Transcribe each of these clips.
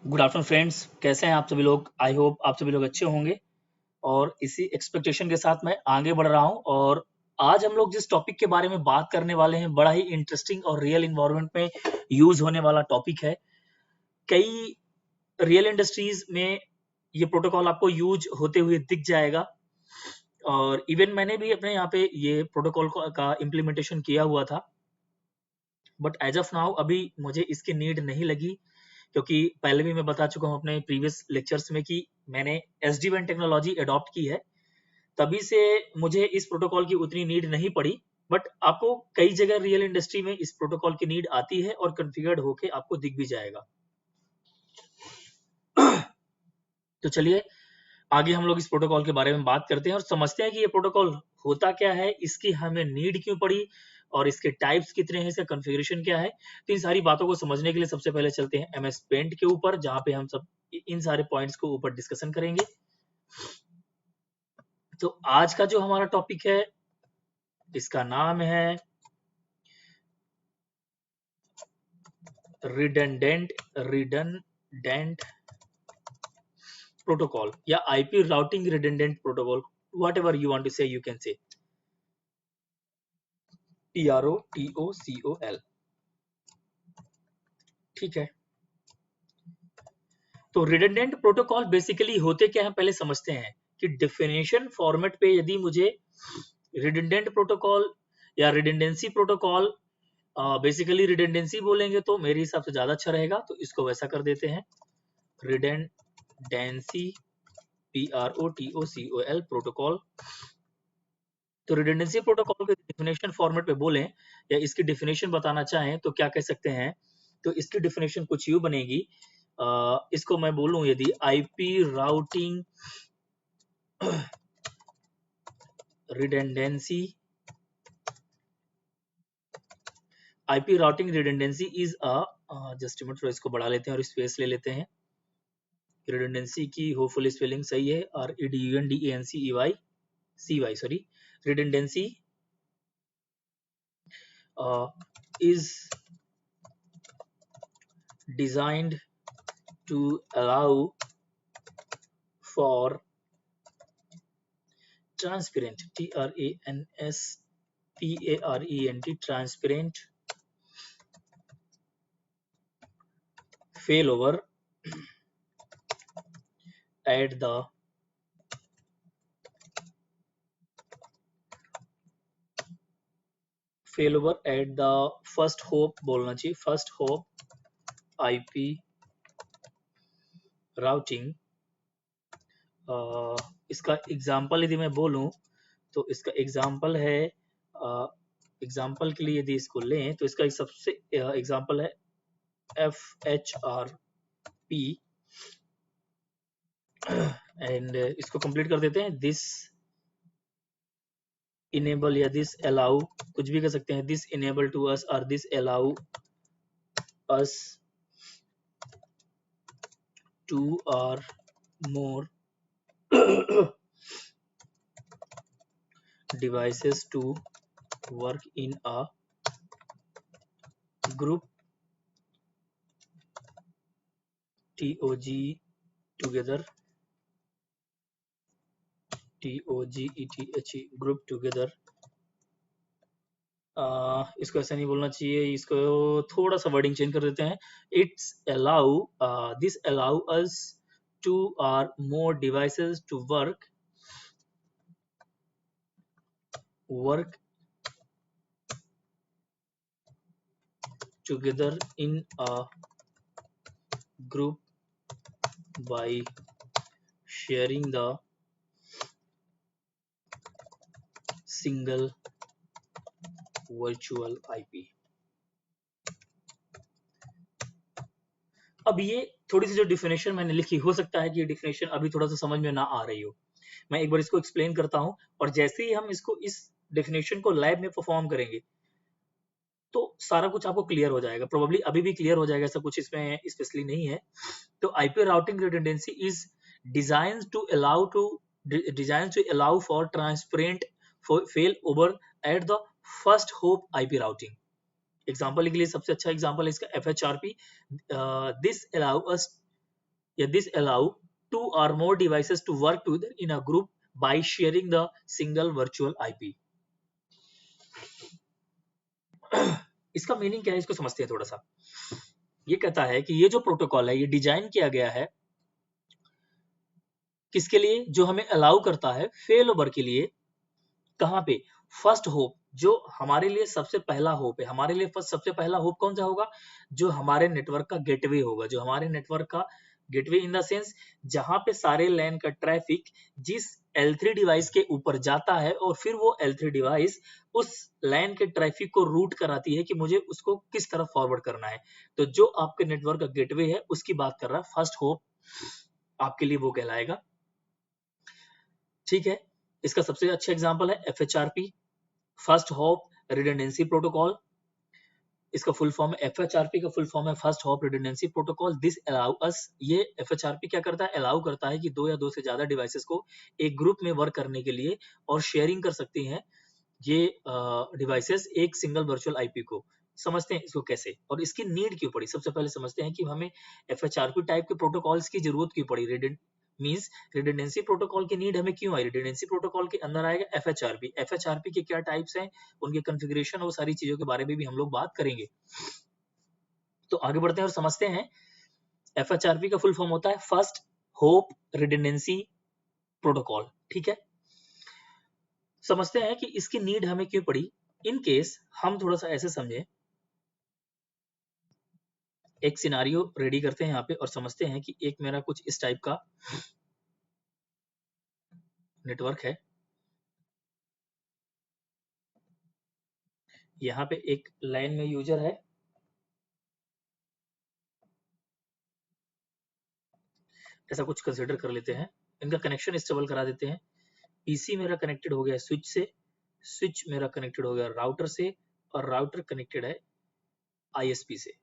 Good afternoon friends, कैसे हैं आप सभी लोग। आई होप आप सभी लोग अच्छे होंगे और इसी एक्सपेक्टेशन के साथ मैं आगे बढ़ रहा हूं। और आज हम लोग जिस टॉपिक के बारे में बात करने वाले हैं बड़ा ही इंटरेस्टिंग और रियल इन्वायरमेंट में यूज होने वाला टॉपिक है। कई रियल इंडस्ट्रीज में ये प्रोटोकॉल आपको यूज होते हुए दिख जाएगा और इवन मैंने भी अपने यहाँ पे ये प्रोटोकॉल का इम्प्लीमेंटेशन किया हुआ था, बट एज ऑफ नाउ अभी मुझे इसकी नीड नहीं लगी, क्योंकि पहले भी मैं बता चुका हूँ अपने प्रीवियस लेक्चर्स में कि मैंने SD-WAN टेक्नोलॉजी अडॉप्ट की है। तभी से मुझे इस प्रोटोकॉल की उतनी नीड नहीं पड़ी, बट आपको कई जगह रियल इंडस्ट्री में इस प्रोटोकॉल की नीड आती है और कॉन्फ़िगर्ड होके आपको दिख भी जाएगा। तो चलिए आगे हम लोग इस प्रोटोकॉल के बारे में बात करते हैं और समझते हैं कि ये प्रोटोकॉल होता क्या है, इसकी हमें नीड क्यों पड़ी और इसके टाइप्स कितने हैं, इसका कॉन्फ़िगरेशन क्या है। तो इन सारी बातों को समझने के लिए सबसे पहले चलते हैं MS पेंट के ऊपर, जहां पे हम सब इन सारे पॉइंट्स को ऊपर डिस्कशन करेंगे। तो आज का जो हमारा टॉपिक है इसका नाम है रिडंडेंट प्रोटोकॉल या IP routing redundant protocol, whatever you want to say, you can say PROTOCOL। ठीक है, तो रिडंडेंट प्रोटोकॉल बेसिकली होते क्या है पहले समझते हैं कि डेफिनेशन फॉर्मेट पे यदि मुझे रिडंडेंट प्रोटोकॉल या रिडंडेंसी प्रोटोकॉल, बेसिकली रिडंडेंसी बोलेंगे तो मेरे हिसाब से ज्यादा अच्छा रहेगा, तो इसको वैसा कर देते हैं रिडंडेंसी PROTOCOL प्रोटोकॉल। तो रिडंडेंसी प्रोटोकॉल के डेफिनेशन फॉर्मेट पे बोलें या इसकी डेफिनेशन बताना चाहें तो क्या कह सकते हैं। तो इसकी डेफिनेशन कुछ यूं बनेगी, इसको मैं बोलूं यदि IP routing redundancy is a just minute, थोड़ा इसको बढ़ा लेते हैं और स्पेस ले लेते हैं। रिडंडेंसी की होपफुली स्पेलिंग सही है, REDUNDANCEY sorry. Redundancy is designed to allow for transparent transparent failover at the first hop बोलना चाहिए, first hop IP राउटिंग। इसका एग्जांपल यदि मैं बोलूं तो इसका एग्जांपल है, एग्जांपल के लिए यदि इसको लें तो इसका एक सबसे एग्जांपल है FHRP एंड इसको कंप्लीट कर देते हैं। दिस इनेबल या दिस अलाउ, कुछ भी कर सकते हैं, दिस इनेबल टू अस और दिस अलाउ अस टू और मोर devices to work in a group TOG together TOGETHE group together। इसको ऐसा नहीं बोलना चाहिए, इसको थोड़ा सा वर्डिंग चेंज कर देते हैं। It's allow this allow us to और more devices to work together in a group by sharing the single virtual IP। अब ये थोड़ी सी जो डिफिनेशन मैंने लिखी, हो सकता है कि ये डिफिनेशन अभी थोड़ा सा समझ में ना आ रही हो, मैं एक बार इसको एक्सप्लेन करता हूं और जैसे ही हम इसको इस डेफिनेशन को लैब में परफॉर्म करेंगे तो सारा कुछ आपको क्लियर हो जाएगा। प्रोबेबली अभी भी क्लियर हो जाएगा, ऐसा कुछ इसमें स्पेशली नहीं है। तो IP routing redundancy is designed to allow for transparent fail over at the first hop IP routing. Example के लिए सबसे अच्छा एग्जाम्पल है इसका FHRP। दिस अलाउ अस या this allow 2 or more devices to work together in a group by sharing the single virtual IP. इसका meaning क्या है, इसको समझते हैं थोड़ा सा। ये कहता है कि ये जो प्रोटोकॉल है ये डिजाइन किया गया है किसके लिए, जो हमें अलाउ करता है फेल ओवर के लिए। कहां पे, फर्स्ट होप, जो हमारे लिए सबसे पहला होप है। हमारे लिए सबसे पहला होप कौन सा होगा, जो हमारे नेटवर्क का गेटवे होगा, जो हमारे नेटवर्क का गेटवे इन द सेंस जहां पे सारे लैन का ट्रैफिक जिस L3 डिवाइस के ऊपर जाता है और फिर वो L3 डिवाइस उस लैन के ट्रैफिक को रूट कराती है कि मुझे उसको किस तरफ फॉरवर्ड करना है। तो जो आपके नेटवर्क का गेटवे है उसकी बात कर रहा है फर्स्ट होप, आपके लिए वो कहलाएगा। ठीक है, इसका सबसे अच्छा एग्जांपल है FHRP, first hope redundancy protocol. इसका फुल फॉर्म है FHRP का फुल फॉर्म है first hop redundancy protocol. This allow अस, ये FHRP क्या करता है, अलाउ करता है कि 2 या 2 से ज्यादा डिवाइसेस को एक ग्रुप में वर्क करने के लिए और शेयरिंग कर सकती हैं ये डिवाइसेस एक सिंगल वर्चुअल आईपी को। समझते हैं इसको कैसे और इसकी नीड क्यों पड़ी। सबसे पहले समझते हैं कि हमें FHRP टाइप के प्रोटोकॉल्स की जरूरत क्यों पड़ी। मींस रिडंडेंसी प्रोटोकॉल की नीड हमें क्यों आई। रिडंडेंसी प्रोटोकॉल के अंदर आएगा FHRP के क्या टाइप्स हैं, उनके कॉन्फ़िगरेशन और सारी चीजों के बारे में भी हम लोग बात करेंगे। तो आगे बढ़ते हैं और समझते हैं। FHRP का फुल फॉर्म होता है फर्स्ट होप रिडंडेंसी प्रोटोकॉल। ठीक है, समझते हैं कि इसकी नीड हमें क्यों पड़ी। इन केस हम थोड़ा सा ऐसे समझें, एक सिनारियो रेडी करते हैं यहाँ पे और समझते हैं कि एक मेरा कुछ इस टाइप का नेटवर्क है। यहाँ पे एक लाइन में यूजर है, ऐसा कुछ कंसिडर कर लेते हैं। इनका कनेक्शन स्टेबल करा देते हैं। पीसी मेरा कनेक्टेड हो गया स्विच से, स्विच मेरा कनेक्टेड हो गया राउटर से और राउटर कनेक्टेड है आईएसपी से।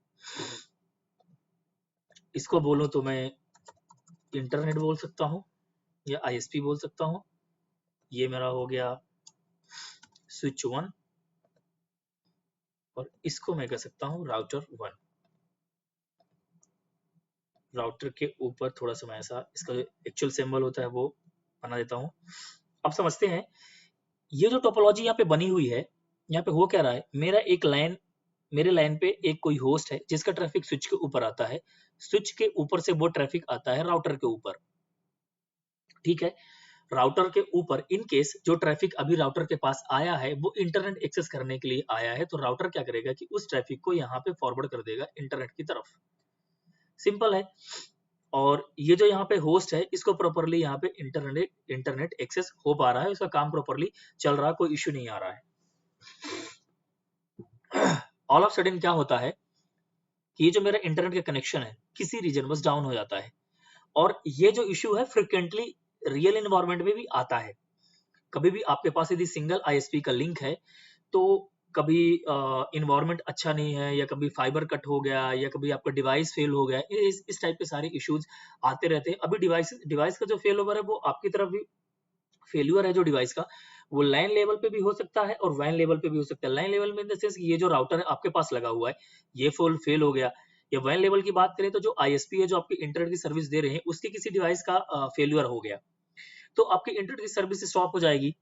इसको बोलूं तो मैं इंटरनेट बोल सकता हूं या आईएसपी बोल सकता हूं। ये मेरा हो गया स्विच 1 और इसको मैं कह सकता हूं राउटर 1। राउटर के ऊपर थोड़ा सा मैं ऐसा इसका जो एक्चुअल सिंबल होता है वो बना देता हूं। अब समझते हैं ये जो टोपोलॉजी यहाँ पे बनी हुई है, यहाँ पे हो क्या रहा है, मेरा एक लाइन, मेरे लाइन पे एक कोई होस्ट है जिसका ट्रैफिक स्विच के ऊपर आता है, स्विच के ऊपर से वो ट्रैफिक आता है राउटर के ऊपर। ठीक है, राउटर के ऊपर इन केस जो ट्रैफिक अभी राउटर के पास आया है वो इंटरनेट एक्सेस करने के लिए आया है, तो राउटर क्या करेगा कि उस ट्रैफिक को यहाँ पे फॉरवर्ड कर देगा इंटरनेट की तरफ। सिंपल है। और ये जो यहाँ पे होस्ट है इसको प्रॉपरली यहाँ पे इंटरनेट एक्सेस हो पा रहा है, उसका काम प्रॉपरली चल रहा है, कोई इश्यू नहीं आ रहा है। ऑल ऑफ सडन क्या होता है कि ये जो मेरा इंटरनेट का कनेक्शन है किसी रीजन बस डाउन हो जाता है। और ये जो इश्यू है फ्रिक्वेंटली रियल एनवायरनमेंट में भी आता है। कभी भी आपके पास यदि सिंगल आईएसपी का लिंक है तो कभी इन्वायरमेंट अच्छा नहीं है, या कभी फाइबर कट हो गया, या कभी आपका डिवाइस फेल हो गया, इस टाइप के सारे इश्यूज आते रहते हैं। अभी डिवाइस का जो फेल ओवर है वो आपकी तरफ भी फेल्यूर है जो डिवाइस का, वो लाइन लेवल पे भी हो सकता है और वैन लेवल पे भी हो सकता है। लाइन लेवल में इन द सेंस ये जो राउटर है आपके पास लगा हुआ है ये फेल हो गया, या वैन लेवल की बात करें तो जो आईएसपी है जो आपके इंटरनेट की सर्विस दे रहे हैं उसके किसी डिवाइस का फेल्यूर हो गया, तो आपकी इंटरनेट की सर्विस स्टॉप हो जाएगी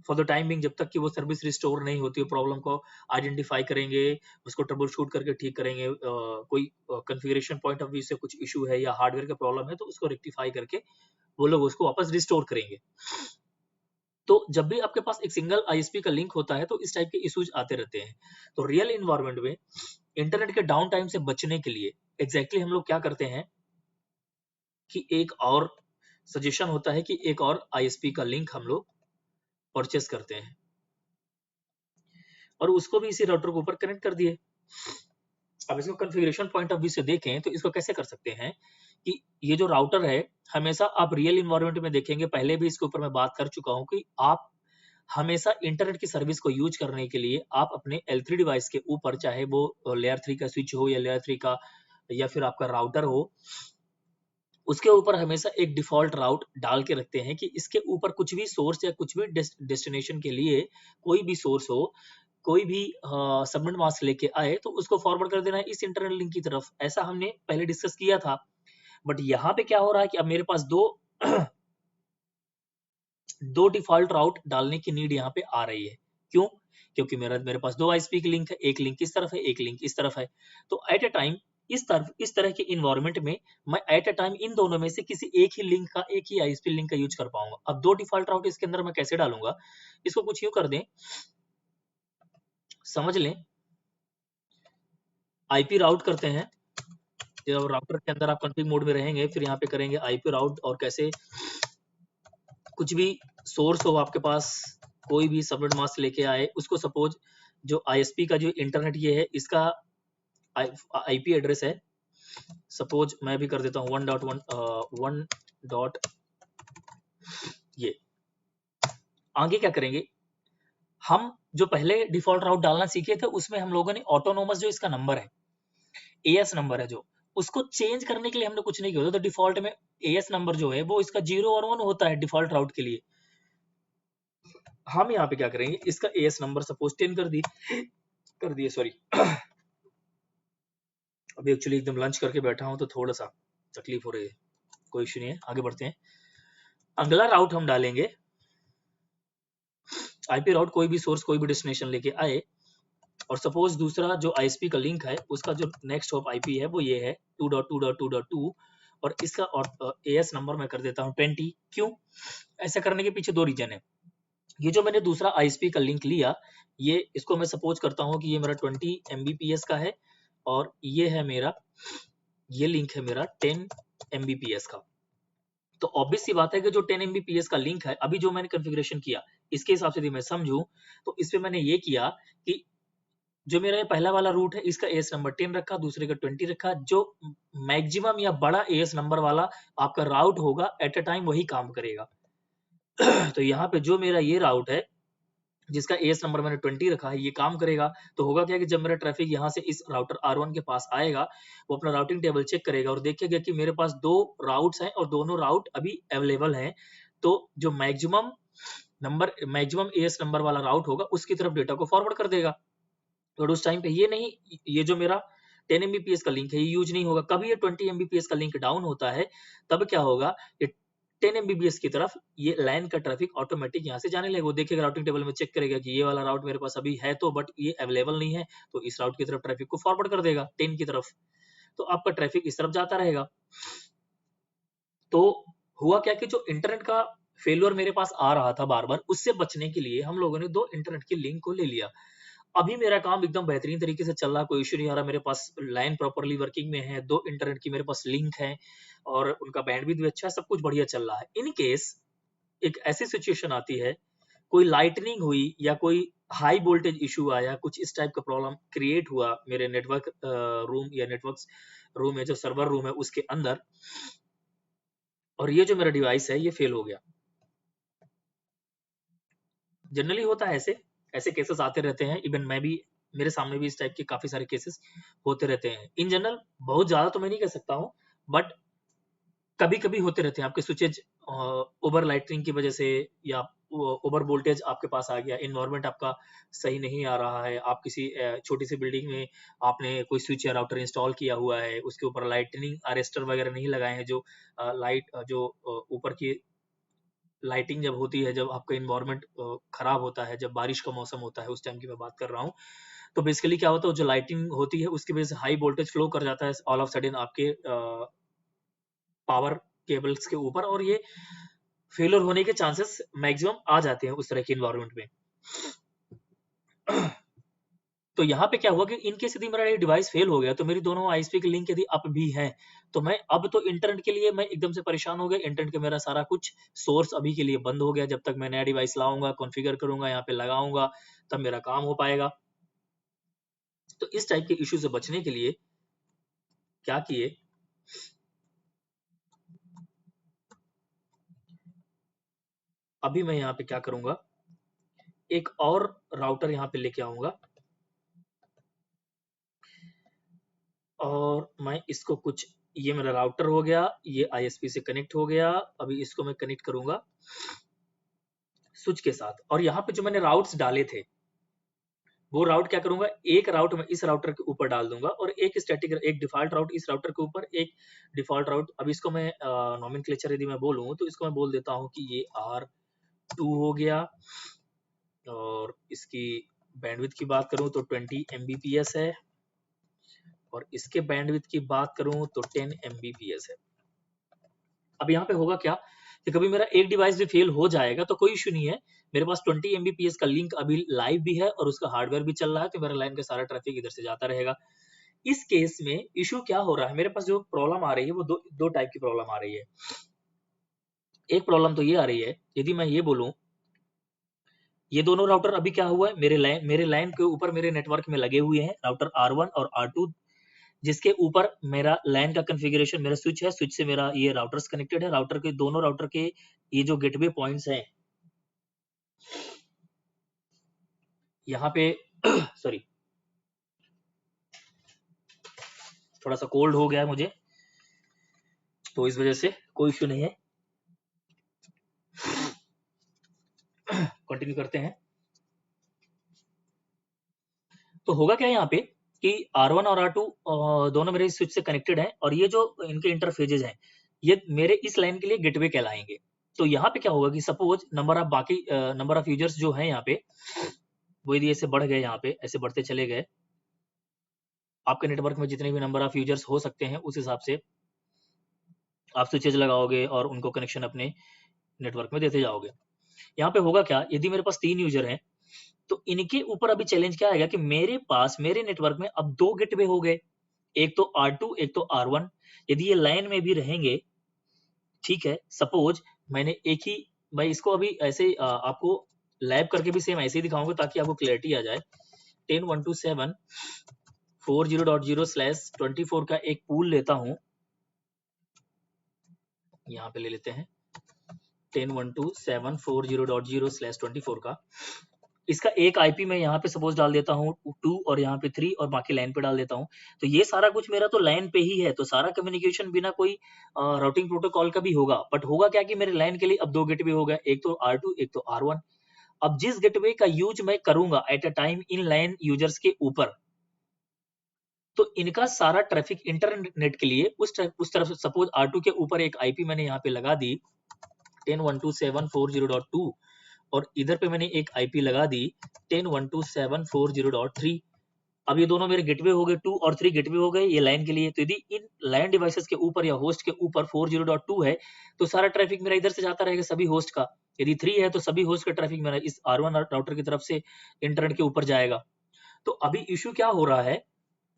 फॉर द टाइम बिंग, जब तक कि वो सर्विस रिस्टोर नहीं होती है। प्रॉब्लम को आइडेंटिफाई करेंगे, उसको ट्रबल शूट करके ठीक करेंगे। कोई कॉन्फ़िगरेशन पॉइंट ऑफ व्यू से कुछ इशू है या हार्डवेयर का प्रॉब्लम है तो उसको रेक्टिफाई करके वो लोग उसको वापस रिस्टोर करेंगे। तो जब भी आपके पास एक सिंगल आईएसपी का लिंक होता है तो इस टाइप के इश्यूज आते रहते हैं। तो रियल इन्वायरमेंट में इंटरनेट के डाउन टाइम से बचने के लिए एग्जैक्टली हम लोग क्या करते हैं कि एक और सजेशन होता है कि एक और आईएसपी का लिंक हम लोग परचेस करते हैं और उसको भी इसी राउटर के ऊपर कनेक्ट कर दिए। अब इसको कॉन्फ़िगरेशन पॉइंट ऑफ व्यू से देखें तो इसको कैसे कर सकते हैं कि ये जो राउटर है हमेशा आप रियल इन्वायरमेंट में देखेंगे, पहले भी इसके ऊपर मैं बात कर चुका हूं कि आप हमेशा इंटरनेट की सर्विस को यूज करने के लिए आप अपने L3 डिवाइस के ऊपर, चाहे वो लेयर 3 का स्विच हो या लेयर 3 का या फिर आपका राउटर हो, उसके ऊपर हमेशा एक डिफॉल्ट राउट डाल के रखते हैं कि इसके ऊपर कुछ भी सोर्स या कुछ भी डेस्टिनेशन के लिए कोई भी सोर्स हो, कोई भी सबनेट मास्क लेके आए तो उसको फॉरवर्ड कर देना है इस इंटरनेट लिंक की तरफ। ऐसा हमने पहले डिस्कस किया था। बट यहाँ पे क्या हो रहा है कि अब मेरे पास दो दो डिफॉल्ट राउट डालने की नीड यहाँ पे आ रही है। क्यों? क्योंकि मेरे पास दो आईएसपी की लिंक है, एक लिंक इस तरफ है, एक लिंक इस तरफ है। तो एट ए टाइम इस तरह के इन्वायरमेंट में मैं एट ए टाइम इन दोनों में से किसी एक ही लिंक का, एक ही आईएसपी लिंक का यूज कर पाऊंगा। अब दो डिफॉल्ट राउट इसके अंदर मैं कैसे डालूंगा, इसको कुछ यूं कर दें, समझ लें। आईपी राउट करते हैं, जब राउटर के अंदर आप कॉन्फ़िग मोड में रहेंगे, फिर यहाँ पे करेंगे आईपी राउट, और कैसे कुछ भी सोर्स हो आपके पास, कोई भी सबनेट मास्क लेके आए उसको, सपोज जो आईएसपी का जो इंटरनेट ये है, इसका आईपी एड्रेस है, सपोज मैं भी कर देता हूँ 1.1 ये। आगे क्या करेंगे, हम जो पहले डिफॉल्ट राउट डालना सीखे थे उसमें हम लोगों ने ऑटोनोमस जो इसका नंबर है, एएस नंबर है, जो उसको चेंज करने के लिए हमने कुछ नहीं किया। तो डिफॉल्ट में एएस नंबर जो है वो इसका 0 और 1 होता है डिफॉल्ट राउट के लिए। हम यहाँ पे क्या करेंगे, इसका एएस नंबर सपोज 10 कर दिए, सॉरी। अभी एक्चुअली एकदम लंच करके बैठा हूँ तो थोड़ा सा तकलीफ हो रही है, कोई इश्यू नहीं है, आगे बढ़ते हैं। अगला राउट हम डालेंगे आईपी राउट, कोई भी सोर्स कोई भी डेस्टिनेशन लेके आए, और सपोज दूसरा जो आईएसपी का लिंक है उसका जो नेक्स्ट हॉप आईपी है वो ये है 2.2.2.2, और इसका एएस नंबर मैं कर देता हूँ 20। क्यों? ऐसा करने के पीछे दो रीजन है। ये जो मैंने दूसरा आईएसपी का लिंक लिया, ये इसको मैं सपोज करता हूँ कि ये मेरा 20 Mbps का है, और ये है मेरा, ये लिंक है मेरा 10 Mbps का। तो ऑब्वियस सी बात है कि जो 10 Mbps का लिंक है, अभी जो मैंने कॉन्फ़िगरेशन किया इसके हिसाब से यदि मैं समझूं, तो इसमें मैंने ये किया कि जो मेरा ये पहला वाला रूट है इसका एएस नंबर 10 रखा, दूसरे का 20 रखा। जो मैक्सिमम या बड़ा एएस नंबर वाला आपका राउट होगा एट अ टाइम वही काम करेगा। तो यहाँ पे जो मेरा ये राउट है जिसका एएस नंबर मैंने 20 रखा है, ये काम करेगा। तो होगा क्या कि जब मेरा ट्रैफिक यहाँ से इस राउटर R1 के पास आएगा, वो अपना राउटिंग टेबल चेक करेगा और देखेगा कि मेरे पास दो राउट्स हैं और दोनों राउट अभी अवेलेबल हैं। तो जो मैक्सिमम एएस नंबर वाला राउट होगा उसकी तरफ डेटा को फॉरवर्ड कर देगा। और उस टाइम पे ये नहीं, ये जो मेरा 10 Mbps का लिंक है ये यूज नहीं होगा। कभी ये 20 Mbps का लिंक डाउन होता है, तब क्या होगा, ये 10 Mbps की तरफ ये लाइन का ट्रैफिक ऑटोमेटिक यहाँ से जाने लगेगा। वो देखेगा, राउटिंग टेबल में चेक करेगा कि ये वाला राउट मेरे पास अभी है तो, बट ये अवेलेबल नहीं है, तो इस राउट की तरफ ट्रैफिक को फॉरवर्ड कर देगा 10 की तरफ। तो आपका ट्रैफिक इस तरफ जाता रहेगा। तो हुआ क्या कि जो इंटरनेट का फेलियर मेरे पास आ रहा था बार बार, उससे बचने के लिए हम लोगों ने दो इंटरनेट की लिंक को ले लिया। अभी मेरा काम एकदम बेहतरीन तरीके से चल रहा है, कोई इश्यू नहीं आ रहा। मेरे पास लाइन प्रॉपर्ली वर्किंग में है, दो इंटरनेट की मेरे पास लिंक है, और उनका बैंडविड्थ भी अच्छा है, सब कुछ बढ़िया चल रहा है। इन केस एक ऐसी सिचुएशन आती है, कोई लाइटनिंग हुई या कोई हाई वोल्टेज इशू आया, कुछ इस टाइप का प्रॉब्लम क्रिएट हुआ मेरे नेटवर्क रूम या नेटवर्क रूम है, जो सर्वर रूम है उसके अंदर, और ये जो मेरा डिवाइस है ये फेल हो गया। जनरली होता है, ऐसे ऐसे केसेस आते रहते हैं। इवन मैं भी, मेरे सामने भी इस टाइप के काफी सारे केसेस होते रहते हैं। इन जनरल बहुत ज्यादा तो मैं नहीं कह सकता हूँ, बट कभी कभी होते रहते हैं। आपके स्विचेज ओवर लाइटनिंग की वजह से, या ओवर वोल्टेज आपके पास आ गया, इन्वायरमेंट आपका सही नहीं आ रहा है, आप किसी छोटी सी बिल्डिंग में आपने कोई स्विच या राउटर इंस्टॉल किया हुआ है, उसके ऊपर लाइटनिंग अरेस्टर वगैरह नहीं लगाए हैं, जो लाइट जो ऊपर की लाइटिंग जब होती है, जब आपका इन्वायरमेंट खराब होता है, जब बारिश का मौसम होता है, उस टाइम की मैं बात कर रहा हूँ। तो बेसिकली क्या होता है, जो लाइटिंग होती है उसकी वजह से हाई वोल्टेज फ्लो कर जाता है ऑल ऑफ सडन आपके पावर केबल्स के ऊपर, और ये फेलियर होने के चांसेस मैक्सिमम आ जाते हैं उस तरह के इन्वायरमेंट में। तो यहाँ पे क्या हुआ कि इन केस यदि मेरा ये डिवाइस फेल हो गया, तो मेरी दोनों आईएसपी के लिंक यदि अप भी हैं, तो मैं अब तो इंटरनेट के लिए मैं एकदम से परेशान हो गया। इंटरनेट का मेरा सारा कुछ सोर्स अभी के लिए बंद हो गया। जब तक मैं नया डिवाइस लाऊंगा, कॉन्फ़िगर करूंगा, यहाँ पे लगाऊंगा, तब मेरा काम हो पाएगा। तो इस टाइप के इश्यू से बचने के लिए क्या किए, अभी मैं यहाँ पे क्या करूंगा, एक और राउटर यहाँ पे लेके आऊंगा, और मैं इसको कुछ, ये मेरा राउटर हो गया, ये आईएसपी से कनेक्ट हो गया। अभी इसको मैं कनेक्ट करूंगा स्विच के साथ, और यहाँ पे जो मैंने राउट्स डाले थे वो राउट क्या करूंगा, एक राउट मैं इस राउटर के ऊपर डाल दूंगा और एक स्टैटिक, एक डिफॉल्ट राउट इस राउटर के ऊपर, एक डिफॉल्ट राउट। अब इसको मैं नोमेनक्लेचर यदि मैं बोलूं तो इसको मैं बोल देता हूं कि ये R2 हो गया, और इसकी बैंडविड्थ की बात करूं तो 20 Mbps है, और इसके बैंडविड्थ की बात करूं तो 10 Mbps है। अब यहाँ पे होगा क्या कि कभी मेरा एक डिवाइस भी फेल हो जाएगा तो कोई इशू नहीं है, मेरे पास 20 Mbps का लिंक अभी लाइव भी है और उसका हार्डवेयर भी चल रहा है, तो मेरा लाइन का सारा ट्रैफिक इधर से जाता रहेगा। इस केस में इशू क्या हो रहा है, मेरे पास जो प्रॉब्लम आ रही है वो दो टाइप की प्रॉब्लम आ रही है। एक प्रॉब्लम तो ये आ रही है, यदि मैं ये बोलूं ये दोनों राउटर अभी क्या हुआ है, मेरे लाइन के ऊपर मेरे नेटवर्क में लगे हुए हैं, राउटर R1 और R2, जिसके ऊपर मेरा लैन का कॉन्फ़िगरेशन, मेरा स्विच है, स्विच से मेरा ये राउटर्स कनेक्टेड है, राउटर के दोनों राउटर के ये जो गेटवे पॉइंट्स हैं यहाँ पे सॉरी, थोड़ा सा कोल्ड हो गया है मुझे, तो इस वजह से कोई इश्यू नहीं है, कंटिन्यू करते हैं। तो होगा क्या यहाँ पे कि R1 और R2 दोनों मेरे स्विच से कनेक्टेड हैं, और ये जो इनके इंटरफेजेज हैं ये मेरे इस लाइन के लिए गेटवे कहलाएंगे। तो यहाँ पे क्या होगा कि सपोज नंबर ऑफ यूजर्स जो है यहाँ पे वो यदि ऐसे बढ़ गए, यहाँ पे ऐसे बढ़ते चले गए, आपके नेटवर्क में जितने भी नंबर ऑफ यूजर्स हो सकते हैं उस हिसाब से आप स्विचेज लगाओगे और उनको कनेक्शन अपने नेटवर्क में देते जाओगे। यहाँ पे होगा क्या, यदि मेरे पास 3 यूजर हैं तो इनके ऊपर अभी चैलेंज क्या आएगा कि मेरे पास मेरे नेटवर्क में अब 2 गेटवे हो गए, एक तो R2 एक तो R1। यदि ये लाइन में भी रहेंगे, ठीक है, सपोज मैंने एक ही, मैं इसको अभी ऐसे आपको लैब करके भी सेम ऐसे ही दिखाऊंगा ताकि आपको क्लैरिटी आ जाए। 10.127.40.0/24 का एक पूल लेता हूं, यहाँ पे ले लेते हैं 10.127.40.0/24 का। इसका एक आईपी मैं यहाँ पे सपोज डाल देता हूँ 2 और यहाँ पे 3 और बाकी लाइन पे डाल देता हूँ। तो ये सारा कुछ मेरा तो लाइन पे ही है, तो सारा कम्युनिकेशन बिना कोई राउटिंग प्रोटोकॉल का भी होगा। बट होगा क्या कि मेरे लाइन के लिए अब 2 गेटवे हो गए, एक तो R2 एक तो R1। अब जिस गेटवे का यूज मैं करूंगा at a time in line users के ऊपर, तो इनका सारा ट्रैफिक इंटरनेट के लिए उस तरफ से, सपोज R2 के ऊपर एक आईपी मैंने यहाँ पे लगा दी 10.127.40.2 और इधर पे मैंने एक आईपी लगा दी 10.127.40.3। अब ये दोनों मेरे गेटवे हो गए, 2 और 3 गेटवे हो गए ये लाइन के लिए। तो यदि इन लाइन डिवाइसेस के ऊपर या होस्ट के ऊपर 40.2 है तो सारा ट्रैफिक मेरा इधर से जाता रहेगा सभी होस्ट का। यदि 3 है तो सभी होस्ट का ट्रैफिक मेरा इस R1 राउटर की तरफ से इंटरनेट के ऊपर जाएगा। तो अभी इश्यू क्या हो रहा है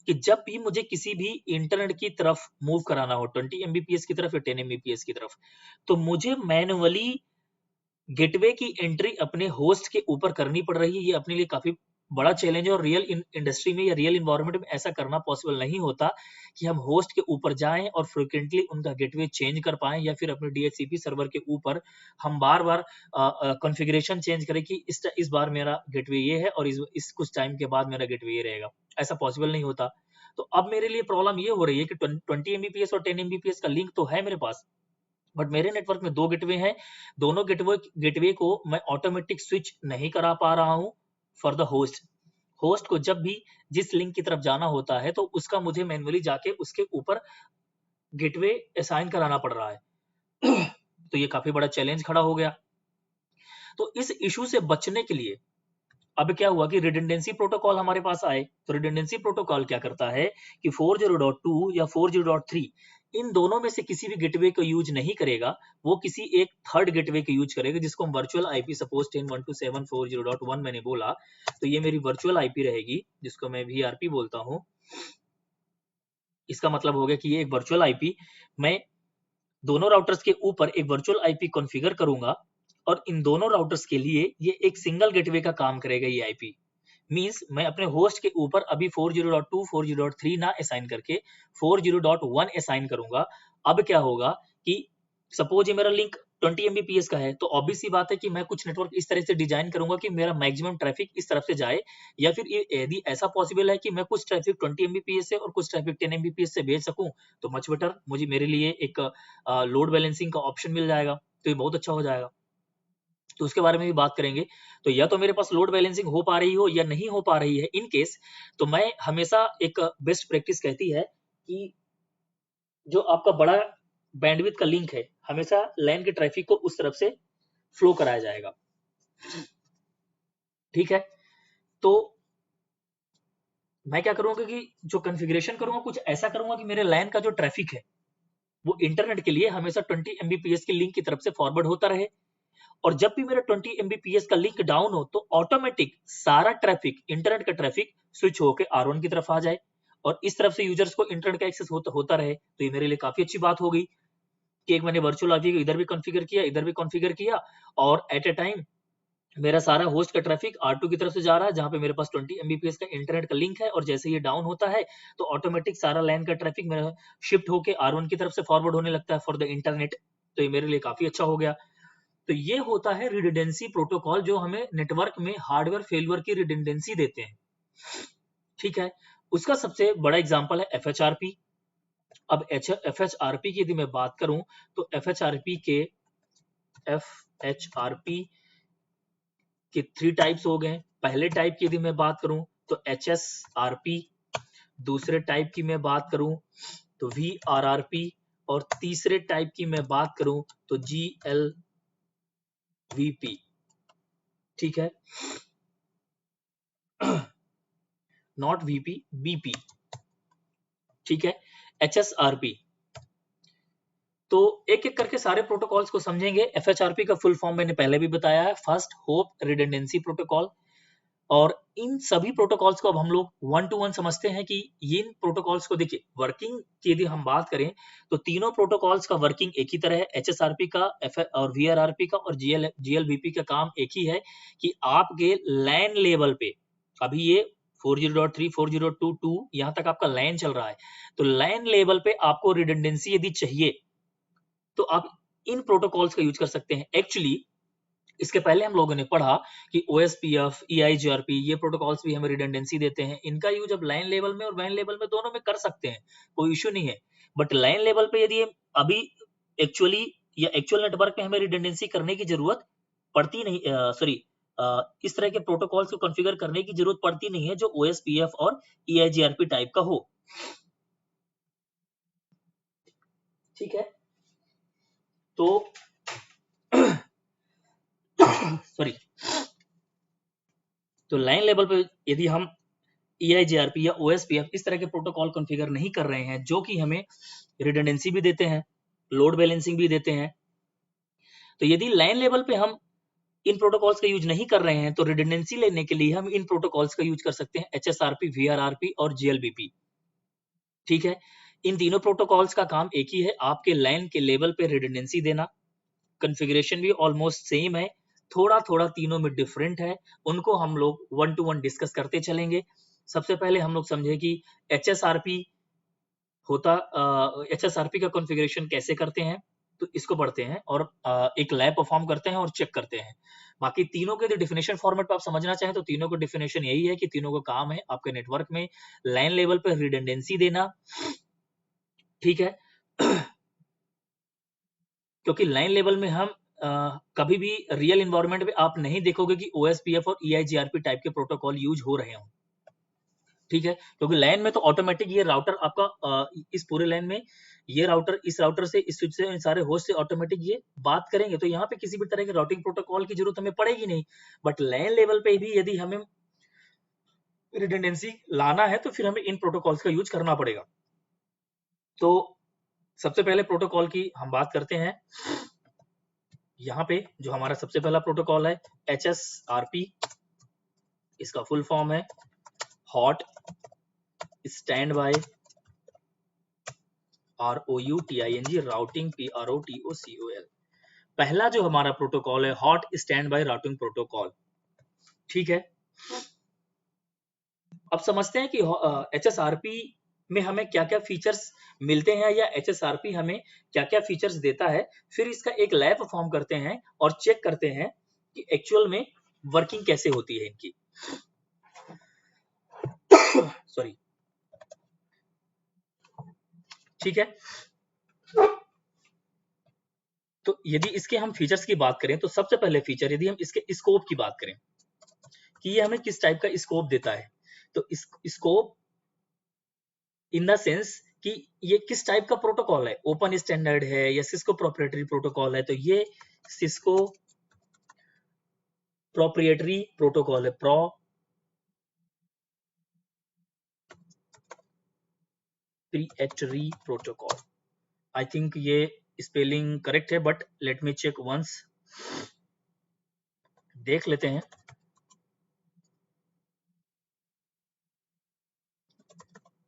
कि जब भी मुझे किसी भी इंटरनेट की तरफ मूव कराना हो 20 Mbps की तरफ या 10 Mbps की तरफ, तो मुझे मैन्युअली गेटवे की एंट्री अपने होस्ट के ऊपर करनी पड़ रही है। ये अपने लिए काफी बड़ा चैलेंज है और रियल इंडस्ट्री में या रियल इन्वायरमेंट में ऐसा करना पॉसिबल नहीं होता कि हम होस्ट के ऊपर जाएं और फ्रिक्वेंटली उनका गेटवे चेंज कर पाएं, या फिर अपने DHCP सर्वर के ऊपर हम बार बार कॉन्फ़िगरेशन चेंज करें कि इस बार मेरा गेटवे ये है और इस कुछ टाइम के बाद मेरा गेटवे ये रहेगा। ऐसा पॉसिबल नहीं होता। तो अब मेरे लिए प्रॉब्लम ये हो रही है कि 20 Mbps और 10 Mbps का लिंक तो है मेरे पास, बट मेरे नेटवर्क में 2 गेटवे हैं। दोनों गेटवे को मैं ऑटोमेटिक स्विच नहीं करा पा रहा हूं फॉर द होस्ट। होस्ट को जब भी जिस लिंक की तरफ जाना होता है तो उसका मुझे मैन्युअली जाके उसके ऊपर गेटवे असाइन कराना पड़ रहा है। तो ये काफी बड़ा चैलेंज खड़ा हो गया। तो इस इशू से बचने के लिए अब क्या हुआ कि रिडंडेंसी प्रोटोकॉल हमारे पास आए। तो रिडंडेंसी प्रोटोकॉल क्या करता है कि 40.2 या 40.3 इन दोनों में से किसी भी गेटवे को यूज नहीं करेगा, वो किसी एक थर्ड गेटवे को यूज करेगा जिसको हम वर्चुअल आईपी, सपोज 10.127.40.1 मैंने बोला, तो ये मेरी वर्चुअल आईपी रहेगी जिसको मैं VRP बोलता हूं। इसका मतलब हो गया कि ये एक वर्चुअल आईपी, मैं दोनों राउटर्स के ऊपर एक वर्चुअल आईपी कॉन्फ़िगर करूंगा और इन दोनों राउटर्स के लिए ये एक सिंगल गेटवे का काम करेगा। ये आईपी मींस मैं अपने होस्ट के ऊपर अभी 40.2 40.3 ना असाइन करके 40.1 असाइन करूंगा। अब क्या होगा कि सपोज ये मेरा लिंक 20 Mbps का है, तो ऑब्वियस सी बात है कि मैं कुछ नेटवर्क इस तरह से डिजाइन करूंगा कि मेरा मैक्सिमम ट्रैफिक इस तरफ से जाए, या फिर यदि ऐसा पॉसिबल है कि मैं कुछ ट्रैफिक 20 Mbps से और कुछ ट्रैफिक 10 Mbps से भेज सकूं तो मच बेटर, मेरे लिए एक लोड बैलेंसिंग का ऑप्शन मिल जाएगा, तो ये बहुत अच्छा हो जाएगा। तो उसके बारे में भी बात करेंगे। तो या तो मेरे पास लोड बैलेंसिंग हो पा रही हो या नहीं हो पा रही है, इन केस तो मैं हमेशा एक बेस्ट प्रैक्टिस कहती है कि जो आपका बड़ा बैंडविड्थ का लिंक है, हमेशा लैन के ट्रैफिक को उस तरफ से फ्लो कराया जाएगा। ठीक है, तो मैं क्या करूंगा कि जो कॉन्फ़िगरेशन करूंगा कुछ ऐसा करूंगा कि मेरे लैन का जो ट्रैफिक है वो इंटरनेट के लिए हमेशा 20 Mbps की लिंक की तरफ से फॉरवर्ड होता रहे, और जब भी मेरा 20 Mbps का लिंक डाउन हो तो ऑटोमेटिक सारा ट्रैफिक, इंटरनेट का ट्रैफिक स्विच होकर R1 की तरफ आ जाए और इस तरफ से यूजर्स को इंटरनेट का एक्सेस होता रहे। तो ये मेरे लिए काफी अच्छी बात हो गई कि एक मैंने वर्चुअल आईपी को इधर भी कॉन्फ़िगर किया, इधर भी कॉन्फ़िगर किया, और एट ए टाइम मेरा सारा होस्ट का ट्रैफिक R2 की तरफ से जा रहा है जहां पे मेरे पास 20 Mbps का इंटरनेट का लिंक है, और जैसे ये डाउन होता है तो ऑटोमेटिक सारा लैन का ट्रैफिक मेरा शिफ्ट होके R1 की तरफ से फॉरवर्ड होने लगता है फॉर द इंटरनेट। तो ये मेरे लिए काफी अच्छा हो गया। तो ये होता है रिडंडेंसी प्रोटोकॉल, जो हमें नेटवर्क में हार्डवेयर फेलियर की रिडंडेंसी देते हैं। ठीक है, उसका सबसे बड़ा एग्जांपल है FHRP। अब FHRP की यदि मैं बात करूं तो FHRP के 3 टाइप्स हो गए। पहले टाइप की यदि मैं बात करूं तो HSRP, दूसरे टाइप की मैं बात करूं तो VRRP, और तीसरे टाइप की मैं बात करूं तो GLVP। ठीक है, नॉट VP, BP। ठीक है, HSRP। तो एक एक करके सारे प्रोटोकॉल्स को समझेंगे। FHRP का फुल फॉर्म मैंने पहले भी बताया है, फर्स्ट होप रिडंडेंसी प्रोटोकॉल। और इन सभी प्रोटोकॉल्स को अब हम लोग 1 to 1 समझते हैं कि इन प्रोटोकॉल्स को देखिए वर्किंग की यदि हम बात करें तो तीनों प्रोटोकॉल्स का वर्किंग एक ही तरह है। HSRP का और VRRP का और GLVP का काम एक ही है कि आपके लैन लेवल पे, अभी ये 40.3 40.22 यहाँ तक आपका लैन चल रहा है, तो लैन लेवल पे आपको रिडंडेंसी यदि चाहिए तो आप इन प्रोटोकॉल्स का यूज कर सकते हैं। एक्चुअली इसके पहले हम लोगों ने पढ़ा कि OSPF, EIGRP ये प्रोटोकॉल्स भी हमें रिडंडेंसी देते हैं। इनका यूज अब लाइन लेवल में और वैन लेवल में दोनों में कर सकते हैं, कोई इश्यू नहीं है। बट लाइन लेवल पे यदि अभी एक्चुअली या एक्चुअल नेटवर्क में हमें रिडंडेंसी करने की जरूरत पड़ती नहीं, सॉरी इस तरह के प्रोटोकॉल्स को कॉन्फ़िगर करने की जरूरत पड़ती नहीं है जो OSPF और EIGRP टाइप का हो। ठीक है, तो सॉरी, तो लाइन लेवल पे यदि हम EIGRP या OSPF इस तरह के प्रोटोकॉल कॉन्फ़िगर नहीं कर रहे हैं जो कि हमें रिडंडेंसी भी देते हैं, लोड बैलेंसिंग भी देते हैं, तो यदि लाइन लेवल पे हम इन प्रोटोकॉल्स का यूज नहीं कर रहे हैं तो रिडंडेंसी लेने के लिए हम इन प्रोटोकॉल्स का यूज कर सकते हैं HSRP, VRRP और GLVP। ठीक है, इन तीनों प्रोटोकॉल्स का काम एक ही है, आपके लाइन के लेवल पे रिडंडेंसी देना। कॉन्फ़िगरेशन भी ऑलमोस्ट सेम है, थोड़ा थोड़ा तीनों में डिफरेंट है, उनको हम लोग 1 to 1 डिस्कस करते चलेंगे। सबसे पहले हम लोग समझे कि HSRP होता, HSRP का कॉन्फ़िगरेशन कैसे करते हैं, तो इसको पढ़ते हैं और एक लैब परफॉर्म करते हैं और चेक करते हैं। बाकी तीनों के डेफिनेशन फॉर्मेट पे आप समझना चाहें तो तीनों का डेफिनेशन यही है कि तीनों का काम है आपके नेटवर्क में लाइन लेवल पे रिडंडेंसी देना। ठीक है, क्योंकि लाइन लेवल में हम कभी भी रियल इन्वायरमेंट में आप नहीं देखोगे कि OSPF और EIGRP टाइप के प्रोटोकॉल यूज हो रहे हों। ठीक है, क्योंकि लैन में तो ऑटोमेटिक ये राउटर आपका इस पूरे लैन में ये राउटर इस राउटर से इस स्विच से इन सारे होस्ट से ऑटोमेटिक ये बात करेंगे, तो यहाँ पे किसी भी तरह के राउटिंग प्रोटोकॉल की जरूरत हमें पड़ेगी नहीं। बट लैन लेवल पे भी यदि हमें रिडंडेंसी लाना है तो फिर हमें इन प्रोटोकॉल्स का यूज करना पड़ेगा। तो सबसे पहले प्रोटोकॉल की हम बात करते हैं। यहाँ पे जो हमारा सबसे पहला प्रोटोकॉल है HSRP, इसका फुल फॉर्म है hot stand by ROUTING routing PROTOCOL। पहला जो हमारा प्रोटोकॉल है hot stand by routing protocol. ठीक है, अब समझते हैं कि HSRP में हमें क्या क्या फीचर्स मिलते हैं या HSRP हमें क्या क्या फीचर्स देता है, फिर इसका एक लैब परफॉर्म करते हैं और चेक करते हैं कि एक्चुअल में वर्किंग कैसे होती है इनकी। सॉरी, ठीक है, तो यदि इसके हम फीचर्स की बात करें तो सबसे पहले फीचर, यदि हम इसके स्कोप की बात करें कि ये हमें किस टाइप का स्कोप देता है, तो स्कोप इन द सेंस कि ये किस टाइप का प्रोटोकॉल है, ओपन स्टैंडर्ड है या सिस्को प्रोप्राइटरी प्रोटोकॉल है। तो ये सिस्को प्रोप्राइटरी प्रोटोकॉल है, प्रोप्राइटरी प्रोटोकॉल। आई थिंक ये स्पेलिंग करेक्ट है, but let me check once, देख लेते हैं।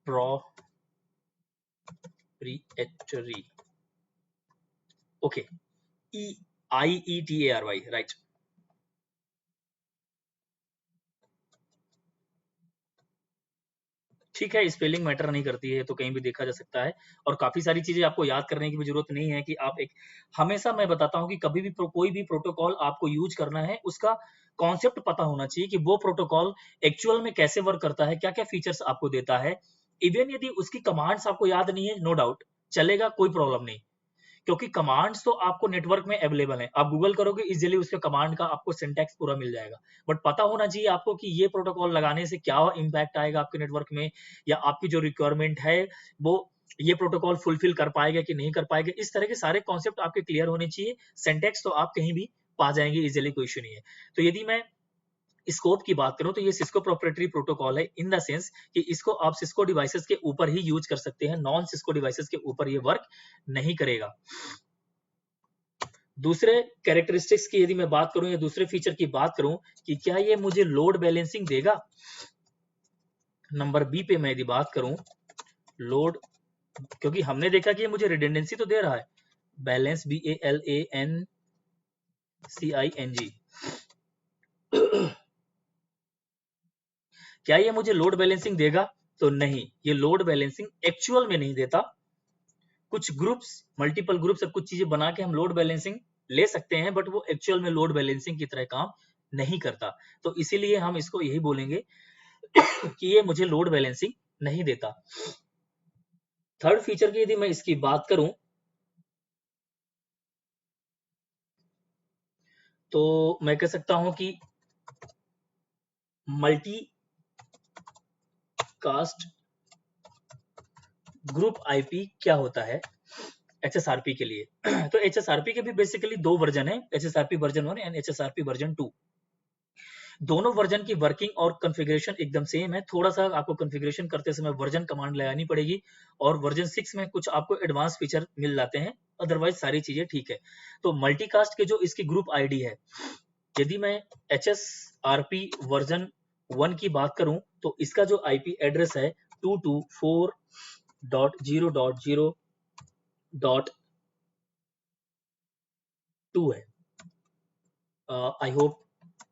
Proprietary, okay, IETARY, right. ठीक है, स्पेलिंग मैटर नहीं करती है, तो कहीं भी देखा जा सकता है। और काफी सारी चीजें आपको याद करने की भी जरूरत नहीं है कि आप एक, हमेशा मैं बताता हूं कि कभी भी कोई भी प्रोटोकॉल आपको यूज करना है, उसका कॉन्सेप्ट पता होना चाहिए कि वो प्रोटोकॉल एक्चुअल में कैसे वर्क करता है, क्या क्या फीचर्स आपको देता है। इवन यदि उसकी कमांड्स आपको याद नहीं है, नो डाउट चलेगा, कोई प्रॉब्लम नहीं, क्योंकि कमांड्स तो आपको नेटवर्क में अवेलेबल है, आप गूगल करोगे इजीली उसके कमांड का आपको सिंटैक्स पूरा मिल जाएगा। बट पता होना चाहिए आपको कि ये प्रोटोकॉल लगाने से क्या इम्पैक्ट आएगा आपके नेटवर्क में, या आपकी जो रिक्वायरमेंट है वो ये प्रोटोकॉल फुलफिल कर पाएगा कि नहीं कर पाएगा। इस तरह के सारे कॉन्सेप्ट आपके क्लियर होने चाहिए। सिंटैक्स तो आप कहीं भी पा जाएंगे इजीली, कोई इशू नहीं है। तो यदि मैं स्कोप की बात करूं तो ये सिस्को प्रोप्राइटरी प्रोटोकॉल है, इन द सेंस कि इसको आप सिस्को डिवाइसेस के ऊपर ही यूज कर सकते हैं, नॉन सिस्को डिवाइसेस के ऊपर ये वर्क नहीं करेगा। दूसरे कैरेक्टरिस्टिक्स की यदि मैं बात करूं या दूसरे फीचर की बात करूं कि क्या ये मुझे लोड बैलेंसिंग देगा, नंबर बी पे मैं यदि बात करूं लोड, क्योंकि हमने देखा कि ये मुझे रिडंडेंसी तो दे रहा है, बैलेंस BALANCING, क्या ये मुझे लोड बैलेंसिंग देगा? तो नहीं, ये लोड बैलेंसिंग एक्चुअल में नहीं देता। कुछ ग्रुप्स, मल्टीपल ग्रुप्स, कुछ चीजें बना के हम लोड बैलेंसिंग ले सकते हैं, बट वो एक्चुअल में लोड बैलेंसिंग की तरह काम नहीं करता। तो इसीलिए हम इसको यही बोलेंगे कि ये मुझे लोड बैलेंसिंग नहीं देता। थर्ड फीचर की यदि मैं इसकी बात करूं तो मैं कह सकता हूं कि मल्टी कास्ट ग्रुप आईपी क्या होता है HSRP के लिए। तो HSRP के भी बेसिकली दो वर्जन है, HSRP version 1 and HSRP version 2। दोनों वर्जन की वर्किंग और कॉन्फ़िगरेशन एकदम सेम है, थोड़ा सा आपको कॉन्फ़िगरेशन करते समय वर्जन कमांड लगानी पड़ेगी, और वर्जन 6 में कुछ आपको एडवांस फीचर मिल जाते हैं, अदरवाइज सारी चीजें ठीक है। तो मल्टीकास्ट के जो इसकी ग्रुप आईडी है, यदि मैं HSRP वर्जन 1 की बात करूं तो इसका जो आईपी एड्रेस है 224.0.0.2 है। आई होप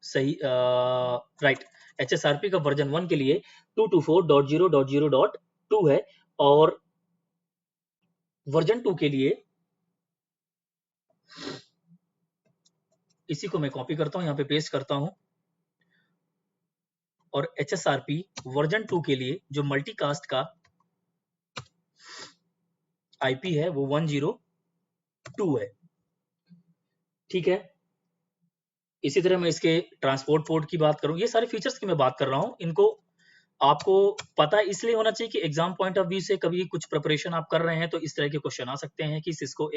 सही, राइट। HSRP का वर्जन 1 के लिए 224.0.0.2 है, और वर्जन 2 के लिए, इसी को मैं कॉपी करता हूं, यहाँ पे पेस्ट करता हूं, और HSRP वर्जन 2 के लिए जो मल्टीकास्ट का आईपी है वो 102 है। ठीक है, इसी तरह मैं इसके ट्रांसपोर्ट पोर्ट की बात करूं, ये सारे फीचर्स की मैं बात कर रहा हूं, इनको आपको पता इसलिए होना चाहिए कि एग्जाम पॉइंट ऑफ व्यू से कभी कुछ प्रिपरेशन आप कर रहे हैं तो इस तरह के क्वेश्चन आ सकते हैं कि सिस्को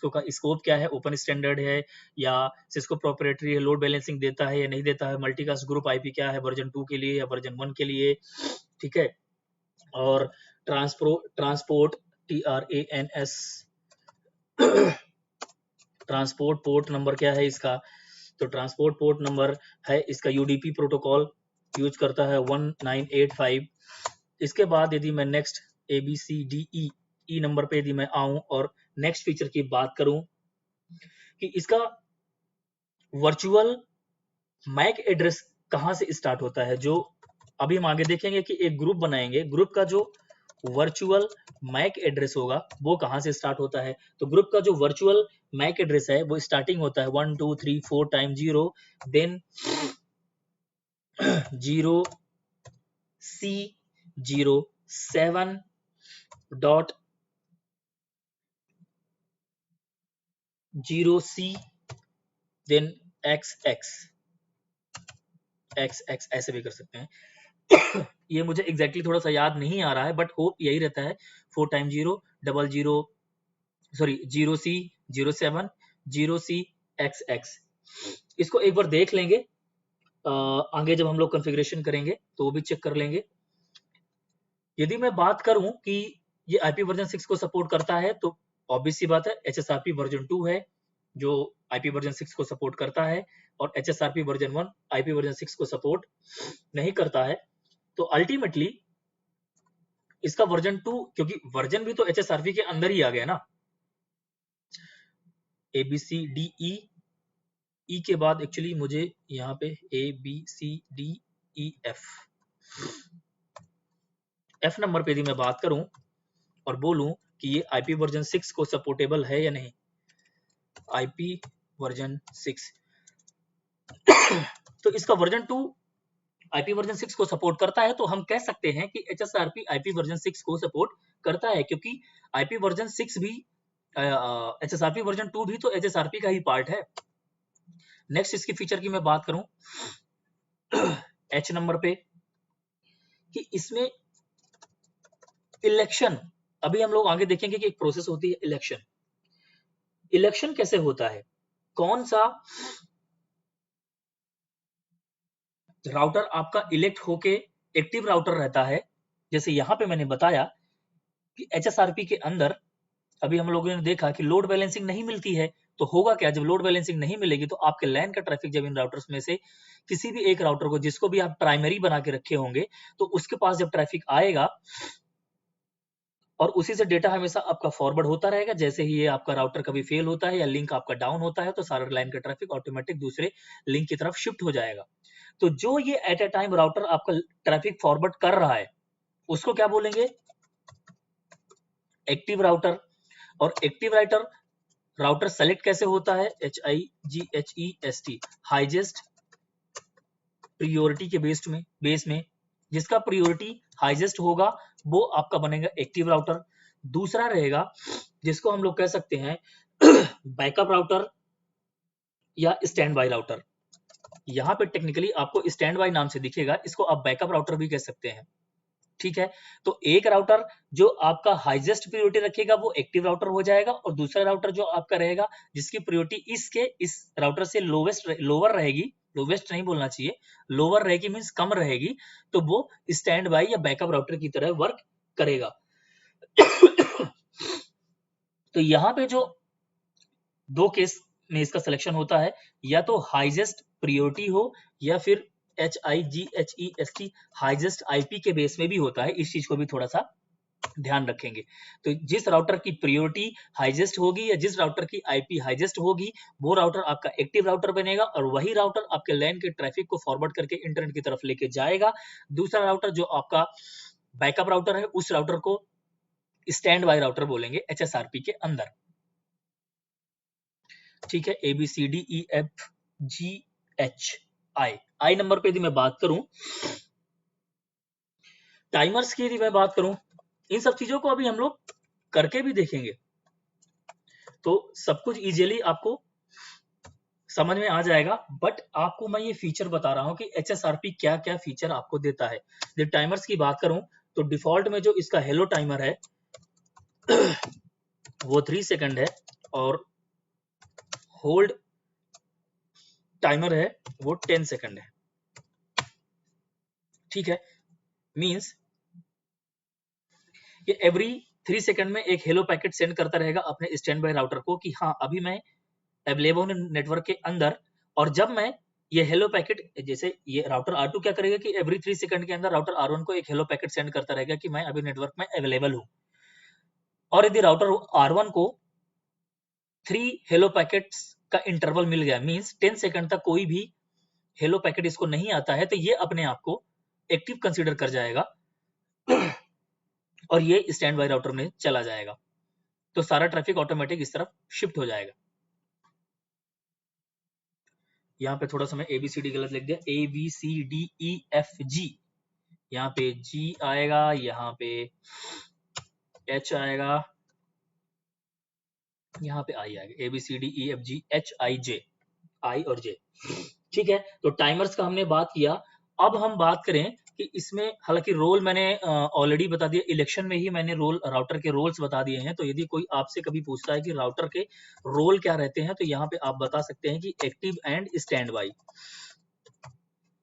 का स्कोप क्या है, ओपन स्टैंडर्ड है या सिस्को प्रोप्राइटरी है, लोड बैलेंसिंग देता है या नहीं देता है, मल्टीकास्ट ग्रुप आईपी क्या है वर्जन 2 के लिए या वर्जन 1 के लिए। ठीक है, और transport TRANS transport port number क्या है इसका, तो ट्रांसपोर्ट पोर्ट नंबर है इसका यूडीपी प्रोटोकॉल यूज करता है 1985। इसके बाद यदि मैं नेक्स्ट ABCDE नंबर पे यदि मैं आऊं और नेक्स्ट फीचर की बात करूं कि इसका वर्चुअल मैक एड्रेस कहां से स्टार्ट होता है, जो अभी हम आगे देखेंगे कि एक ग्रुप बनाएंगे, ग्रुप का जो वर्चुअल मैक एड्रेस होगा वो कहां से स्टार्ट होता है। तो ग्रुप का जो वर्चुअल मैक एड्रेस है वो स्टार्टिंग होता है 1 2 3 4 time 0, then 0C07 dot 0C then XX ऐसे भी कर सकते हैं। ये मुझे एग्जैक्टली थोड़ा सा याद नहीं आ रहा है, बट होप यही रहता है। 4 time 0 00 sorry 0C 07 0C XX। इसको एक बार देख लेंगे, आगे जब हम लोग कॉन्फ़िगरेशन करेंगे तो वो भी चेक कर लेंगे। यदि मैं बात करूं कि ये IP वर्जन 6 को सपोर्ट करता है, तो ऑब्वियस सी बात है HSRP वर्जन 2 है जो IP वर्जन 6 को सपोर्ट करता है, और HSRP वर्जन 1 IP वर्जन 6 को सपोर्ट नहीं करता है। तो अल्टीमेटली इसका वर्जन 2, क्योंकि वर्जन भी तो HSRP के अंदर ही आ गया ना, ABCDE ई के बाद एक्चुअली मुझे यहाँ पे ABCDEF F नंबर पे यदि मैं बात करूं और बोलूं कि ये IP वर्जन 6 को सपोर्टेबल है या नहीं, IP वर्जन 6 तो इसका वर्जन 2 IP वर्जन 6 को सपोर्ट करता है, तो हम कह सकते हैं कि HSRP IP वर्जन 6 को सपोर्ट करता है, क्योंकि IP वर्जन 6 भी HSRP वर्जन 2 भी तो HSRP का ही पार्ट है। नेक्स्ट इसकी फीचर की मैं बात करूं H नंबर पे कि इसमें इलेक्शन, अभी हम लोग आगे देखेंगे कि एक प्रोसेस होती है इलेक्शन। इलेक्शन कैसे होता है, कौन सा राउटर आपका इलेक्ट होके एक्टिव राउटर रहता है। जैसे यहां पे मैंने बताया कि HSRP के अंदर अभी हम लोगों ने देखा कि लोड बैलेंसिंग नहीं मिलती है, तो होगा क्या, जब लोड बैलेंसिंग नहीं मिलेगी तो आपके लैन का ट्रैफिक जब इन राउटर्स में से किसी भी एक राउटर को, जिसको भी आप प्राइमरी बना के रखे होंगे, तो उसके पास जब ट्रैफिक आएगा और उसी से डेटा हमेशा आपका फॉरवर्ड होता रहेगा। जैसे ही ये आपका राउटर कभी फेल होता है या लिंक आपका डाउन होता है, तो सारा लाइन का ट्रैफिक ऑटोमेटिक दूसरे लिंक की तरफ शिफ्ट हो जाएगा। तो जो ये एट ए टाइम राउटर आपका ट्रैफिक फॉरवर्ड कर रहा है, उसको क्या बोलेंगे, एक्टिव राउटर। और एक्टिव राउटर सेलेक्ट कैसे होता है, HIGHEST, हाईजेस्ट प्रियोरिटी के बेस में जिसका प्रियोरिटी हाईजेस्ट होगा वो आपका बनेगा एक्टिव राउटर। दूसरा रहेगा जिसको हम लोग कह सकते हैं बैकअप राउटर या स्टैंड बाय राउटर। यहाँ पे टेक्निकली आपको स्टैंड बाय नाम से दिखेगा, इसको आप बैकअप राउटर भी कह सकते हैं। ठीक है, तो एक राउटर जो आपका हाईएस्ट प्रायोरिटी रखेगा वो एक्टिव राउटर हो जाएगा, और दूसरा राउटर जो आपका रहेगा जिसकी प्रायोरिटी इस राउटर से लोअर रहेगी, लोवेस्ट नहीं बोलना चाहिए, लोअर रहेगी मींस कम रहेगी, तो वो स्टैंड बाय या बैकअप राउटर की तरह वर्क करेगा। तो यहाँ पे जो दो केस में इसका सिलेक्शन होता है, या तो हाईएस्ट प्रायोरिटी हो या फिर HIGHEST हाईएस्ट IP के बेस में भी होता है। इस चीज को भी थोड़ा सा ध्यान रखेंगे। तो जिस राउटर की प्रायोरिटी हाईएस्ट होगी या जिस राउटर की IP हाईएस्ट होगी, वो राउटर आपका एक्टिव राउटर बनेगा, और वही राउटर आपके लैन के ट्रैफिक को फॉरवर्ड करके इंटरनेट की तरफ लेके जाएगा। दूसरा राउटर जो आपका बैकअप राउटर है, उस राउटर को स्टैंड बाय राउटर बोलेंगे HSRP के अंदर। ठीक है, ABCDEFGHI। आई नंबर पे यदि मैं बात करूं, टाइमर्स की यदि मैं बात करूं, इन सब चीजों को अभी हम लोग करके भी देखेंगे, तो सब कुछ इजीली आपको समझ में आ जाएगा। बट आपको मैं ये फीचर बता रहा हूं कि HSRP क्या क्या फीचर आपको देता है। जब टाइमर्स की बात करूं तो डिफॉल्ट में जो इसका हेलो टाइमर है वो 3 सेकंड है, और होल्ड टाइमर है वो 10 सेकंड है। ठीक है, मींस ये एवरी 3 सेकंड में एक हेलो पैकेट सेंड करता रहेगा अपने स्टैंड बाय राउटर को कि हाँ अभी मैं अवेलेबल हूं नेटवर्क के अंदर। और जब मैं ये हेलो पैकेट, जैसे ये राउटर R2 क्या करेगा कि एवरी 3 सेकंड के अंदर राउटर R1 को एक हेलो पैकेट सेंड करता रहेगा कि मैं अभी नेटवर्क में अवेलेबल हूं। और यदि राउटर R1 को 3 हेलो पैकेट्स का इंटरवल मिल गया, मींस 10 सेकंड तक कोई भी हेलो पैकेट इसको नहीं आता है, तो ये अपने आप को एक्टिव कंसीडर कर जाएगा और ये स्टैंड बाय राउटर में चला जाएगा, तो सारा ट्रैफिक ऑटोमेटिक इस तरफ शिफ्ट हो जाएगा। यहाँ पे थोड़ा सा मैं ABCD गलत लिख दिया, ABCDEFG, यहाँ पे G आएगा, यहाँ पे H आएगा, यहाँ पे आई आएगा ABCDEFGHIJ, आई और जे। ठीक है, तो टाइमर्स का हमने बात किया। अब हम बात करें कि इसमें, हालांकि रोल मैंने ऑलरेडी बता दिया, इलेक्शन में ही मैंने रोल, राउटर के रोल्स बता दिए हैं। तो यदि कोई आपसे कभी पूछता है कि राउटर के रोल क्या रहते हैं, तो यहाँ पे आप बता सकते हैं कि एक्टिव एंड स्टैंड बाई।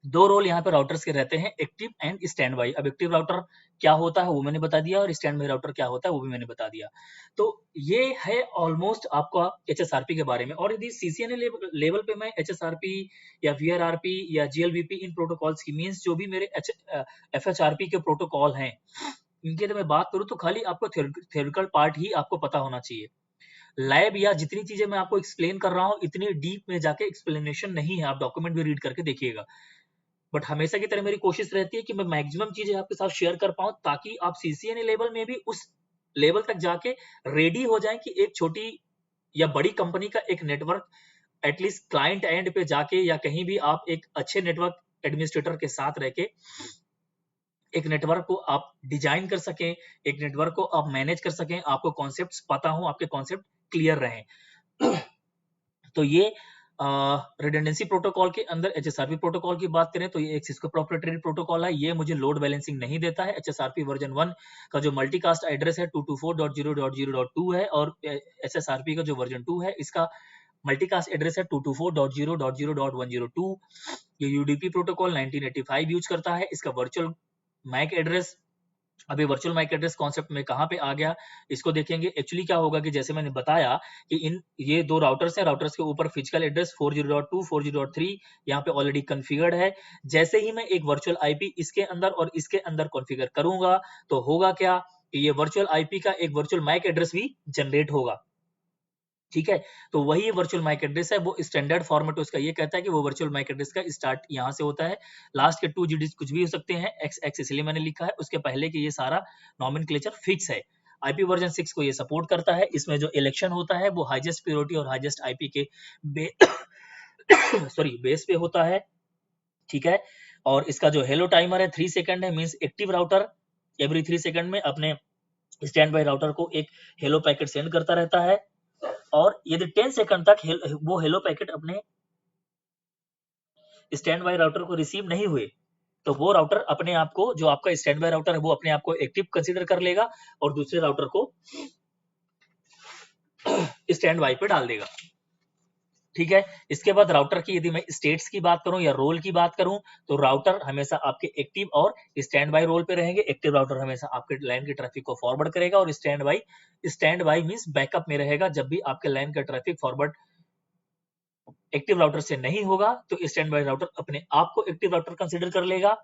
दो रोल यहाँ पे राउटर्स के रहते हैं, एक्टिव एंड स्टैंड बाई। अब एक्टिव राउटर क्या होता है वो मैंने बता दिया, और स्टैंड बाई राउटर क्या होता है वो भी मैंने बता दिया। तो ये है ऑलमोस्ट आपका एचएसआरपी के बारे में। और यदि सीसीएनए लेवल पे मैं एचएसआरपी या वीआरआरपी या जीएलबीपी इन प्रोटोकॉल्स की, मींस जो भी मेरे एफएचआरपी के प्रोटोकॉल हैं, इनकी तो मैं बात करूं तो खाली आपको थ्योरेटिकल पार्ट ही आपको पता होना चाहिए। लैब या जितनी चीजें मैं आपको एक्सप्लेन कर रहा हूँ, इतनी डीप में जाके एक्सप्लेनेशन नहीं है, आप डॉक्यूमेंट भी रीड करके देखिएगा। बट हमेशा की तरह मेरी कोशिश रहती है कि मैं मैक्सिमम चीजें आपके साथ शेयर कर पाऊं, ताकि आप सीसीएनए लेवल में भी उस लेवल तक जाके रेडी हो जाएं कि एक छोटी या बड़ी कंपनी का एक नेटवर्क एटलीस्ट क्लाइंट एंड पे जाके, या कहीं भी आप एक अच्छे नेटवर्क एडमिनिस्ट्रेटर के साथ रह के एक नेटवर्क को आप डिजाइन कर सकें, एक नेटवर्क को आप मैनेज कर सकें, आपको कॉन्सेप्ट्स पता हो, आपके कॉन्सेप्ट क्लियर रहें। तो ये रिडंडेंसी प्रोटोकॉल के अंदर एचएसआरपी प्रोटोकॉल की बात करें तो ये एक सिस्को प्रोप्राइटरी प्रोटोकॉल है। ये मुझे लोड बैलेंसिंग नहीं देता है। एचएसआरपी वर्जन 1 का जो मल्टीकास्ट एड्रेस है 224.0.0.2 है, और एसएसआरपी का जो वर्जन 2 है इसका मल्टीकास्ट एड्रेस है 224.0.0.102। ये यूडीपी प्रोटोकॉल 1985 यूज करता है। इसका वर्चुअल मैक एड्रेस, अभी वर्चुअल मैक एड्रेस कॉन्सेप्ट में कहां पे आ गया इसको देखेंगे। एक्चुअली क्या होगा कि जैसे मैंने बताया कि ये दो राउटर्स हैं, राउटर्स के ऊपर फिजिकल एड्रेस 40.2 40.3 यहाँ पे ऑलरेडी कॉन्फ़िगर्ड है। जैसे ही मैं एक वर्चुअल आईपी इसके अंदर और इसके अंदर कॉन्फ़िगर करूंगा तो होगा क्या कि ये वर्चुअल आईपी का एक वर्चुअल मैक एड्रेस भी जनरेट होगा। ठीक है, तो वही वर्चुअल मैक एड्रेस है, वो स्टैंडर्ड फॉर्मेट उसका ये कहता है कि वो वर्चुअल मैक एड्रेस का स्टार्ट यहाँ से होता है, लास्ट के 2 डिजिट कुछ भी हो सकते हैं, एक्स इसलिए मैंने लिखा है, उसके पहले के ये सारा नॉमेनक्लेचर फिक्स है। आईपी वर्जन 6 को ये सपोर्ट करता है। इसमें जो इलेक्शन होता है वो हाईएस्ट प्रायोरिटी और हाईएस्ट आईपी के सॉरी बेस पे होता है। ठीक है, और इसका जो हेलो टाइमर है 3 सेकंड है, means active router every 3 second में अपने स्टैंड बाय राउटर को एक हेलो पैकेट सेंड करता रहता है। और यदि 10 सेकंड तक वो हेलो पैकेट अपने स्टैंड बाय राउटर को रिसीव नहीं हुए, तो वो राउटर अपने आप को, जो आपका स्टैंड बाय राउटर है वो अपने आप को एक्टिव कंसीडर कर लेगा और दूसरे राउटर को स्टैंड बाय पे डाल देगा। ठीक है, इसके बाद राउटर की यदि मैं स्टेट्स की बात करूं या रोल की बात करूं, तो राउटर हमेशा आपके एक्टिव और स्टैंड बाय रोल पे रहेंगे। एक्टिव राउटर हमेशा आपके लाइन के ट्रैफिक को फॉरवर्ड करेगा, और स्टैंड बाय मींस बैकअप में रहेगा। जब भी आपके लाइन का ट्रैफिक फॉरवर्ड एक्टिव राउटर से नहीं होगा तो स्टैंड बाय राउटर अपने आप को एक्टिव राउटर कंसीडर कर लेगा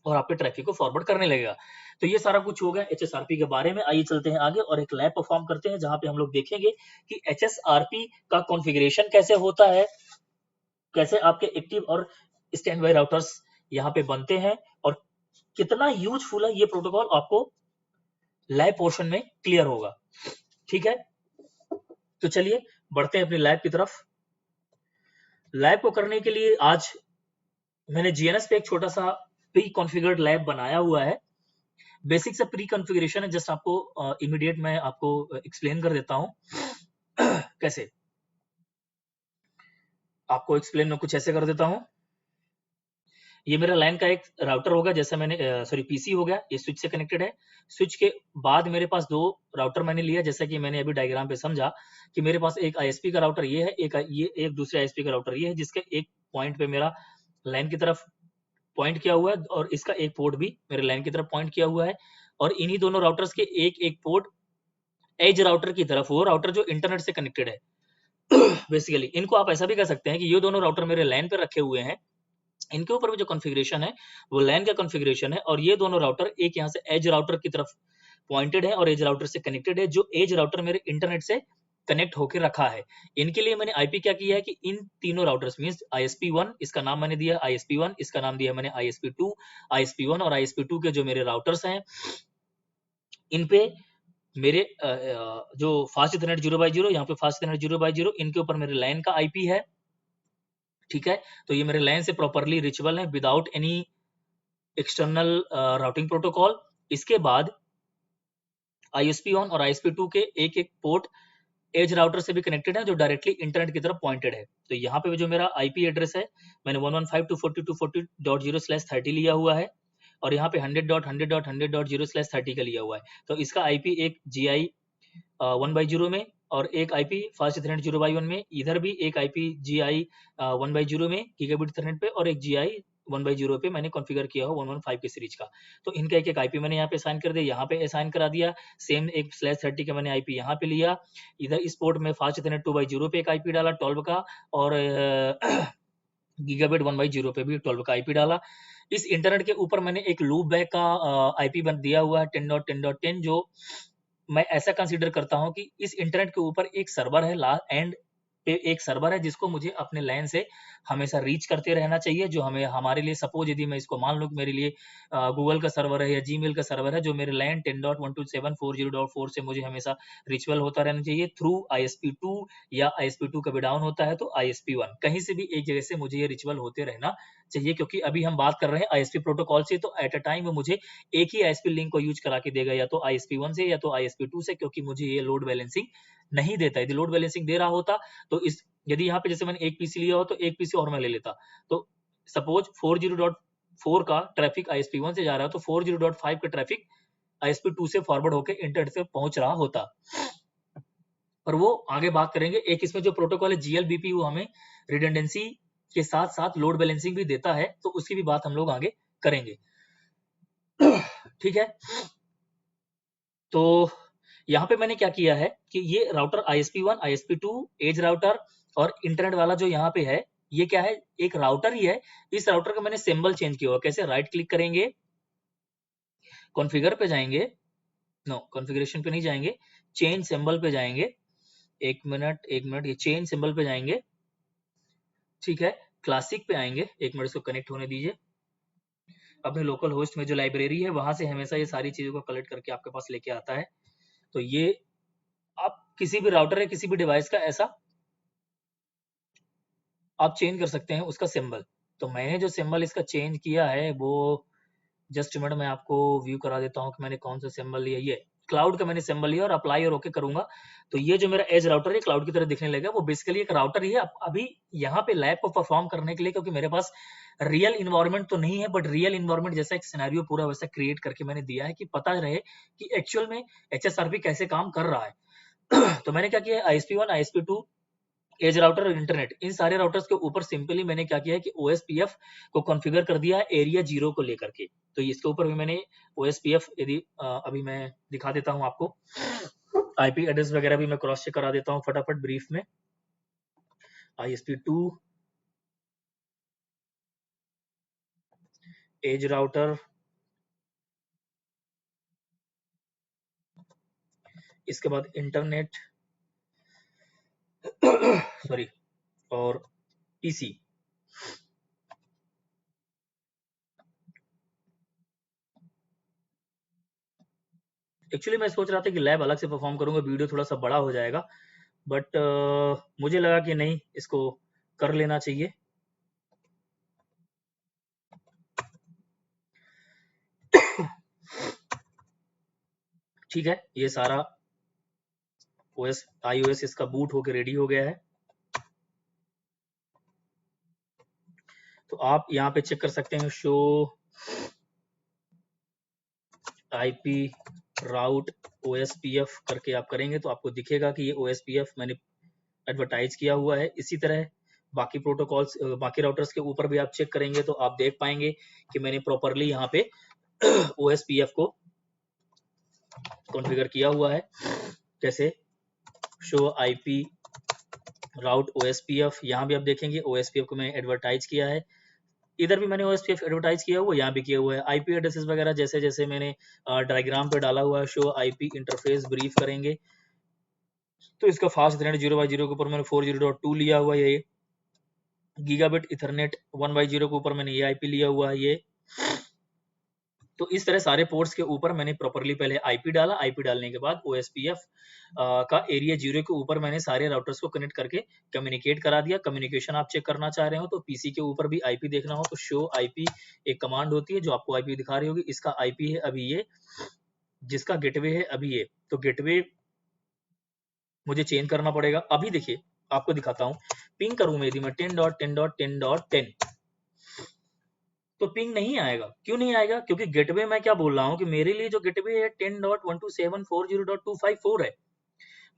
और आपके ट्रैफिक को फॉरवर्ड करने लगेगा। तो ये सारा कुछ हो गया एचएसआरपी के बारे में। आइए चलते हैं आगे और एक लैब परफॉर्म करते हैं, जहां पे हम लोग देखेंगे कि एचएसआरपी का कॉन्फ़िगरेशन कैसे होता है, कैसे आपके एक्टिव और स्टैंड बाय राउटर्स यहाँ पे बनते हैं, और कितना यूजफुल है ये प्रोटोकॉल, आपको लैब पोर्शन में क्लियर होगा। ठीक है, तो चलिए बढ़ते हैं अपनी लैब की तरफ। लैब को करने के लिए आज मैंने जीएनएस पे एक छोटा सा प्री कॉन्फ़िगर्ड लैब बनाया हुआ है। बेसिक से प्री कॉन्फ़िगरेशन है, जस्ट आपको इमीडिएट मैं आपको एक्सप्लेन कर देता हूं कैसे। आपको एक्सप्लेन मैं कुछ ऐसे कर देता हूं। ये मेरा लाइन का एक राउटर होगा, जैसे मैंने सॉरी पीसी हो गया, ये स्विच से कनेक्टेड है। स्विच के बाद मेरे पास दो राउटर मैंने लिया, जैसा कि मैंने अभी डायग्राम पे समझा कि मेरे पास एक आईएसपी का राउटर ये है, एक दूसरे आईएसपी का राउटर ये है, जिसके एक पॉइंट पे मेरा लाइन की तरफ पॉइंट किया हुआ है, और इसका एक पोर्ट भी मेरे लाइन की तरफ पॉइंट किया हुआ है। और इन्हीं दोनों राउटर्स के एक एक पोर्ट एज राउटर की तरफ, वो राउटर जो इंटरनेट से कनेक्टेड है। बेसिकली इनको आप ऐसा भी कर सकते हैं कि ये दोनों राउटर मेरे लैन पे रखे हुए हैं, इनके ऊपर भी जो कॉन्फ़िगरेशन है वो लैन का कॉन्फ़िगरेशन है, और ये दोनों राउटर एक यहाँ से एज राउटर की तरफ पॉइंटेड है और एज राउटर से कनेक्टेड है, जो एज राउटर मेरे इंटरनेट से कनेक्ट होकर रखा है। इनके लिए मैंने आईपी क्या किया है कि इन तीनों राउटर्स मींस ISP1, इसका नाम मैंने दिया ISP1, इसका नाम दिया मैंने ISP2, ISP1 और ISP2 के जो मेरे राउटर्स हैं, इन पे मेरे जो फास्ट इथरनेट 0x0, यहाँ पे फास्ट इथरनेट 0x0, इनके ऊपर मेरे लैन का आईपी है। ठीक है, तो ये मेरे लैन से प्रॉपरली रिचेबल है without any external routing protocol. इसके बाद ISP1 और ISP2 के एक एक पोर्ट एज राउटर से भी कनेक्टेड है जो डायरेक्टली इंटरनेट की तरफ पॉइंटेड है। तो यहाँ पे जो मेरा आईपी एड्रेस है मैंने 115.240.40.0/30 लिया हुआ है और यहाँ पे 100.100.100.0/30 का लिया हुआ है। तो इसका आईपी एक GI 1/0 में और एक आईपी फास्ट इथरनेट 0/1 में, इधर भी एक आईपी GI 1/0 में गीगाबिट इथरनेट पे और एक GI 1/0 पे मैंने कॉन्फ़िगर किया हो 115 की सीरीज का। तो इनका एक-एक आईपी मैंने यहाँ पे असाइन कर दिया, यहाँ पे असाइन करा दिया। सेम एक /30 का मैंने आईपी यहाँ पे लिया। इधर इस पोर्ट में फास्ट इथरनेट 2/0 पे एक आईपी डाला 12 का और गीगाबिट 1/0 पे भी 12 का आईपी डाला। इस इंटरनेट के ऊपर मैंने एक लूप बैक का आईपी बन दिया हुआ है 10.10.10 जो मैं ऐसा कंसीडर करता हूं कि इस इंटरनेट के ऊपर एक सर्वर है, एंड पे एक सर्वर है जिसको मुझे अपने लैन से हमेशा रीच करते रहना चाहिए, जो हमें हमारे लिए सपोज यदि मैं इसको मान लूं कि मेरे लिए गूगल का सर्वर है या जीमेल का सर्वर है जो मेरे लैन 10.127.40.4 से मुझे हमेशा रिचुअल होता रहना चाहिए थ्रू ISP2 या ISP2 कभी डाउन होता है तो ISP1 कहीं से भी एक जगह से मुझे ये रिचुअल होते रहना चाहिए, क्योंकि अभी हम बात कर रहे हैं ISP प्रोटोकॉल से, तो एट अ टाइम वो मुझे एक ही ISP लिंक को यूज करा के देगा, या तो ISP1 से या तो ISP2 से, क्योंकि मुझे ये लोड बैलेंसिंग नहीं देता। यदि लोड बैलेंसिंग दे रहा होता तो इस यदि यहाँ पे जैसे मैंने एक पीसी लिया हो तो एक पीसी और मैं ले लेता, तो सपोज 40.4 का ट्रैफिक ISP1 से जा रहा है तो 40.5 का ट्रैफिक ISP2 से फॉरवर्ड होकर इंटरनेट से पहुंच रहा होता। और वो आगे बात करेंगे। एक इसमें जो प्रोटोकॉल है GLBP वो हमें रिडंडेंसी के साथ साथ लोड बैलेंसिंग भी देता है, तो उसकी भी बात हम लोग आगे करेंगे। ठीक है, तो यहाँ पे मैंने क्या किया है कि ये router ISP1, ISP2, edge router और इंटरनेट वाला जो यहाँ पे है ये क्या है, एक राउटर ही है। इस राउटर का मैंने सिंबल चेंज किया हुआ। कैसे? राइट क्लिक करेंगे, कॉन्फ़िगर पे जाएंगे, नो कॉन्फ़िगरेशन पे नहीं जाएंगे, चेंज सिंबल पे जाएंगे। एक मिनट, ये चेंज सिंबल पे जाएंगे, ठीक है। क्लासिक पे आएंगे, एक मिनट इसको कनेक्ट होने दीजिए। अपने लोकल होस्ट में जो लाइब्रेरी है वहां से हमेशा ये सारी चीजों को कलेक्ट करके आपके पास लेके आता है। तो ये आप किसी भी राउटर या किसी भी डिवाइस का ऐसा आप चेंज कर सकते हैं उसका सिंबल। तो मैंने जो सिंबल इसका चेंज किया है वो जस्ट मिनट मैं आपको व्यू करा देता हूँ कि मैंने कौन सा सिंबल लिया। ये क्लाउड का मैंने सिंबल लिया और अप्लाई और ओके करूंगा तो ये जो मेरा एज राउटर है क्लाउड की तरह दिखने लगेगा। वो बेसिकली एक राउटर ही है अभी यहाँ पे लैब को परफॉर्म करने के लिए, क्योंकि मेरे पास रियल इन्वायरमेंट तो नहीं है बट रियल इन्वायरमेंट जैसा एक सिनेरियो पूरा वैसा क्रिएट करके मैंने दिया है कि पता रहे कि एक्चुअल में HSRP कैसे काम कर रहा है। तो मैंने क्या किया है, ISP1, ISP2, एज राउटर और इंटरनेट, इन सारे राउटर्स के ऊपर सिंपली मैंने क्या किया है कि OSPF को कॉन्फ़िगर कर दिया है एरिया 0 को लेकर के। तो इसके ऊपर भी मैंने OSPF यदि अभी मैं दिखा देता हूं आपको, IP एड्रेस वगैरह भी मैं क्रॉस चेक करा देता हूं फटाफट ब्रीफ में। ISP2, एज राउटर, इसके बाद इंटरनेट सॉरी और PC। एक्चुअली मैं सोच रहा था कि लैब अलग से परफॉर्म करूंगा, वीडियो थोड़ा सा बड़ा हो जाएगा, बट मुझे लगा कि नहीं, इसको कर लेना चाहिए। ठीक है, ये सारा iOS इसका बूट होके रेडी हो गया है। तो आप यहाँ पे चेक कर सकते हैं, शो IP राउट OSPF करके आप करेंगे तो आपको दिखेगा कि ये OSPF मैंने एडवर्टाइज किया हुआ है। इसी तरह बाकी प्रोटोकॉल्स, बाकी राउटर्स के ऊपर भी आप चेक करेंगे तो आप देख पाएंगे कि मैंने प्रॉपरली यहाँ पे OSPF को कॉन्फ़िगर किया हुआ है। कैसे? शो IP राउट OSPF, यहाँ भी आप देखेंगे OSPF को मैंने एडवर्टाइज किया है। इधर भी मैंने OSPF एडवर्टाइज किया हुआ, यहाँ भी किया हुआ है। IP एड्रेसेस वगैरह जैसे जैसे मैंने डायग्राम पे डाला हुआ है, शो IP इंटरफेस ब्रीफ करेंगे तो इसका फास्ट इथरनेट 0/0 के ऊपर मैंने 40.2 लिया हुआ है। ये गीगाबिट इथरनेट 1/0 के ऊपर मैंने ये IP लिया हुआ है ये। तो इस तरह सारे पोर्ट्स के ऊपर मैंने प्रॉपरली पहले IP डाला, IP डालने के बाद OSPF का एरिया 0 के ऊपर मैंने सारे राउटर्स को कनेक्ट करके कम्युनिकेट करा दिया। कम्युनिकेशन आप चेक करना चाह रहे हो तो PC के ऊपर भी IP देखना हो तो शो IP एक कमांड होती है जो आपको IP दिखा रही होगी। इसका IP है अभी ये, जिसका गेटवे है अभी ये। तो गेटवे मुझे चेंज करना पड़ेगा। अभी देखिए आपको दिखाता हूँ, पिंग करूँ यदि मैं 10.10.10.10 तो पिंग नहीं आएगा। क्यों नहीं आएगा? क्योंकि गेटवे मैं क्या बोल रहा हूँ कि मेरे लिए जो गेटवे है 10.127.40.254 है,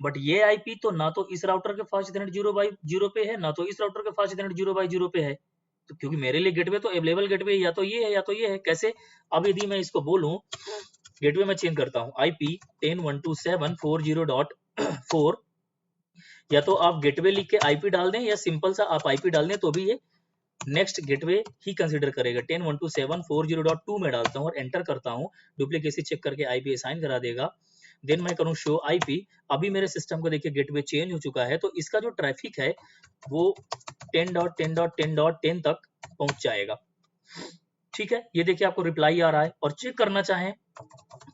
बट ये आईपी तो ना तो इस राउटर के फास्ट इथरनेट 0x0 पे है, ना तो इस राउटर के फास्ट इथरनेट 0x0 पे है। तो क्योंकि मेरे लिए गेटवे तो अवेलेबल गेटवे या तो ये है या तो ये है। कैसे? अब यदि मैं इसको बोलूं गेटवे में चेंज करता हूँ आईपी 10.127.40.4, या तो आप गेटवे लिख के आईपी डाल दें या सिंपल सा आप आईपी डाल दें तो भी ये नेक्स्ट गेटवे ही कंसीडर करेगा। 10.127.40.2 में डालता हूँ और एंटर करता हूँ, डुप्लीकेसी चेक करके आईपी असाइन करा देगा। देन मैं करूँ शो आईपी। अभी मेरे सिस्टम को देखिए गेटवे चेंज हो चुका है, तो इसका जो ट्रैफिक है वो 10.10.10.10 तक पहुंच जाएगा। ठीक है, ये देखिए आपको रिप्लाई आ रहा है। और चेक करना चाहें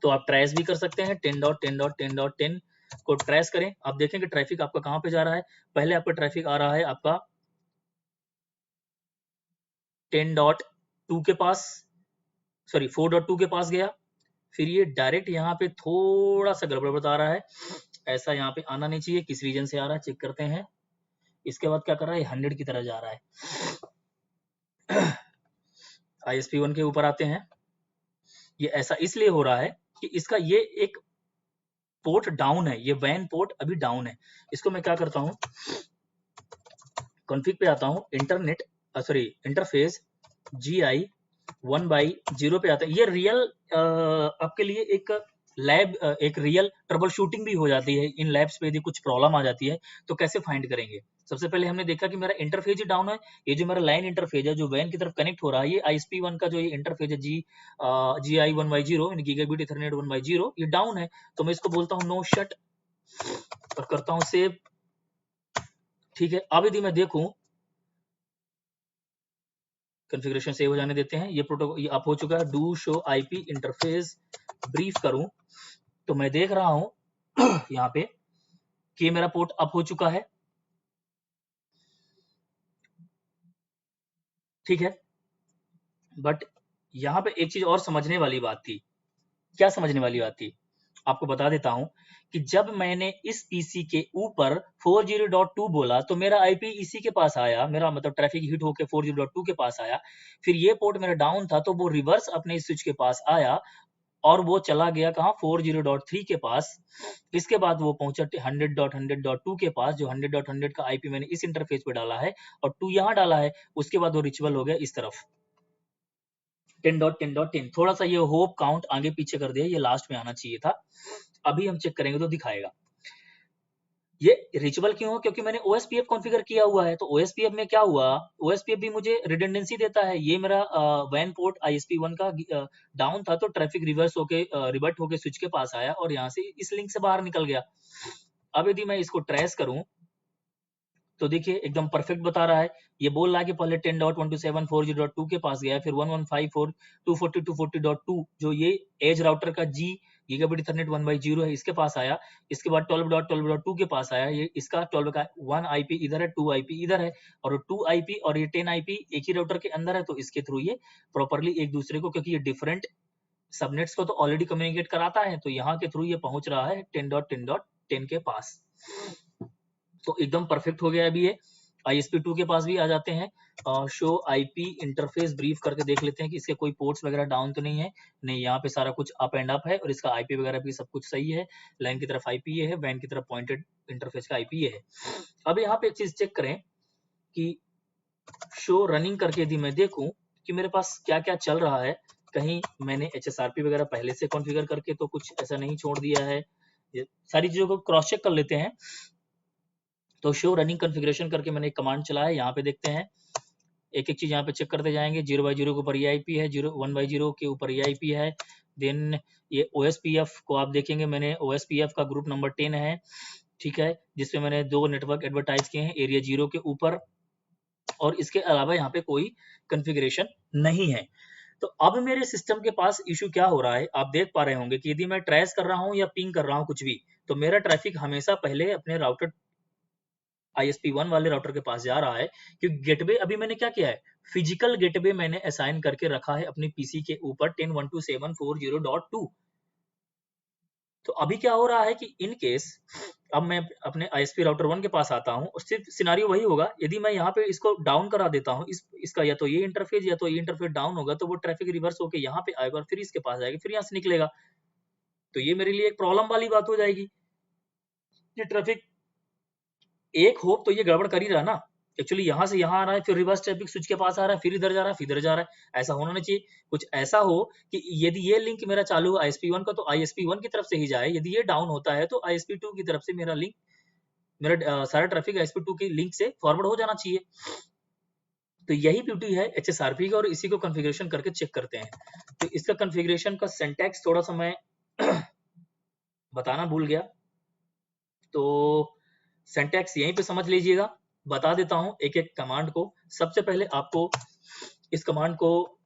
तो आप ट्रेस भी कर सकते हैं। 10.10.10.10 को ट्रेस करें, आप देखें कि ट्रैफिक आपका कहां पे जा रहा है। पहले आपका ट्रैफिक आ रहा है आपका 10.2 के पास, सॉरी 4.2 के पास गया, फिर ये डायरेक्ट यहाँ पे थोड़ा सा गड़बड़ बता रहा है, ऐसा यहाँ पे आना नहीं चाहिए, किस रीजन से आ रहा है चेक करते हैं। इसके बाद क्या कर रहा है, 100 की तरह जा रहा है। ISP1 के ऊपर आते हैं। ये ऐसा इसलिए हो रहा है कि इसका ये एक पोर्ट डाउन है, ये वैन पोर्ट अभी डाउन है। इसको मैं क्या करता हूँ, कॉन्फ़िग पे आता हूँ, इंटरनेट सॉरी इंटरफेस GI 1/0 पे आता है। ये रियल आपके लिए एक लैब, एक रियल ट्रबल शूटिंग भी हो जाती है। इन लैब्स पे यदि कुछ प्रॉब्लम आ जाती है तो कैसे फाइंड करेंगे। सबसे पहले हमने देखा कि मेरा इंटरफेस ही डाउन है। ये जो मेरा लाइन इंटरफेस है जो वैन की तरफ कनेक्ट हो रहा है, ये ISP1 का जो ये इंटरफेस है GI 1/0 गीगाबिट इथरनेट 1/0, ये डाउन है। तो मैं इसको बोलता हूँ नो शट और करता हूँ सेव। ठीक है, अब यदि मैं देखूं, कॉन्फ़िगरेशन सेव हो जाने देते हैं, ये प्रोटोकॉल ये अप हो चुका है। Do show IP interface brief करूं तो मैं देख रहा हूं यहाँ पे कि मेरा पोर्ट अप हो चुका है। ठीक है, बट यहाँ पे एक चीज और समझने वाली बात थी। क्या समझने वाली बात थी, आपको बता देता हूं कि जब मैंने इस पीसी के ऊपर 40.2 बोला तो मेरा आईपी इसी के पास आया, मेरा मतलब ट्रैफिक हिट होकर 40.2 के पास आया। फिर ये पोर्ट मेरा डाउन था तो वो रिवर्स अपने स्विच के पास आया और वो चला गया कहाँ, 40.3 के पास। इसके बाद वो पहुंचा 100.100.2 के पास, जो 100.100 का आईपी मैंने इस इंटरफेस पे डाला है और 2 यहाँ डाला है। उसके बाद वो रिचुअल हो गया इस तरफ 10.10.10। थोड़ा सा ये होप काउंट आगे पीछे कर दिया, ये लास्ट में आना चाहिए था। अभी हम चेक करेंगे तो दिखाएगा। ये रिचुअल क्यों हो, क्योंकि मैंने OSPF कॉन्फ़िगर किया हुआ है। तो OSPF में क्या हुआ, OSPF भी मुझे रिडंडेंसी देता है। ये मेरा वैन पोर्ट ISP1 का डाउन था तो ट्रैफिक रिवर्स होके रिवर्ट होके स्विच के पास आया और यहाँ से इस लिंक से बाहर निकल गया। अब यदि मैं इसको ट्रेस करूं तो देखिए एकदम परफेक्ट बता रहा है। ये बोल रहा है कि पहले 10.127.40.2 के पास गया, फिर 115.4.240.2 जो ये एज राउटर का G गीगाबिट इथरनेट 1/0 है, इसके पास आया। इसके बाद 12.12.2 के पास आया, ये इसका 12 का 1 IP इधर है, 2 IP इधर है, और 2 IP और ये 10 IP एक ही राउटर के अंदर है, तो इसके थ्रू ये प्रॉपरली एक दूसरे को, क्योंकि ये डिफरेंट सबनेट्स को तो ऑलरेडी कम्युनिकेट कराता है, तो यहाँ के थ्रू ये पहुंच रहा है 10.10.10 के पास। तो एकदम परफेक्ट हो गया अभी ये। ISP2 के पास भी आ जाते हैं, शो आईपी इंटरफेस ब्रीफ करके देख लेते हैं कि इसके कोई पोर्ट्स वगैरह डाउन तो नहीं है। नहीं, यहाँ पे सारा कुछ अप एंड अप है और इसका आईपी वगैरह भी सब कुछ सही है। लाइन की तरफ आईपी ये है, वैन की तरफ पॉइंटेड इंटरफेस का आईपी ये है। अब यहाँ पे एक चीज चेक करें कि शो रनिंग करके यदि मैं देखूं कि मेरे पास क्या क्या चल रहा है, कहीं मैंने HSRP वगैरह पहले से कॉन्फ़िगर करके तो कुछ ऐसा नहीं छोड़ दिया है। ये सारी चीजों को क्रॉस चेक कर लेते हैं। तो शो रनिंग कॉन्फ़िगरेशन करके मैंने एक कमांड चलाया, यहाँ पे देखते हैं एक एक चीज यहाँ पे चेक करते जाएंगे। 0/0 के ऊपर ये आईपी है, 1/0 के ऊपर ये आईपी है। देन ये OSPF को आप देखेंगे, मैंने OSPF का ग्रुप नंबर 10 है, ठीक है, जिसमें मैंने 2 नेटवर्क एडवर्टाइज किए हैं एरिया 0 के ऊपर, और इसके अलावा यहाँ पे कोई कॉन्फ़िगरेशन नहीं है। तो अब मेरे सिस्टम के पास इशू क्या हो रहा है, आप देख पा रहे होंगे कि यदि मैं ट्रेस कर रहा हूँ या पिंग कर रहा हूँ कुछ भी, तो मेरा ट्रैफिक हमेशा पहले अपने राउटर ISP1 वाले राउटर के पास जा रहा है, क्योंकि गेटवे अभी मैंने क्या किया है, फिजिकल गेटवे मैंने असाइन करके रखा है अपनी पीसी के ऊपर 10.127.40.2। तो अभी क्या हो रहा है कि इन केस अब मैं अपने ISP राउटर 1 के पास आता हूँ और सिर्फ सिनारियो वही होगा, यदि मैं यहाँ पे इसको डाउन करा देता हूँ, इसका या तो ये इंटरफेस या तो ये इंटरफेस डाउन होगा, तो वो ट्रैफिक रिवर्स होकर यहाँ पे आएगा और फिर इसके पास जाएगा, फिर यहाँ से निकलेगा। तो ये मेरे लिए एक प्रॉब्लम वाली बात हो जाएगी। ये ट्रैफिक एक होप तो ये गड़बड़ कर ही रहा ना, एक्चुअली यहाँ से यहाँ आ रहा है, फिर रिवर्स ट्रैफिक स्विच के पास आ रहा है, फिर इधर जा रहा है, फिर इधर जा रहा है। ऐसा होना नहीं चाहिए। कुछ ऐसा हो कि यदि ये लिंक मेरा चालू है ISP1 का, तो ISP1 की तरफ से ही जाए, यदि ये डाउन होता है तो ISP2 की तरफ से मेरा लिंक, मेरा सारा ट्रैफिक ISP2 की लिंक से फॉरवर्ड हो जाना चाहिए। तो यही ब्यूटी है HSRP का, और इसी को कॉन्फ़िगरेशन करके चेक करते हैं। तो इसका कॉन्फ़िगरेशन का सिंटैक्स थोड़ा सा मैं बताना भूल गया, तो सिंटैक्स यहीं पे समझ लीजिएगा। बता देता हूं एक एक कमांड को। सबसे पहले आपको इस कमांड को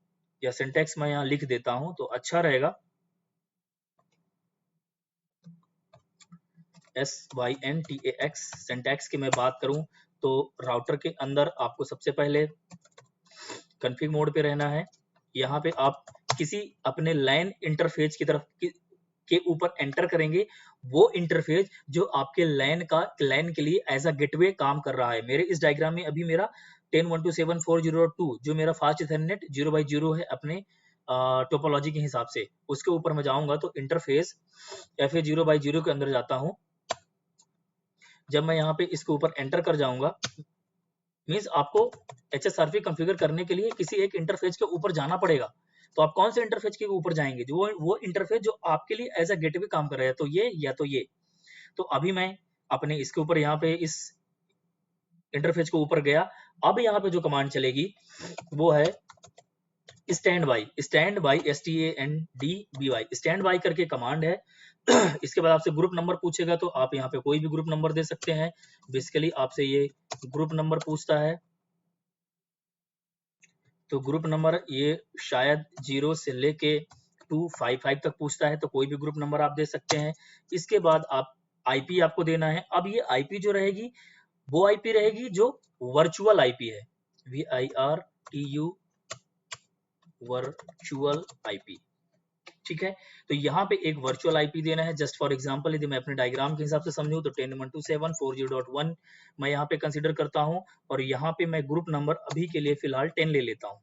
या सिंटैक्स मैं यहाँ लिख देता हूं तो अच्छा रहेगा। SYNTAX सिंटैक्स की मैं बात करूं तो राउटर के अंदर आपको सबसे पहले कॉन्फ़िग मोड पे रहना है। यहाँ पे आप किसी अपने लैन इंटरफेस की तरफ के ऊपर एंटर करेंगे, वो इंटरफेस जो आपके लैन के लिए एज अ गेटवे काम कर रहा है। मेरे इस डायग्राम में अभी मेरा 10.127.40.2 जो मेरा फास्ट इथरनेट 0x0 है अपने टोपोलॉजी के हिसाब से, उसके ऊपर मैं जाऊंगा तो इंटरफेस FA 0x0 के अंदर जाता हूं। जब मैं यहाँ पे इसके ऊपर एंटर कर जाऊंगा, मीन्स आपको HSRP कॉन्फ़िगर करने के लिए किसी एक इंटरफेस के ऊपर जाना पड़ेगा। तो आप कौन से इंटरफेस के ऊपर जाएंगे? जो वो इंटरफेस जो आपके लिए एज अ गेटवे काम कर रहा है, तो ये या तो ये। तो अभी मैं अपने इसके ऊपर यहाँ पे इस इंटरफेस के ऊपर गया। अब यहाँ पे जो कमांड चलेगी वो है stand by STANDBY stand by करके कमांड है। इसके बाद आपसे ग्रुप नंबर पूछेगा, तो आप यहाँ पे कोई भी ग्रुप नंबर दे सकते हैं। बेसिकली आपसे ये ग्रुप नंबर पूछता है, तो ग्रुप नंबर ये शायद 0 से लेके 255 तक पूछता है, तो कोई भी ग्रुप नंबर आप दे सकते हैं। इसके बाद आप IP आपको देना है। अब ये IP जो रहेगी वो IP रहेगी जो वर्चुअल IP है, VIRTU वर्चुअल IP। ठीक है, तो यहाँ पे एक वर्चुअल IP देना है। जस्ट फॉर एग्जांपल यदि मैं अपने डायग्राम के हिसाब से समझूं तो 10.127.40.1 मैं यहाँ पे कंसीडर करता हूं, और यहाँ पे मैं ग्रुप नंबर अभी के लिए फिलहाल 10 ले लेता हूं।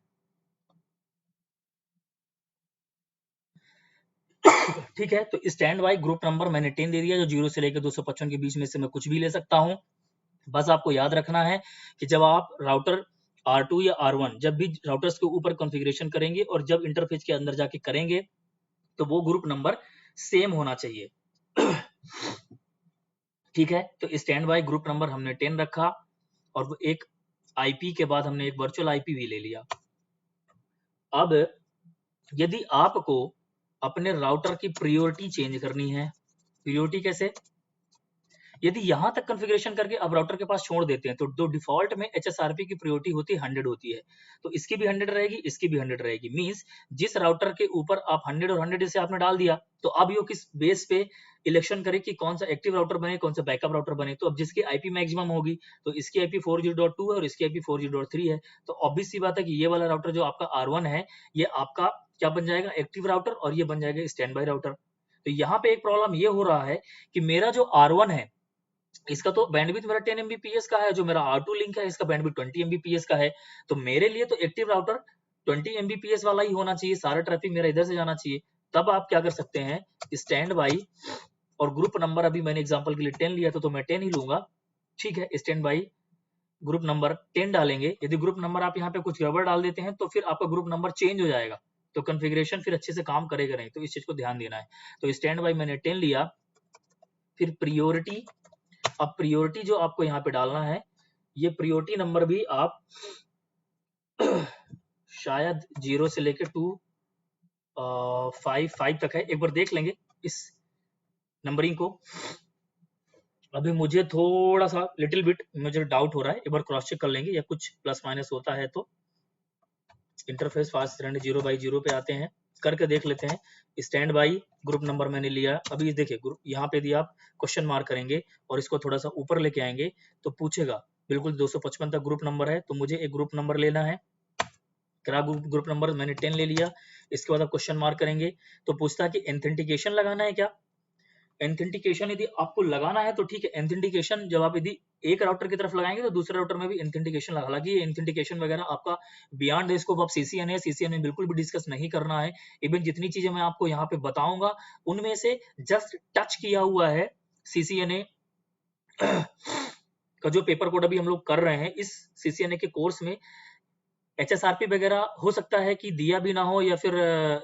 ठीक है, तो स्टैंड बाई ग्रुप नंबर मैंने 10 दे दिया, जो 0 से लेकर 255 के बीच में से मैं कुछ भी ले सकता हूं। बस आपको याद रखना है कि जब आप राउटर R2 या R1 जब भी राउटर्स के ऊपर कॉन्फ़िगरेशन करेंगे और जब इंटरफेस के अंदर जाके करेंगे, तो वो ग्रुप नंबर सेम होना चाहिए। ठीक है, तो स्टैंड बाई ग्रुप नंबर हमने 10 रखा, और वो एक IP के बाद हमने एक वर्चुअल IP भी ले लिया। अब यदि आपको अपने राउटर की प्रायोरिटी चेंज करनी है, प्रायोरिटी कैसे? यदि यहां तक कॉन्फ़िगरेशन करके आप राउटर के पास छोड़ देते हैं, तो डिफॉल्ट में HSRP की प्रायोरिटी होती है 100 होती है, तो इसकी भी 100 रहेगी, इसकी भी 100 रहेगी। मींस जिस राउटर के ऊपर आप 100 और 100 से आपने डाल दिया, तो अब ये किस बेस पे इलेक्शन करे कि कौन सा एक्टिव राउटर बने, कौन सा बैकअप राउटर बने। तो अब जिसकी IP मैक्सिमम होगी, तो इसकी IP 40.2 है और इसकी IP 40.3 है, तो ऑब्वियस सी बात है कि ये वाला राउटर जो आपका R1 है, ये आपका क्या बन जाएगा? एक्टिव राउटर, और ये बन जाएगा स्टैंड बाई राउटर। तो यहाँ पे एक प्रॉब्लम ये हो रहा है कि मेरा जो R1 है, इसका तो बैंडविड्थ मेरा 10 Mbps का है, जो मेरा R2 लिंक है इसका बैंडविड्थ 20 Mbps का है। तो मेरे लिए तो एक्टिव राउटर 20 Mbps वाला ही होना चाहिए, सारा ट्रैफिक मेरा इधर से जाना चाहिए। तब आप क्या कर सकते हैं, स्टैंड बाई और ग्रुप नंबर, अभी मैंने एग्जांपल के लिए 10 लिया था तो मैं 10 ही लूंगा। ठीक है, स्टैंड बाई ग्रुप नंबर 10 डालेंगे। यदि ग्रुप नंबर आप यहाँ पे कुछ गड़बड़ डाल देते हैं तो फिर आपका ग्रुप नंबर चेंज हो जाएगा, तो कॉन्फ़िगरेशन फिर अच्छे से काम करेगा नहीं, तो इस चीज को ध्यान देना है। तो स्टैंड बाई मैंने 10 लिया। फिर प्रियोरिटी, अब प्रियोरिटी जो आपको यहाँ पे डालना है, ये प्रियोरिटी नंबर भी आप शायद 0 से लेकर 255 तक है, एक बार देख लेंगे इस नंबरिंग को। अभी मुझे थोड़ा सा लिटिल बिट मुझे डाउट हो रहा है, एक बार क्रॉस चेक कर लेंगे, या कुछ प्लस माइनस होता है तो। इंटरफेस फास्ट रन 0x0 पे आते हैं, करके देख लेते हैं। स्टैंड बाई ग्रुप नंबर मैंने लिया। अभी देखिए ग्रुप यहाँ पे यदि आप क्वेश्चन मार्क करेंगे और इसको थोड़ा सा ऊपर लेके आएंगे, तो पूछेगा बिल्कुल 255 तक ग्रुप नंबर है, तो मुझे एक ग्रुप नंबर लेना है। ग्रुप नंबर मैंने 10 ले लिया। इसके बाद आप क्वेश्चन मार्क करेंगे तो पूछता है कि ऑथेंटिकेशन लगाना है क्या। एथेंटिकेशन यदि आपको लगाना है तो ठीक है, एथेंटिकेशन जब आप यदि एक राउटर की तरफ लगाएंगे तो दूसरे राउटर में भी एथेंटिकेशन लगा, हालांकि ये एथेंटिकेशन वगैरह आपका beyond the scope of CCNA, CCNA बिल्कुल भी डिस्कस नहीं करना है। इवन जितनी चीजें मैं आपको यहाँ पे बताऊंगा उनमें से जस्ट टच किया हुआ है सीसीएनए का जो पेपर कोड अभी हम लोग कर रहे हैं इस सीसीएनए के कोर्स में। एचएसआरपी वगैरह हो सकता है कि दिया भी ना हो, या फिर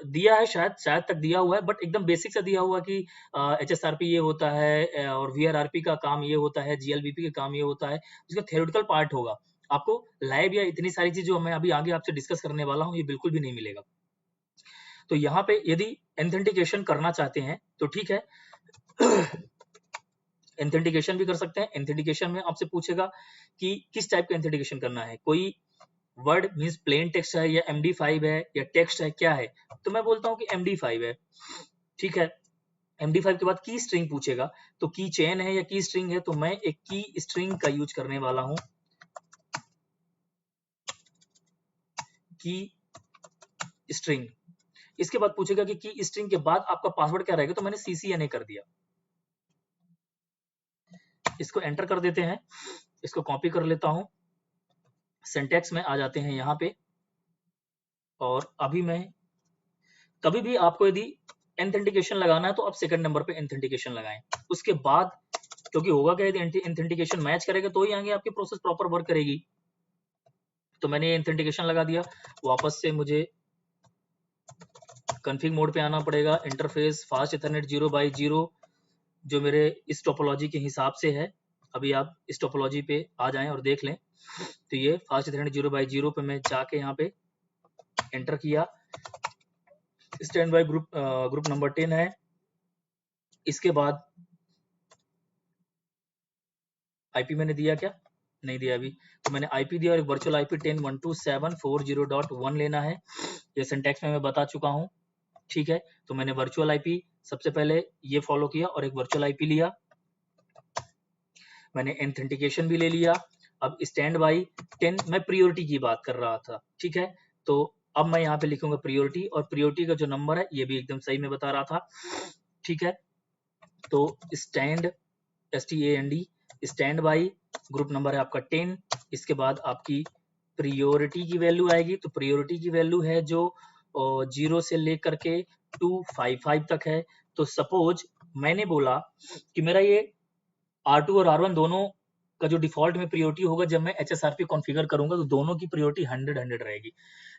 दिया है, शायद तक दिया हुआ है, बट एकदम बेसिक से दिया हुआ कि एचएसआरपी ये होता है और वीआरआरपी का काम ये होता है, जीएलबीपी का काम ये होता है, उसका थ्योरेटिकल पार्ट होगा। आपको लाइव या इतनी सारी चीज जो मैं अभी आगे आपसे डिस्कस करने वाला हूँ ये बिल्कुल भी नहीं मिलेगा। तो यहाँ पे यदि एथेंटिकेशन करना चाहते हैं तो ठीक है, एथेंटिकेशन भी कर सकते हैं। एथेंटिकेशन में आपसे पूछेगा कि किस टाइप का एथेंटिकेशन करना है, कोई वर्ड मींस प्लेन टेक्स्ट है या MD5 है या टेक्स्ट है, क्या है, तो मैं बोलता हूं कि MD5 है। ठीक है, MD5 के बाद की स्ट्रिंग पूछेगा तो की चेन है या की स्ट्रिंग है, तो मैं एक की स्ट्रिंग का यूज करने वाला हूं, की स्ट्रिंग। इसके बाद पूछेगा कि की स्ट्रिंग के बाद आपका पासवर्ड क्या रहेगा, तो मैंने CCNA कर दिया। इसको एंटर कर देते हैं, इसको कॉपी कर लेता हूं, सिंटैक्स में आ जाते हैं यहाँ पे, और अभी मैं कभी भी आपको यदि एथेंटिकेशन लगाना है तो आप सेकंड नंबर पे एथेंटिकेशन लगाएं। उसके बाद क्योंकि होगा क्या, यदि एथेंटिकेशन मैच करेगा तो ही आगे आपकी प्रोसेस प्रॉपर वर्क करेगी। तो मैंने एथेंटिकेशन लगा दिया, वापस से मुझे कॉन्फ़िग मोड पे आना पड़ेगा, इंटरफेस फास्ट इथरनेट 0x0 जो मेरे इस टोपोलॉजी के हिसाब से है। अभी आप इस टोपोलॉजी पे आ जाएं और देख लें, तो ये फास्ट इथरनेट 0x0 पे मैं जाके यहाँ पे एंटर किया, स्टैंड बाय ग्रुप नंबर 10 है। इसके बाद आईपी मैंने दिया क्या, नहीं दिया अभी, तो मैंने आईपी दिया और एक वर्चुअल आईपी 10.127.40.1 लेना है, ये सिंटैक्स में मैं बता चुका हूँ। ठीक है, तो मैंने वर्चुअल आईपी सबसे पहले ये फॉलो किया और एक वर्चुअल आईपी लिया, मैंने एथेंटिकेशन भी ले लिया। अब स्टैंड बाई 10 मैं प्रियोरिटी की बात कर रहा था। ठीक है, तो अब मैं यहाँ पे लिखूंगा प्रियोरिटी, और प्रियोरिटी का जो नंबर है ये भी एकदम सही में बता रहा था। ठीक है, तो stand STAND stand by group number है आपका 10, इसके बाद आपकी प्रियोरिटी की वैल्यू आएगी, तो प्रियोरिटी की वैल्यू है जो 0 से लेकर के 255 तक है। तो सपोज मैंने बोला कि मेरा ये R2 और R1 दोनों का जो डिफॉल्ट में प्रियोरिटी होगा, जब मैं HSRP कॉन्फ़िगर करूंगा तो दोनों की प्रियोरिटी 100 रहेगी।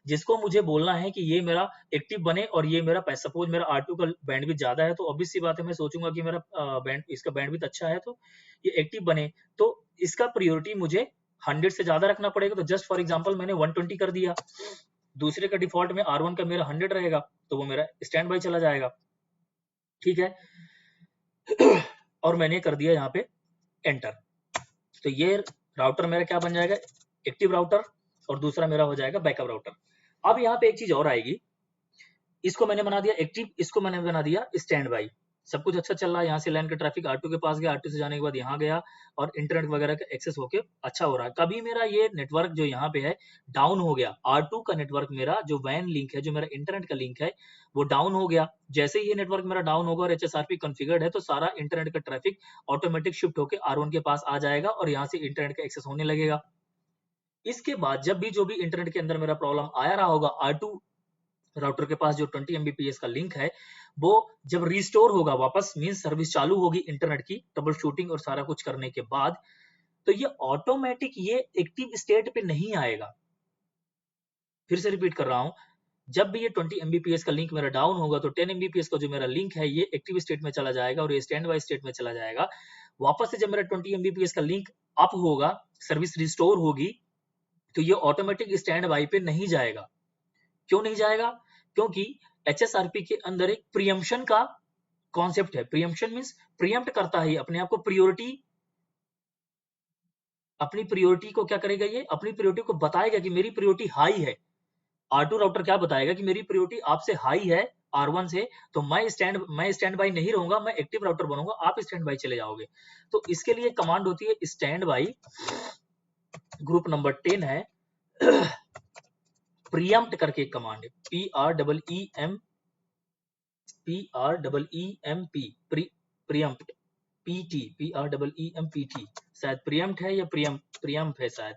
जिसको मुझे बोलना है कि ये मेरा एक्टिव बने और ये मेरा, सपोज मेरा R2 का बैंडविड्थ ज्यादा है तो ऑब्वियस सी बात है मैं सोचूंगा कि मेरा इसका बैंडविड्थ अच्छा है तो ये एक्टिव बने, तो इसका प्रियोरिटी मुझे 100 से ज्यादा रखना पड़ेगा। तो जस्ट फॉर एग्जाम्पल मैंने 120 कर दिया, दूसरे का डिफॉल्ट में R1 का मेरा 100 रहेगा तो वो मेरा स्टैंड बाई चला जाएगा। ठीक है, और मैंने कर दिया यहाँ पे एंटर, तो ये राउटर मेरा क्या बन जाएगा, एक्टिव राउटर, और दूसरा मेरा हो जाएगा बैकअप राउटर। अब यहाँ पे एक चीज और आएगी, इसको मैंने बना दिया एक्टिव, इसको मैंने बना दिया स्टैंड बाई। सब कुछ अच्छा चल रहा है, यहाँ से लाइन का ट्रैफिक R2 के पास गया, R2 से जाने के बाद यहाँ गया और इंटरनेट वगैरह का एक्सेस होके अच्छा हो रहा है। कभी मेरा ये नेटवर्क जो यहाँ पे है डाउन हो गया, R2 का नेटवर्क मेरा जो वैन लिंक है, जो मेरा इंटरनेट का लिंक है वो डाउन हो गया। जैसे ही ये नेटवर्क मेरा डाउन होगा और HSRP कॉन्फ़िगर्ड है तो सारा इंटरनेट का ट्रैफिक ऑटोमेटिक शिफ्ट होकर R1 के पास आ जाएगा और यहाँ से इंटरनेट का एक्सेस होने लगेगा। इसके बाद जब भी जो भी इंटरनेट के अंदर मेरा प्रॉब्लम आया रहा होगा, R2 राउटर के पास जो 20 Mbps का लिंक है वो जब रिस्टोर होगा वापस, मींस सर्विस चालू होगी इंटरनेट की, ट्रबल शूटिंग और सारा कुछ करने के बाद, तो ये ऑटोमेटिक ये एक्टिव स्टेट पे नहीं आएगा। फिर से रिपीट कर रहा हूं, जब भी ये 20 Mbps का लिंक मेरा डाउन होगा तो 10 Mbps का जो मेरा लिंक है ये एक्टिव स्टेट में चला जाएगा और ये स्टैंड बाय स्टेट में चला जाएगा। वापस से जब मेरा 20 Mbps का लिंक अप होगा, सर्विस रिस्टोर होगी, तो ये ऑटोमेटिक स्टैंड बाय पे नहीं जाएगा। क्यों नहीं जाएगा, क्योंकि HSRP के अंदर एक प्रियम्पशन का कॉन्सेप्ट है। प्रियम्पशन मींस प्रियम्प्ट करता है अपने आप को, प्रियोरिटी, अपनी प्रियोरिटी को क्या करेगा, ये अपनी प्रियोरिटी को बताएगा कि मेरी प्रियोरिटी हाई है। R2 राउटर क्या बताएगा कि मेरी प्रियोरिटी आपसे हाई है R1 से, तो मैं स्टैंड बाई नहीं रहूंगा, मैं एक्टिव राउटर बनूंगा, आप स्टैंड बाई चले जाओगे। तो इसके लिए कमांड होती है स्टैंड बाई ग्रुप नंबर 10 है, प्रियम्प्ट करके एक कमांड है, PREEMP, प्रीएम्प्ट, पीटी, PREEMPT, शायद प्रीएम्प्ट है या प्रीएम्प है शायद,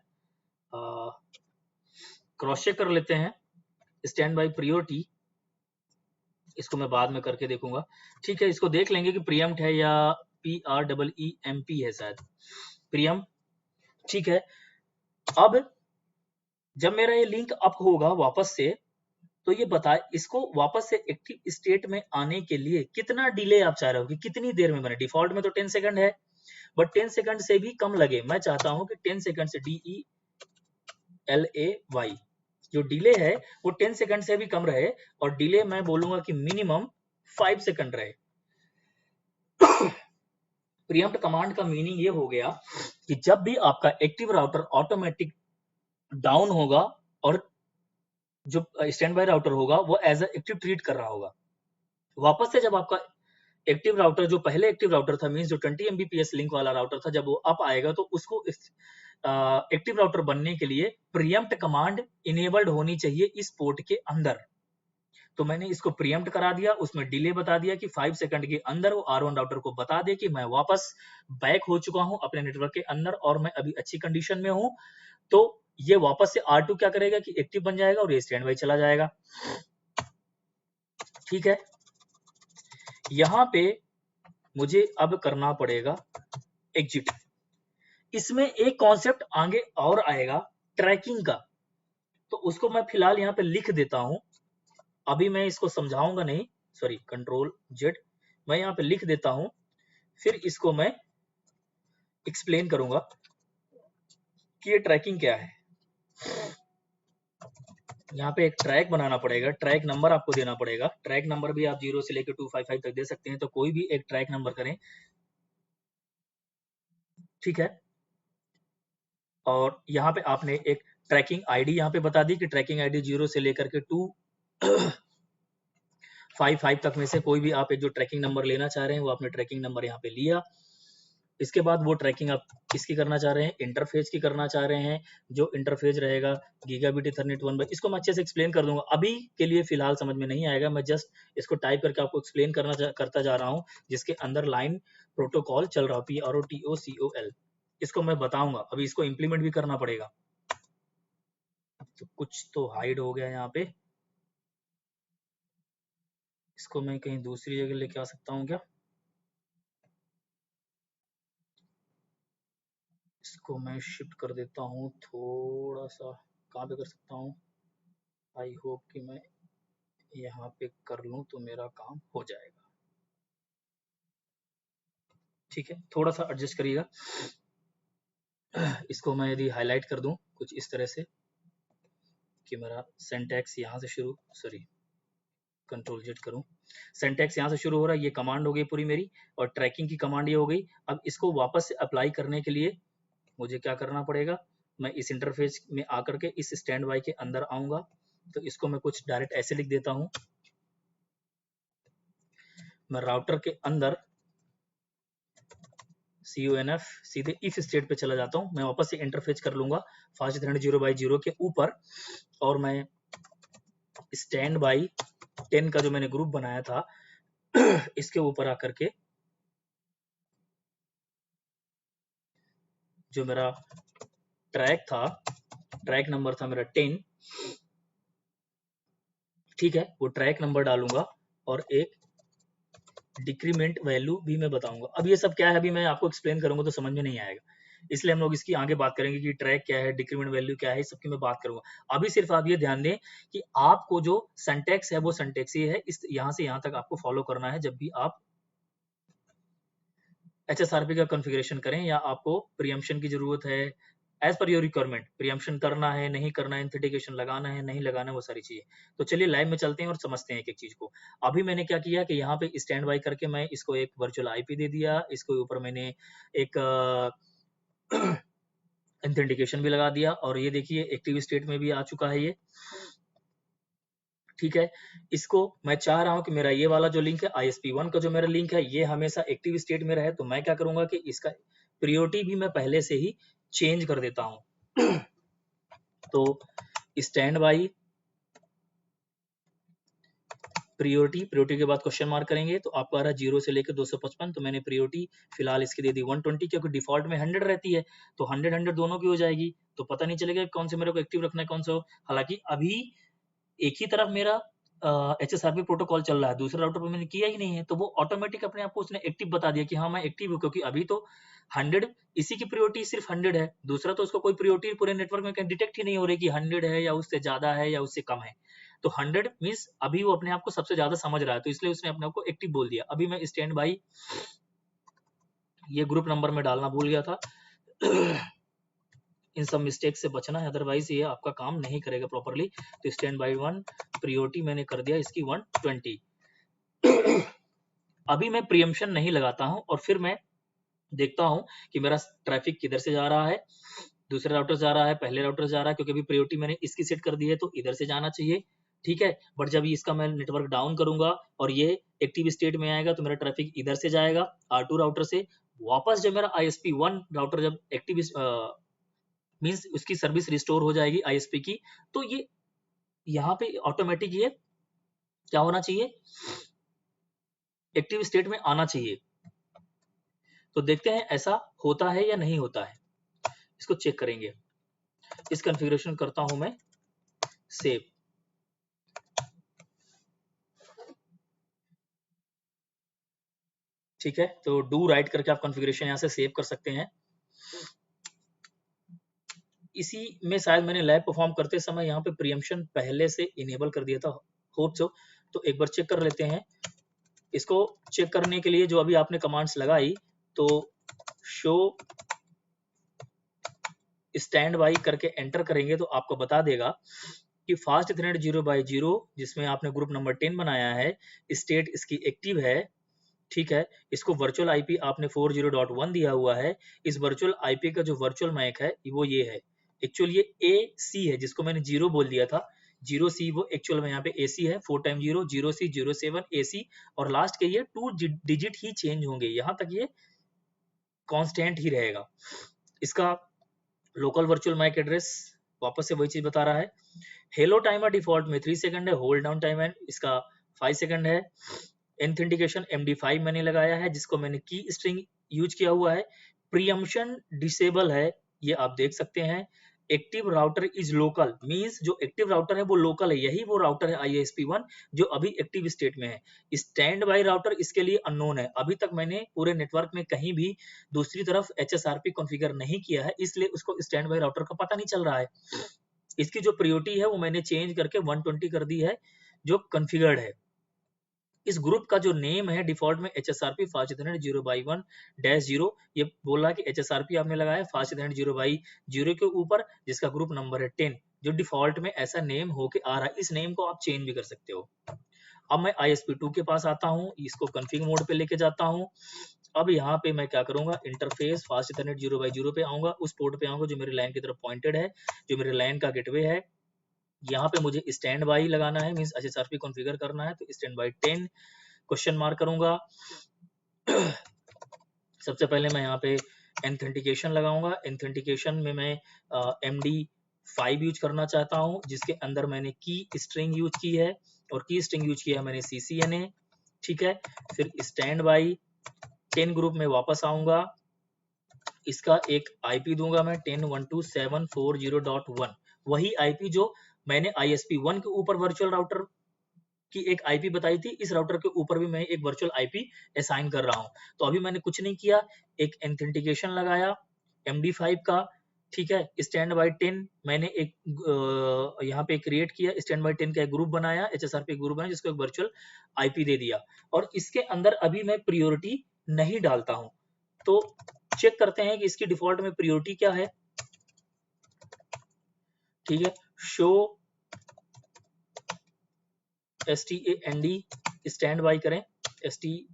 क्रॉस चेक कर लेते हैं। स्टैंड बाई प्रियोरिटी, इसको मैं बाद में करके देखूंगा, ठीक है, इसको देख लेंगे कि प्रीएम्प्ट है या PREEMP है शायद, प्रीएम्प्ट, ठीक है। अब जब मेरा ये लिंक अप होगा वापस से, तो ये बताए इसको वापस से एक्टिव स्टेट में आने के लिए कितना डिले आप चाह रहे हो कि कितनी देर में बने। डिफॉल्ट में तो 10 सेकंड है, बट 10 सेकंड से भी कम लगे। मैं चाहता हूं कि 10 सेकंड से DELAY जो डिले है वो 10 सेकंड से भी कम रहे, और डिले मैं बोलूंगा कि मिनिमम 5 सेकंड रहे। प्रीएम्प्ट कमांड का मीनिंग ये हो गया कि जब भी आपका एक्टिव राउटर ऑटोमेटिक डाउन होगा और जो स्टैंड बाय राउटर होगा वो एज एक्टिव ट्रीट कर रहा होगा, वापस से जब आपका एक्टिव राउटर जो पहले एक्टिव राउटर था, मींस जो 20 Mbps लिंक वाला राउटर था, जब वो अप आएगा तो उसको एक्टिव राउटर बनने के लिए प्रीएम्प्ट कमांड इनेबल्ड होनी चाहिए इस पोर्ट के अंदर। तो मैंने इसको प्रीएम्प्ट करा दिया, उसमें डिले बता दिया कि 5 सेकंड के अंदर वो R1 राउटर को बता दे कि मैं वापस बैक हो चुका हूं अपने नेटवर्क के अंदर और मैं अभी अच्छी कंडीशन में हूं। तो ये वापस से R2 क्या करेगा कि एक्टिव बन जाएगा और ये स्टैंड बाय चला जाएगा, ठीक है। यहां पे मुझे अब करना पड़ेगा एग्जिट। इसमें एक कॉन्सेप्ट आगे और आएगा ट्रैकिंग का, तो उसको मैं फिलहाल यहाँ पे लिख देता हूं, अभी मैं इसको समझाऊंगा नहीं, सॉरी कंट्रोल जेड, मैं यहाँ पे लिख देता हूं, फिर इसको मैं एक्सप्लेन करूंगा कि ये ट्रैकिंग क्या है। यहाँ पे एक ट्रैक बनाना पड़ेगा, ट्रैक नंबर आपको देना पड़ेगा। ट्रैक नंबर भी आप 0 से लेकर 255 तक दे सकते हैं, तो कोई भी एक ट्रैक नंबर करें, ठीक है। और यहाँ पे आपने एक ट्रैकिंग आईडी यहाँ पे बता दी कि ट्रैकिंग आईडी 0 से लेकर के 255 तक में से कोई भी आप एक जो ट्रैकिंग नंबर लेना चाह रहे हैं वो आपने ट्रैकिंग नंबर यहाँ पे लिया। इसके बाद वो ट्रैकिंग आप किसकी करना चाह रहे हैं, इंटरफेस की करना चाह रहे हैं। जो इंटरफेस रहेगा गीगाबिट ईथरनेट 1 इसको मैं अच्छे से एक्सप्लेन कर दूंगा, अभी के लिए फिलहाल समझ में नहीं आएगा, मैं जस्ट इसको टाइप करके आपको एक्सप्लेन करता जा रहा हूँ, जिसके अंदर लाइन प्रोटोकॉल चल रहा है, PROTOCOL, इसको मैं बताऊंगा। अभी इसको इम्प्लीमेंट भी करना पड़ेगा। तो कुछ तो हाइड हो गया यहाँ पे, इसको मैं कहीं दूसरी जगह लेके आ सकता हूँ क्या, इसको मैं शिफ्ट कर देता हूँ थोड़ा सा, कहाँ पे कर सकता हूँ, आई होप कि मैं यहाँ पे कर लूँ तो मेरा काम हो जाएगा, ठीक है। थोड़ा सा एडजस्ट करिएगा। इसको मैं यदि हाईलाइट कर दूं कुछ इस तरह से कि मेरा सिंटैक्स यहाँ से शुरू, सॉरी कंट्रोल जेड करूं, सिंटैक्स यहाँ से शुरू हो रहा है, ये कमांड हो गई पूरी मेरी, और ट्रैकिंग की कमांड ये हो गई। अब इसको वापस से अप्लाई करने के लिए मुझे क्या करना पड़ेगा, मैं इस इंटरफेस में आकर के इस स्टैंड बाय के अंदर आऊंगा, तो इसको मैं कुछ डायरेक्ट ऐसे लिख देता हूं, मैं राउटर के अंदर CONF सीधे इफ स्टेट पे चला जाता हूं, मैं वापस से इंटरफेस कर लूंगा फास्ट इथरनेट 0/0 के ऊपर, और मैं स्टैंड बाय 10 का जो मैंने ग्रुप बनाया था इसके ऊपर आकर के जो मेरा ट्रैक था, ट्रैक नंबर था मेरा 10, ठीक है, वो ट्रैक नंबर डालूंगा और एक डिक्रीमेंट वैल्यू भी मैं बताऊंगा। अब ये सब क्या है अभी मैं आपको एक्सप्लेन करूंगा तो समझ में नहीं आएगा, इसलिए हम लोग इसकी आगे बात करेंगे कि ट्रैक क्या है, डिक्रीमेंट वैल्यू क्या है, इस सबकी मैं बात करूंगा। अभी सिर्फ आप ये ध्यान दें कि आपको जो सिंटैक्स है वो सिंटैक्स ही है, इस यहाँ से यहाँ तक आपको फॉलो करना है जब भी आप HSRP का कॉन्फ़िगरेशन करें या आपको प्रीएम्पशन की जरूरत है, as per your requirement, preemption करना है नहीं करना है, ऑथेंटिकेशन लगाना है नहीं लगाना है, वो सारी चीजें। तो चलिए लाइव में चलते हैं और समझते हैं एक एक चीज को। अभी मैंने क्या किया कि यहाँ पे स्टैंड बाय करके मैं इसको एक वर्चुअल आईपी दे दिया, इसके ऊपर मैंने एक ऑथेंटिकेशन भी लगा दिया, और ये देखिए एक्टिव स्टेट में भी आ चुका है ये, ठीक है। इसको मैं चाह रहा हूं कि मेरा ये वाला जो लिंक है ISP1 का जो मेरा लिंक है ये हमेशा एक्टिव स्टेट में रहे, तो मैं क्या करूंगा कि इसका प्रियोरिटी भी मैं पहले से ही चेंज कर देता हूं। तो स्टैंड बाय प्रियोरिटी के बाद क्वेश्चन मार्क करेंगे तो आपको आ रहा है 0 से लेकर 255, तो मैंने प्रियोरिटी फिलहाल इसकी दे दी 120 क्योंकि डिफॉल्ट में 100 रहती है, तो 100 दोनों की हो जाएगी, तो पता नहीं चलेगा कौन से मेरे को एक्टिव रखना है कौन सा हो। हालांकि अभी एक ही तरफ मेरा HSRP प्रोटोकॉल चल रहा है, दूसरे राउटर पर मैंने किया ही नहीं है, तो वो ऑटोमेटिक अपने आप को उसने एक्टिव बता दिया कि हाँ मैं एक्टिव हूँ, क्योंकि अभी तो 100 इसी की प्रियोरिटी सिर्फ 100 है, दूसरा तो उसको कोई प्रियोरिटी पूरे नेटवर्क में डिटेक्ट ही नहीं हो रही कि 100 है या उससे ज्यादा है या उससे कम है। तो 100 मीन्स अभी वो अपने आप को सबसे ज्यादा समझ रहा है, तो इसलिए उसने अपने आप को एक्टिव बोल दिया। अभी मैं स्टैंड बाई ये ग्रुप नंबर में डालना भूल गया था इन सब मिस्टेक से बचना है, अदरवाइज ये आपका काम नहीं करेगा प्रॉपरली। तो स्टैंड बाई 1 प्रियोरिटी मैंने कर दिया इसकी 120। अभी मैं प्रियम्पशन नहीं लगाता हूं और फिर मैं देखता हूं कि मेरा ट्रैफिक किधर से जा रहा है, दूसरे राउटर से जा रहा है, पहले राउटर से जा रहा है, क्योंकि अभी प्रियोरिटी मैंने इसकी सेट कर दी है तो इधर से जाना चाहिए, ठीक है। बट जब इसका मैं नेटवर्क डाउन करूंगा और ये एक्टिव स्टेट में आएगा तो मेरा ट्रैफिक इधर से जाएगा R2 राउटर से वापस, जब मेरा ISP1 राउटर जब एक्टिव मींस उसकी सर्विस रिस्टोर हो जाएगी ISP की, तो ये यहाँ पे ऑटोमेटिक ये क्या होना चाहिए, एक्टिव स्टेट में आना चाहिए। तो देखते हैं ऐसा होता है या नहीं होता है, इसको चेक करेंगे। इस कॉन्फ़िगरेशन करता हूं मैं सेव, ठीक है। तो डू राइट करके आप कॉन्फ़िगरेशन यहां से सेव कर सकते हैं। इसी में शायद मैंने लैब परफॉर्म करते समय यहाँ पे प्रियम्पशन पहले से इनेबल कर दिया था, होप सो। तो एक बार चेक कर लेते हैं। इसको चेक करने के लिए जो अभी आपने कमांड्स लगाई, तो शो स्टैंड बाई करके एंटर करेंगे तो आपको बता देगा कि फास्ट इथरनेट 0x0 जिसमें आपने ग्रुप नंबर 10 बनाया है, स्टेट इसकी एक्टिव है, ठीक है। इसको वर्चुअल आईपी आपने 40.1 दिया हुआ है। इस वर्चुअल आईपी का जो वर्चुअल मैक है वो ये है, एक्चुअल ये AC है जिसको मैंने 0 बोल दिया था, 0C वो एक्चुअल में यहाँ पे AC है, 4 टाइम 0 0C 07 AC, और लास्ट के ये 2 डिजिट ही चेंज होंगे, यहाँ तक ये कांस्टेंट ही रहेगा। इसका लोकल वर्चुअल मैक एड्रेस वापस से वही चीज बता रहा है। हेलो टाइमर डिफॉल्ट में 3 सेकंड है, होल्ड डाउन टाइमर इसका 5 सेकंड है। एथेंटिकेशन MD5 मैंने लगाया है जिसको मैंने की स्ट्रिंग यूज किया हुआ है। प्रियम्पशन डिसेबल है, ये आप देख सकते हैं। Active router is local, means जो एक्टिव राउटर है वो लोकल है, यही वो राउटर है ISP1 जो अभी एक्टिव स्टेट में है। स्टैंड बाई राउटर इसके लिए अननोन है, अभी तक मैंने पूरे नेटवर्क में कहीं भी दूसरी तरफ HSRP कॉन्फ़िगर नहीं किया है, इसलिए उसको स्टैंड बाई राउटर का पता नहीं चल रहा है। इसकी जो प्रियोरिटी है वो मैंने चेंज करके 120 कर दी है जो कॉन्फ़िगर्ड है। इस ग्रुप का जो नेम है डिफॉल्ट में HSRP फास्ट इथरनेट 0x1-0, ये बोल रहा है कि HSRP आपने लगाया फास्ट इथरनेट 0x0 के ऊपर जिसका ग्रुप नंबर है 10, जो डिफॉल्ट में ऐसा नेम होके आ रहा है। इस नेम को आप चेंज भी कर सकते हो। अब मैं ISP2 के पास आता हूँ, इसको कॉन्फ़िग मोड पे लेके जाता हूँ। अब यहाँ पे मैं क्या करूंगा, इंटरफेस फास्ट इथरनेट 0x0 पे आऊंगा, उस पोर्ट पे आऊंगा जो मेरे लाइन की तरफ पॉइंटेड है, जो मेरे लाइन का गेटवे है। यहाँ पे मुझे स्टैंड बाई लगाना है, मींस HSRP कॉन्फ़िगर करना है, तो स्टैंड बाई 10 क्वेश्चन मार्क करूंगा। सबसे पहले मैं यहाँ पे एथेंटिकेशन लगाऊंगा। एथेंटिकेशन में मैं MD5 यूज करना चाहता हूँ जिसके अंदर मैंने की स्ट्रिंग यूज की है, और की स्ट्रिंग यूज किया है मैंने CCNA, ठीक है। फिर स्टैंड बाई 10 ग्रुप में वापस आऊंगा, इसका एक IP दूंगा मैं 10.127.40.1, वही IP जो मैंने ISP1 के ऊपर वर्चुअल राउटर की एक IP बताई थी, इस राउटर के ऊपर भी मैं एक वर्चुअल IP असाइन कर रहा हूं। तो अभी मैंने कुछ नहीं किया, एक एथेंटिकेशन लगाया MD5 का, ठीक है। स्टैंड बाई 10 मैंने एक यहाँ पे क्रिएट किया, स्टैंड बाई 10 का एक ग्रुप बनाया, HSRP ग्रुप बनाया जिसको एक वर्चुअल IP दे दिया, और इसके अंदर अभी मैं प्रियोरिटी नहीं डालता हूं। तो चेक करते हैं कि इसकी डिफॉल्ट में प्रियोरिटी क्या है, ठीक है। शो STAND स्टैंड बाई करें, STAND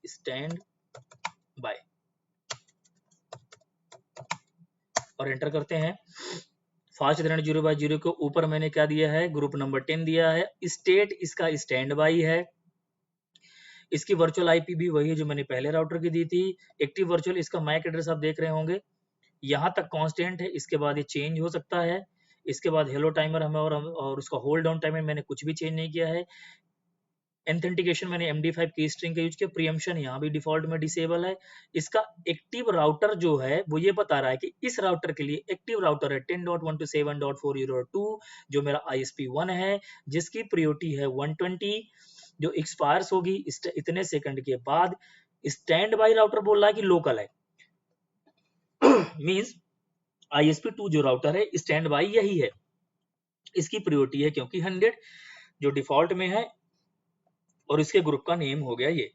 स्टैंड बाय, और एंटर करते हैं। फास्ट इथरनेट 0x0 के ऊपर मैंने क्या दिया है, ग्रुप नंबर 10 दिया है। स्टेट इसका स्टैंड बाई है, इसकी वर्चुअल IP भी वही है जो मैंने पहले राउटर की दी थी। एक्टिव वर्चुअल इसका मैक एड्रेस आप देख रहे होंगे, यहाँ तक कांस्टेंट है, इसके बाद ये चेंज हो सकता है। इसके बाद हेलो टाइमर हमें और उसका होल्ड डाउन टाइमर मैंने कुछ भी चेंज नहीं किया है। ऑथेंटिकेशन मैंने MD5 की स्ट्रिंग का यूज किया। प्रीएम्पशन यहाँ भी डिफॉल्ट में डिसेबल है। इसका एक्टिव राउटर जो है वो ये बता रहा है कि इस राउटर के लिए एक्टिव राउटर है 10.127.402 जो मेरा ISP1 है, जिसकी प्रायोरिटी है 120 जो एक्सपायर्स होगी इतने सेकंड के बाद। स्टैंड बाई राउटर बोल रहा है कि लोकल है मींस ISP2 जो राउटर है स्टैंड बाई यही है, इसकी प्रायोरिटी है क्योंकि 100 जो डिफॉल्ट में है और इसके ग्रुप का नेम हो गया ये।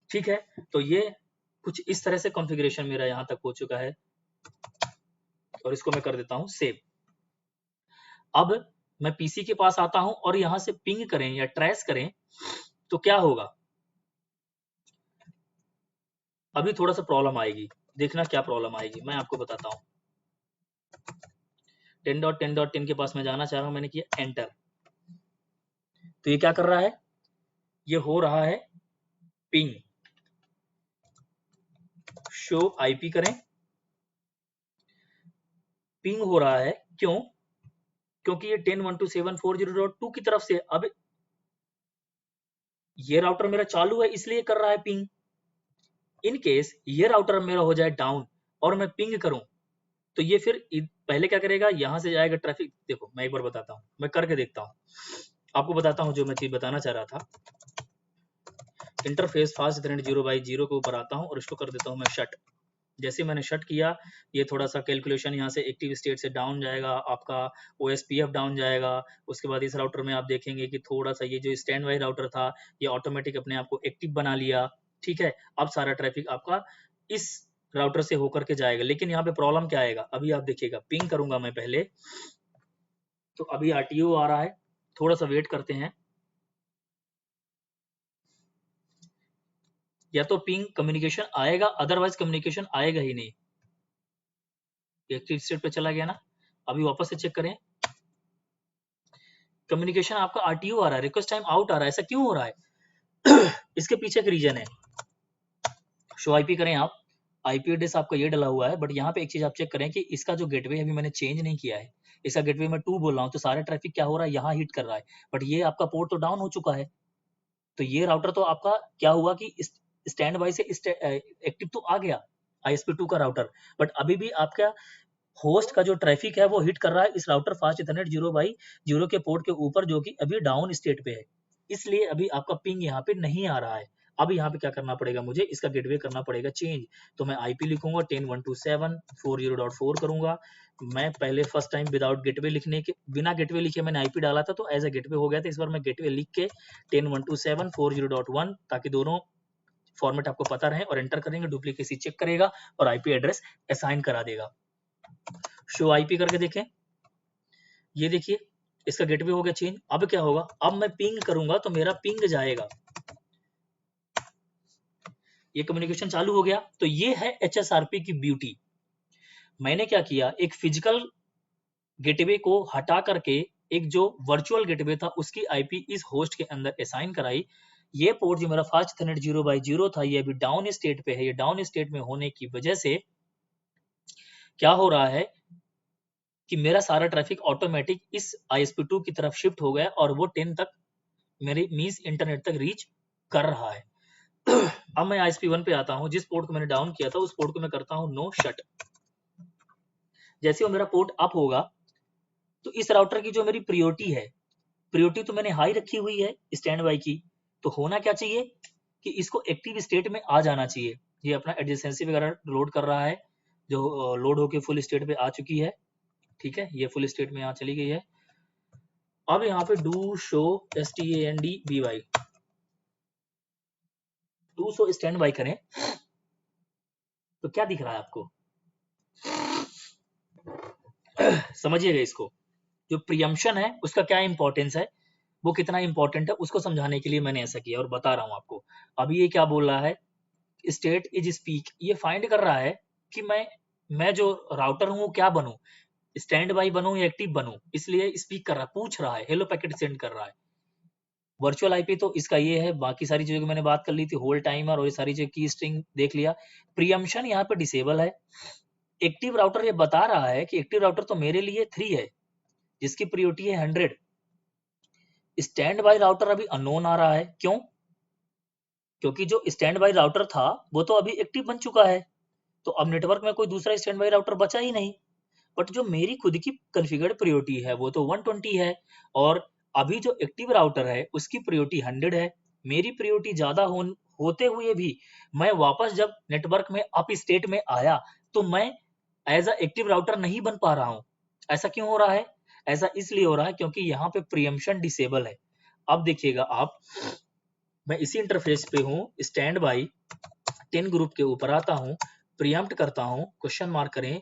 ठीक है, तो ये कुछ इस तरह से कॉन्फ़िगरेशन मेरा यहां तक हो चुका है और इसको मैं कर देता हूं सेव। अब मैं पीसी के पास आता हूं और यहां से पिंग करें या ट्रेस करें तो क्या होगा, अभी थोड़ा सा प्रॉब्लम आएगी, देखना क्या प्रॉब्लम आएगी मैं आपको बताता हूं। 10.10.10 के पास मैं जाना चाह रहा हूं, मैंने किया एंटर, तो ये क्या कर रहा है, ये हो रहा है पिंग। शो आईपी करें, पिंग हो रहा है, क्यों, क्योंकि ये 10.127.402 की तरफ से। अब ये राउटर मेरा चालू है इसलिए कर रहा है पिंग। इन केस ये राउटर मेरा हो जाए डाउन और मैं पिंग करूं तो ये फिर पहले क्या करेगा, यहां से जाएगा ट्रैफिक। देखो मैं एक बार बताता हूं, मैं करके देखता हूं, आपको बताता हूं जो मैं चीज बताना चाह रहा था। इंटरफेस फास्ट इथरनेट 0x0 के ऊपर आता हूं और इसको कर देता हूं मैं शट। जैसे मैंने शट किया, ये थोड़ा सा कैलकुलेशन यहाँ से एक्टिव स्टेट से डाउन जाएगा, आपका OSPF डाउन जाएगा। उसके बाद इस राउटर में आप देखेंगे कि थोड़ा सा ये जो स्टैंड बाई राउटर था ये ऑटोमेटिक अपने आप को एक्टिव बना लिया। ठीक है, अब सारा ट्रैफिक आपका इस राउटर से होकर के जाएगा। लेकिन यहाँ पे प्रॉब्लम क्या आएगा, अभी आप देखिएगा, पिंग करूंगा मैं पहले, तो अभी RTO आ रहा है, थोड़ा सा वेट करते हैं। या तो पिंग कम्युनिकेशन आएगा, अदरवाइज कम्युनिकेशन आएगा ही नहीं। एक्टिव स्टेट पे चला गया ना, अभी वापस से चेक करें, कम्युनिकेशन आपका RTO आ रहा है, रिक्वेस्ट टाइम आउट आ रहा है। ऐसा क्यों हो रहा है इसके पीछे एक रीजन है। शो आईपी करें आप, आईपी एड्रेस आपका ये डला हुआ है, बट यहाँ पे एक चीज आप चेक करें कि इसका जो गेटवे अभी मैंने चेंज नहीं किया है, इसका गेटवे मैं 2 बोल रहा हूँ, तो सारा ट्रैफिक क्या हो रहा है, यहाँ हिट कर रहा है, बट ये आपका पोर्ट तो डाउन हो चुका है। तो ये राउटर तो आपका क्या हुआ कि स्टैंड बाई से एक्टिव तो आ गया ISP2 का राउटर, बट अभी भी आपका होस्ट का जो ट्रैफिक है वो हिट कर रहा है इस राउटर फास्ट इथरनेट 0x0 के पोर्ट के ऊपर, जो कि अभी डाउन स्टेट पे है। इसलिए अभी आपका पिंग यहाँ पे नहीं आ रहा है। अब यहाँ पे क्या करना पड़ेगा, मुझे इसका गेटवे करना पड़ेगा चेंज। तो मैं IP लिखूंगा 10.127.40.4 करूंगा। मैं पहले फर्स्ट टाइम विदाउट गेटवे लिखने के, बिना गेटवे लिखे मैंने IP डाला था तो एज ए गेटवे हो गया था। इस बार मैं गेटवे लिख के 10.127.40.1, ताकि दोनों फॉर्मेट आपको पता रहे, और एंटर करेंगे, डुप्लीकेसी चेक करेगा और IP एड्रेस असाइन करा देगा। शो आईपी करके देखें, ये देखिए इसका गेटवे हो गया चेंज। अब क्या होगा, अब मैं पिंग करूंगा तो मेरा पिंग जाएगा, ये कम्युनिकेशन चालू हो गया। तो ये है HSRP की ब्यूटी। मैंने क्या किया, एक फिजिकल गेटवे को हटा करके एक जो वर्चुअल गेटवे था उसकी IP इस होस्ट के अंदर असाइन कराई। ये पोर्ट जो मेरा फास्ट इथरनेट 0x0 था, ये अभी डाउन स्टेट पे है। ये डाउन स्टेट में होने की वजह से क्या हो रहा है कि मेरा सारा ट्रैफिक ऑटोमेटिक इस ISP2 की तरफ शिफ्ट हो गया और वो 10 तक मेरी मीस इंटरनेट तक रीच कर रहा है। अब मैं ISP1 पे आता हूं, जिस पोर्ट को मैंने डाउन किया था उस पोर्ट को मैं करता हूं नो शट। जैसे वो मेरा पोर्ट अप होगा तो इस राउटर की जो मेरी प्रायोरिटी है, प्रायोरिटी तो मैंने हाई रखी हुई है स्टैंड बाई की, तो होना क्या चाहिए कि इसको एक्टिव स्टेट में आ जाना चाहिए। ये अपना एडजेसेंसी वगैरह लोड कर रहा है, जो लोड होके फुल स्टेट पे आ चुकी है। ठीक है, ये फुल स्टेट में यहाँ चली गई है। अब यहाँ पे do show STANDBY, do show stand by करें तो क्या दिख रहा है आपको समझिएगा इसको। जो प्रियम्पशन है उसका क्या इंपॉर्टेंस है, वो कितना इंपॉर्टेंट है, उसको समझाने के लिए मैंने ऐसा किया और बता रहा हूं आपको। अभी ये क्या बोल रहा है, स्टेट इज स्पीक, ये फाइंड कर रहा है कि मैं जो राउटर हूं क्या बनूं, स्टैंड बाई बनूं या एक्टिव बनूं, इसलिए स्पीक कर रहा है, पूछ रहा है, हेलो पैकेट सेंड कर रहा है। वर्चुअल आईपी तो इसका ये है, बाकी सारी चीजों की मैंने बात कर ली थी, होल्ड टाइमर और ये सारी चीज की स्ट्रिंग देख लिया। प्रियम्पशन यहाँ पे डिसेबल है। एक्टिव राउटर ये बता रहा है कि एक्टिव राउटर तो मेरे लिए 3 है, जिसकी प्रायोरिटी है 100। स्टैंड बाय राउटर अभी अननोन आ रहा है, क्यों? क्योंकि जो स्टैंड बाय राउटर था वो तो अभी एक्टिव बन चुका है, तो अब नेटवर्क में कोई दूसरा स्टैंड बाय राउटर बचा ही नहीं। बट जो मेरी खुद की कॉन्फ़िगर्ड प्रायोरिटी है वो तो 120 है, और अभी जो एक्टिव राउटर है उसकी प्रायोरिटी 100 है। मेरी प्रायोरिटी ज्यादा होते हुए भी मैं वापस जब नेटवर्क में अप स्टेट में आया तो मैं एज अ एक्टिव राउटर नहीं बन पा रहा हूँ। ऐसा क्यों हो रहा है? ऐसा इसलिए हो रहा है क्योंकि यहाँ पे प्रीएम्पशन डिसेबल है। अब देखिएगा आप, मैं इसी इंटरफेस पे हूँ, स्टैंड बाई 10 ग्रुप के ऊपर आता हूँ, प्रीएम्प्ट करता हूँ, क्वेश्चन मार्क करें,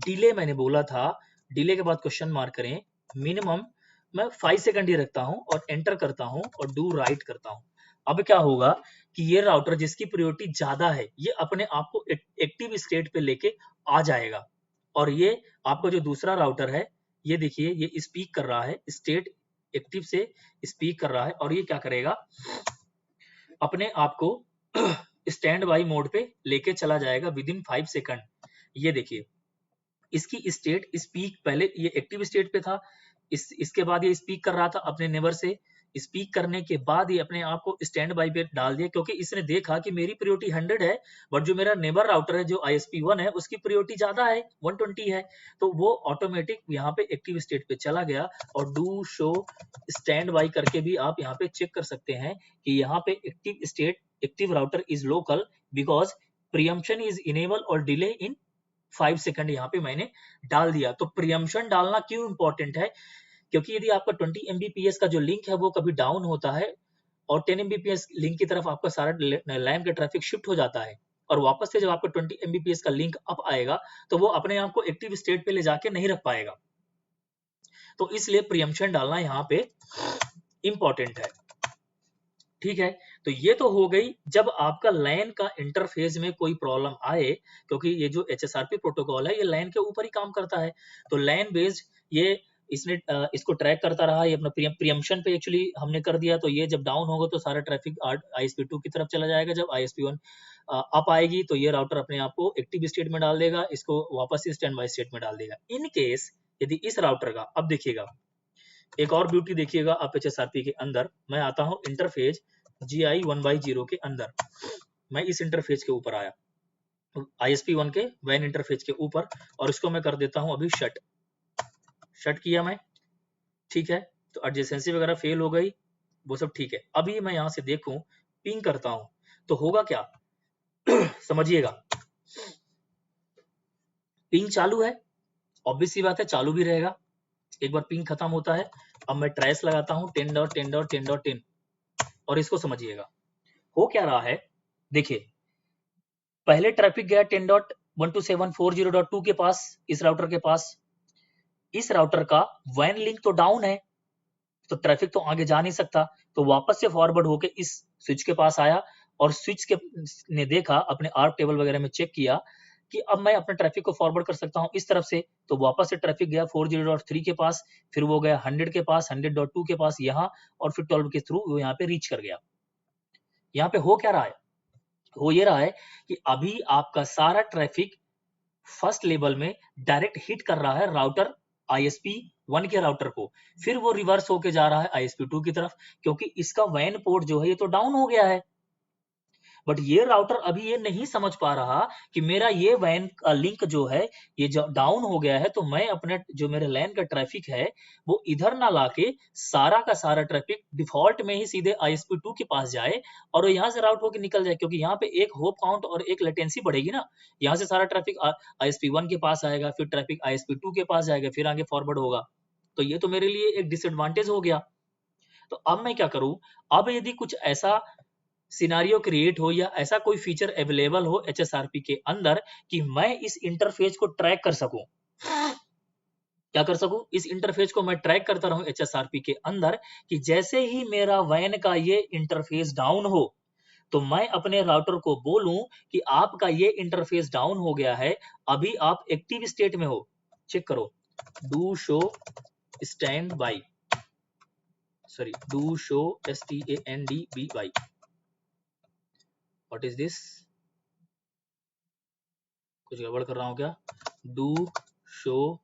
डिले मैंने बोला था, डिले के बाद क्वेश्चन मार्क करें, मिनिमम मैं 5 सेकंड ही रखता हूँ और एंटर करता हूँ और डू राइट करता हूँ। अब क्या होगा कि ये राउटर जिसकी प्रायोरिटी ज्यादा है ये अपने आप को एक्टिव स्टेट पे लेके आ जाएगा, और ये आपका जो दूसरा राउटर है ये देखिए ये स्पीक कर रहा है, स्टेट एक्टिव से स्पीक कर रहा है, और ये क्या करेगा अपने आप को स्टैंड बाई मोड पे लेके चला जाएगा विद इन 5 सेकंड। ये देखिए इसकी स्टेट स्पीक, पहले ये एक्टिव स्टेट पे था, इसके बाद ये स्पीक कर रहा था अपने नेबर से, स्पीक करने के बाद ये अपने आप को स्टैंड बाई पे डाल दिया क्योंकि इसने देखा कि मेरी प्रायोरिटी 100 है, बट जो मेरा नेबर राउटर है जो ISP1 है उसकी प्रायोरिटी ज्यादा है, 120 है, तो वो ऑटोमेटिक यहाँ पे एक्टिव स्टेट पे चला गया। और डू शो स्टैंड बाई करके भी आप यहाँ पे चेक कर सकते हैं कि यहाँ पे active state, active router is local because preemption is enable और डिले इन 5 सेकंड यहाँ पे मैंने डाल दिया। तो प्रीएम्पशन डालना क्यों इंपॉर्टेंट है? क्योंकि यदि आपका 20 Mbps का जो लिंक है वो कभी डाउन होता है और 10 Mbps लिंक की तरफ आपका सारा लैन का ट्रैफिक शिफ्ट हो जाता है, और वापस से जब आपका 20 Mbps का लिंक अप आएगा तो वो अपने आप को एक्टिव स्टेट पे ले जाके नहीं रख पाएगा। तो इसलिए प्रीएम्पशन डालना यहाँ पे इंपॉर्टेंट है। ठीक है, तो ये तो हो गई जब आपका लैन का इंटरफेस में कोई प्रॉब्लम आए, क्योंकि ये जो HSRP प्रोटोकॉल है ये लैन के ऊपर ही काम करता है, तो लैन बेस्ड ये इसने इसको ट्रैक करता रहा, ये अपना प्रीएम्पशन पे एक्चुअली हमने कर दिया, तो ये जब डाउन होगा तो सारा ट्रैफिक ISP2 की तरफ चला जाएगा, जब ISP1 अप आएगी तो ये राउटर अपने आप को एक्टिव स्टेट में डाल देगा, इसको वापस से स्टैंड बाय स्टेट में डाल देगा। इन केस यदि इस राउटर का, अब देखिएगा एक और ब्यूटी देखिएगा आप HSRP के अंदर, मैं आता हूँ इंटरफेस GI 1/0 के अंदर, मैं इस इंटरफेस के ऊपर आया ISP1 के वैन इंटरफेस के ऊपर, और इसको मैं कर देता हूं अभी शट किया मैं। ठीक है, तो एडजेसेंसी वगैरह फेल हो गई, वो सब ठीक है। अभी मैं यहां से देखूं, पिंग करता हूं तो होगा क्या समझिएगा, पिंग चालू है, ऑब्वियस सी बात है चालू भी रहेगा। एक बार पिंग खत्म होता है, अब मैं ट्रेस लगाता हूं 10.10.10.10 और इसको समझिएगा हो क्या रहा है। देखिए पहले ट्रैफिक गया 10.127.40.2 के पास, इस राउटर के पास, इस राउटर का वैन लिंक तो डाउन है तो ट्रैफिक तो आगे जा नहीं सकता, तो वापस से फॉरवर्ड होके इस स्विच के पास आया, और स्विच के ने देखा अपने आर्क टेबल वगैरह में चेक किया कि अब मैं अपने ट्रैफिक को फॉरवर्ड कर सकता हूं इस तरफ से, तो वापस से ट्रैफिक गया 40.3 के पास, फिर वो गया 100 के पास, 100.2 के पास यहाँ, और फिर 12 के थ्रू वो यहाँ पे रीच कर गया। यहाँ पे हो क्या रहा है? हो ये रहा है कि अभी आपका सारा ट्रैफिक फर्स्ट लेवल में डायरेक्ट हिट कर रहा है राउटर ISP1 के राउटर को, फिर वो रिवर्स होके जा रहा है ISP2 की तरफ, क्योंकि इसका वैन पोर्ट जो है ये तो डाउन हो गया है। बट ये राउटर अभी ये नहीं समझ पा रहा कि मेरा ये वैन का लिंक जो है ये जो डाउन हो गया है, तो मैं अपने जो मेरे लैन का ट्रैफिक है वो इधर ना लाके सारा का सारा ट्रैफिक डिफॉल्ट में ही सीधे ISP2 के पास जाए और वो यहाँ से राउट होकर निकल जाए, क्योंकि यहाँ पे एक होप काउंट और एक लेटेंसी बढ़ेगी ना। यहाँ से सारा ट्रैफिक ISP1 के पास आएगा, फिर ट्रैफिक ISP2 के पास जाएगा, फिर आगे फॉरवर्ड होगा, तो ये तो मेरे लिए एक डिसएडवांटेज हो गया। तो अब मैं क्या करूं? अब यदि कुछ ऐसा सिनारियो क्रिएट हो या ऐसा कोई फीचर अवेलेबल हो HSRP के अंदर कि मैं इस इंटरफेस को ट्रैक कर सकूं, क्या कर सकूं, इस इंटरफेस को मैं ट्रैक करता रहूं HSRP के अंदर, कि जैसे ही मेरा वैन का ये इंटरफेस डाउन हो तो मैं अपने राउटर को बोलूं कि आपका ये इंटरफेस डाउन हो गया है, अभी आप एक्टिव स्टेट में हो, चेक करो, do show stand by, sorry do show STANDBY, what is this, कुछ गड़बड़ कर रहा हूं क्या? डू शो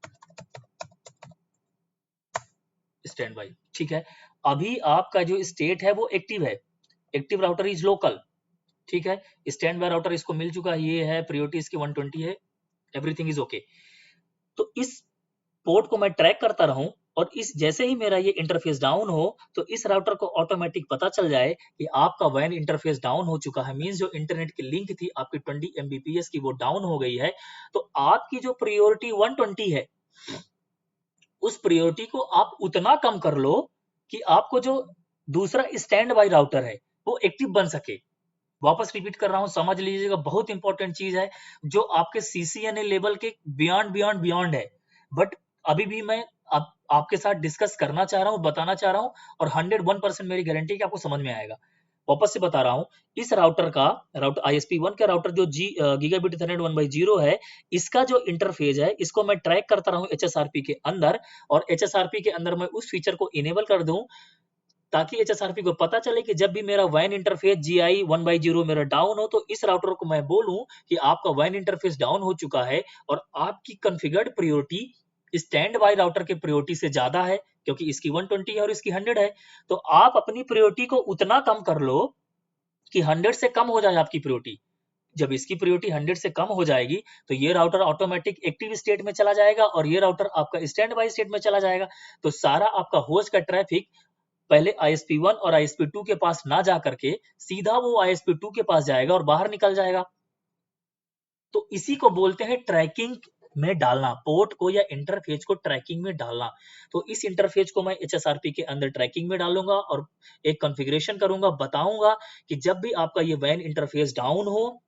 स्टैंड बाई, ठीक है। अभी आपका जो स्टेट है वो एक्टिव है, एक्टिव राउटर इज लोकल, ठीक है। स्टैंड बाय राउटर इसको मिल चुका है, ये है प्रायोरिटी इसकी 120 है, एवरीथिंग इज ओके। तो इस पोर्ट को मैं ट्रैक करता रहूं और इस जैसे ही मेरा ये इंटरफेस डाउन हो तो इस राउटर को ऑटोमेटिक पता चल जाए कि आपका वैन इंटरफेस डाउन हो चुका है, मींस जो इंटरनेट की लिंक थी आपकी 20 Mbps की वो डाउन हो गई है। तो आपकी जो प्रायोरिटी 120 है उस प्रायोरिटी को आप उतना कम कर लो कि आपको जो दूसरा स्टैंड बाय राउटर है वो एक्टिव बन सके। वापस रिपीट कर रहा हूं, समझ लीजिएगा, बहुत इंपॉर्टेंट चीज है जो आपके सीसीएनए लेवल के बियॉन्ड बियॉन्ड बियॉन्ड है, बट अभी भी मैं आपके साथ डिस्कस करना चाह रहा हूं, बताना चाह रहा हूं, और 101% मेरी गारंटी कि आपको समझ में आएगा। वापस से बता रहा हूं, इस राउटर का राउटर ISP1 का राउटर जो गीगाबिट ईथरनेट 1/0 है, इसका जो इंटरफेस है इसको मैं ट्रैक करता रहा हूं HSRP के अंदर, और HSRP के अंदर मैं उस फीचर को इनेबल कर दूं ताकि HSRP को पता चले कि जब भी मेरा वैन इंटरफेस GI 1/0 मेरा डाउन हो तो इस राउटर को मैं बोलूं कि आपका वैन इंटरफेस डाउन हो चुका है और आपकी configured priority stand by router के प्रायोरिटी से ज्यादा है, क्योंकि इसकी 120 है और इसकी 100 है। तो आप अपनी प्रायोरिटी को उतना कम कर लो कि 100 से कम हो जाए आपकी प्रायोरिटी। जब इसकी प्रायोरिटी 100 से कम हो जाएगी तो ये राउटर ऑटोमेटिक एक्टिव स्टेट में चला जाएगा और ये राउटर आपका स्टैंड बाय स्टेट में चला जाएगा। तो सारा आपका होस्ट का ट्रैफिक पहले ISP1 और ISP2 के पास ना जा करके सीधा वो ISP2 के पास जाएगा और बाहर निकल जाएगा। तो इसी को बोलते हैं ट्रैकिंग में डालना, पोर्ट को या इंटरफेस को ट्रैकिंग में डालना। तो इस इंटरफेस को मैं HSRP के अंदर ट्रैकिंग में डालूंगा और एक कॉन्फ़िगरेशन करूंगा, बताऊंगा कि जब भी आपका ये वैन इंटरफेस डाउन हो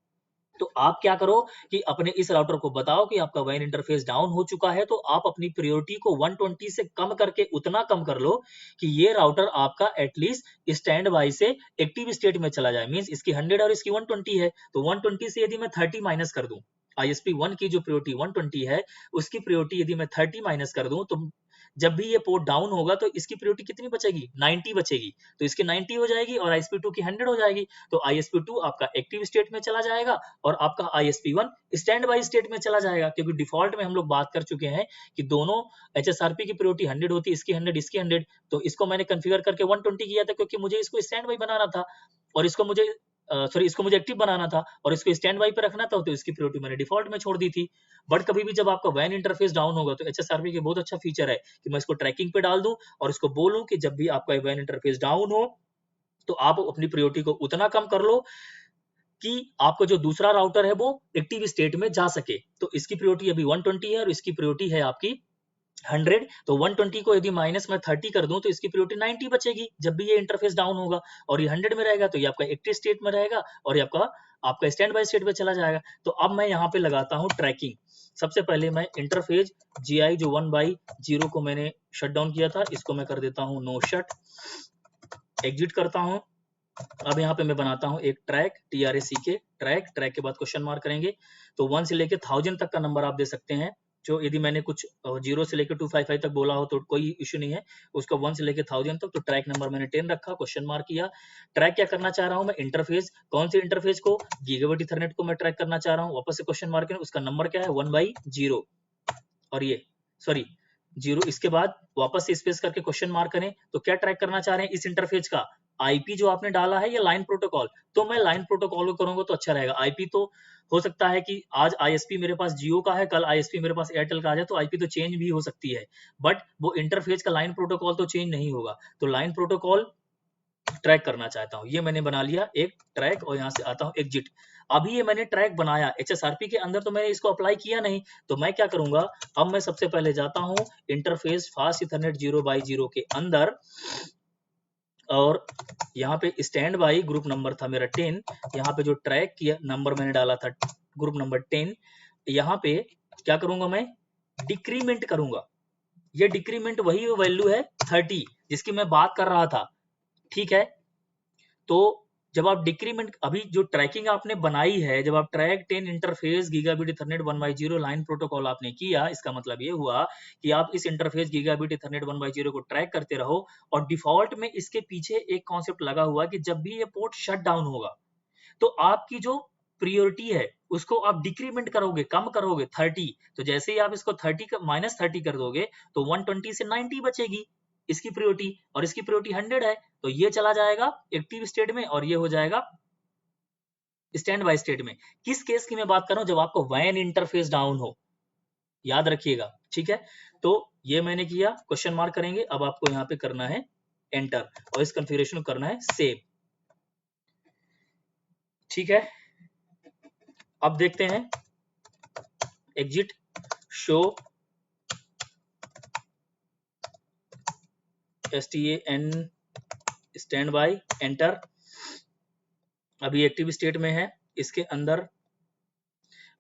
तो आप क्या करो कि अपने इस राउटर को बताओ कि आपका वैन इंटरफेस डाउन हो चुका है, तो आप अपनी प्रायोरिटी को 120 से कम करके उतना कम कर लो कि ये राउटर आपका एटलीस्ट स्टैंड बाय से एक्टिव स्टेट में चला जाए। मींस इसकी 100 और इसकी 120 है, तो 120 से यदि मैं 30 माइनस कर दूं, ISP1 की जो प्रायोरिटी 120 है उसकी प्रायोरिटी यदि मैं 30 माइनस कर दूं, तो जब भी ये पोर्ट डाउन होगा तो इसकी प्रायोरिटी कितनी बचेगी, 90 बचेगी। तो इसकी 90 हो जाएगी और ISP2 की 100 हो जाएगी। तो ISP2 आपका एक्टिव स्टेट में चला जाएगा और आपका ISP1 स्टैंड बाय स्टेट में चला जाएगा, क्योंकि डिफॉल्ट में हम लोग बात कर चुके हैं कि दोनों HSRP की प्रायोरिटी 100 होती है, इसकी 100 इसकी 100। तो इसको मैंने कॉन्फ़िगर करके 120 किया था क्योंकि मुझे इसको स्टैंड बाय बनाना था और इसको मुझे इसको मुझे एक्टिव बनाना था और इसको स्टैंड बाय पे रखना था, तो इसकी प्रायोरिटी मैंने डिफॉल्ट में छोड़ दी थी। बट कभी भी जब आपका वैन इंटरफेस डाउन होगा तो HSRP के बहुत अच्छा फीचर है कि मैं इसको ट्रैकिंग पे डाल दूं और इसको बोलूं कि जब भी आपका वैन इंटरफेस डाउन हो तो आप अपनी प्रायोरिटी को उतना कम कर लो कि आपको जो दूसरा राउटर है वो एक्टिव स्टेट में जा सके। तो इसकी प्रायोरिटी अभी 120 है और इसकी प्रायोरिटी है आपकी 100। तो 120 को यदि माइनस में 30 कर दूं तो इसकी प्रायोरिटी 90 बचेगी जब भी ये इंटरफेस डाउन होगा, और ये 100 में रहेगा तो ये आपका एक्टिव स्टेट में रहेगा और ये आपका स्टैंड बाय स्टेट में चला जाएगा। तो अब मैं यहाँ पे लगाता हूँ ट्रैकिंग। सबसे पहले मैं इंटरफेस GI जो 1/0 को मैंने शट डाउन किया था इसको मैं कर देता हूँ नो शट, एग्जिट करता हूँ। अब यहाँ पे मैं बनाता हूँ एक ट्रैक, TRACK ट्रैक के बाद क्वेश्चन मार्क करेंगे। तो 1 से लेके 1000 तक का नंबर आप दे सकते हैं, जो यदि मैंने कुछ 0 से लेके 255 तक बोला हो तो कोई इश्यू नहीं है, उसका 1 से लेके 1000 तक। तो ट्रैक नंबर मैंने 10 रखा, क्वेश्चन मार्क किया। ट्रैक क्या करना चाह रहा हूँ मैं, इंटरफेस, कौन से इंटरफेस को, गीगाबिट ईथरनेट को मैं ट्रैक करना चाह रहा हूँ। वापस से क्वेश्चन मार्क है, उसका नंबर क्या है 1/0 और ये सॉरी 0, इसके बाद वापस से स्पेस करके क्वेश्चन मार्क करें। तो क्या ट्रैक करना चाह रहे हैं इस इंटरफेस का, आईपी जो आपने डाला है या लाइन प्रोटोकॉल। तो मैं लाइन प्रोटोकॉल को करूंगा तो अच्छा रहेगा। आईपी तो हो सकता है कि आज ISP मेरे पास जियो का है, कल ISP मेरे पास एयरटेल का आ जाए, तो आईपी तो चेंज भी हो सकती है, बट वो इंटरफेस का लाइन प्रोटोकॉल तो चेंज नहीं होगा। तो लाइन प्रोटोकॉल ट्रैक करना चाहता हूँ, ये मैंने बना लिया एक ट्रैक और यहाँ से आता हूँ एग्जिट। अभी ये मैंने ट्रैक बनाया HSRP के अंदर, तो मैंने इसको अप्लाई किया नहीं। तो मैं क्या करूंगा, अब मैं सबसे पहले जाता हूँ इंटरफेस फास्ट ईथरनेट 0/0 के अंदर और यहाँ पे स्टैंड बाई ग्रुप नंबर था मेरा 10, यहाँ पे जो ट्रैक किया नंबर मैंने डाला था ग्रुप नंबर 10, यहाँ पे क्या करूंगा मैं, डिक्रीमेंट करूंगा। ये डिक्रीमेंट वही वैल्यू है 30 जिसकी मैं बात कर रहा था, ठीक है। तो जब आप डिक्रीमेंट, अभी जो ट्रैकिंग आपने बनाई है, जब आप track 10 interface gigabit Ethernet 1/0 line protocol आपने किया, इसका मतलब ये हुआ कि आप इस इंटरफेस गीगाबिट ईथरनेट 1/0 को ट्रैक करते रहो और डिफॉल्ट में इसके पीछे एक कॉन्सेप्ट लगा हुआ कि जब भी ये पोर्ट शट डाउन होगा तो आपकी जो प्रायोरिटी है उसको आप डिक्रीमेंट करोगे, कम करोगे 30। तो जैसे ही आप इसको 30 का -30 कर दोगे तो 120 से 90 बचेगी। इसकी प्रायोरिटी और इसकी प्रायोरिटी 100 है, तो ये चला जाएगा एक्टिव स्टेट में और ये हो जाएगा स्टैंड बाय स्टेट में। किस केस की मैं बात कर रहा हूं? जब आपको वैन इंटरफेस डाउन हो, याद रखिएगा, ठीक है। तो ये मैंने किया, क्वेश्चन मार्क करेंगे। अब आपको यहाँ पे करना है एंटर और इस कॉन्फ़िगरेशन को करना है सेव, ठीक है। अब देखते हैं exit show STAN stand by enter. अभी एक्टिव स्टेट में है। इसके अंदर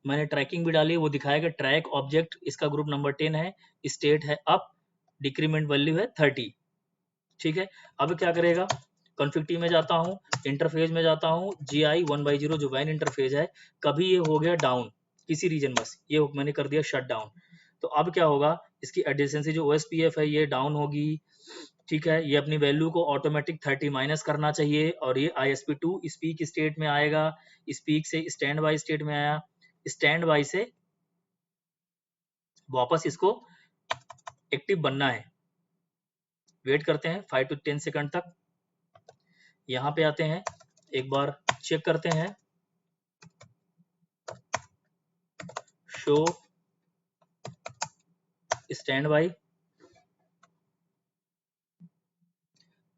मैंने ट्रैकिंग भी डाली, वो दिखाएगा ट्रैक ऑब्जेक्ट, इसका ग्रुप नंबर 10 है, स्टेट है अप, डिक्रीमेंट वैल्यू है 30, ठीक है। अब क्या करेगा? कॉन्फिग टी में जाता हूँ, इंटरफेस में जाता हूँ, GI 1/0 जो वैन इंटरफेस है, कभी ये हो गया डाउन किसी रीजन, बस ये मैंने कर दिया शट डाउन। तो अब क्या होगा? इसकी एडजेसेंसी जो OSPF है ये डाउन होगी, ठीक है। ये अपनी वैल्यू को ऑटोमेटिक 30 माइनस करना चाहिए और ये ISP2 स्पीक स्टेट में आएगा, स्पीक से स्टैंड बाय स्टेट में आया, स्टैंड बाय से वापस इसको एक्टिव बनना है। वेट करते हैं 5 to 10 सेकंड तक। यहाँ पे आते हैं, एक बार चेक करते हैं, शो स्टैंड बाय।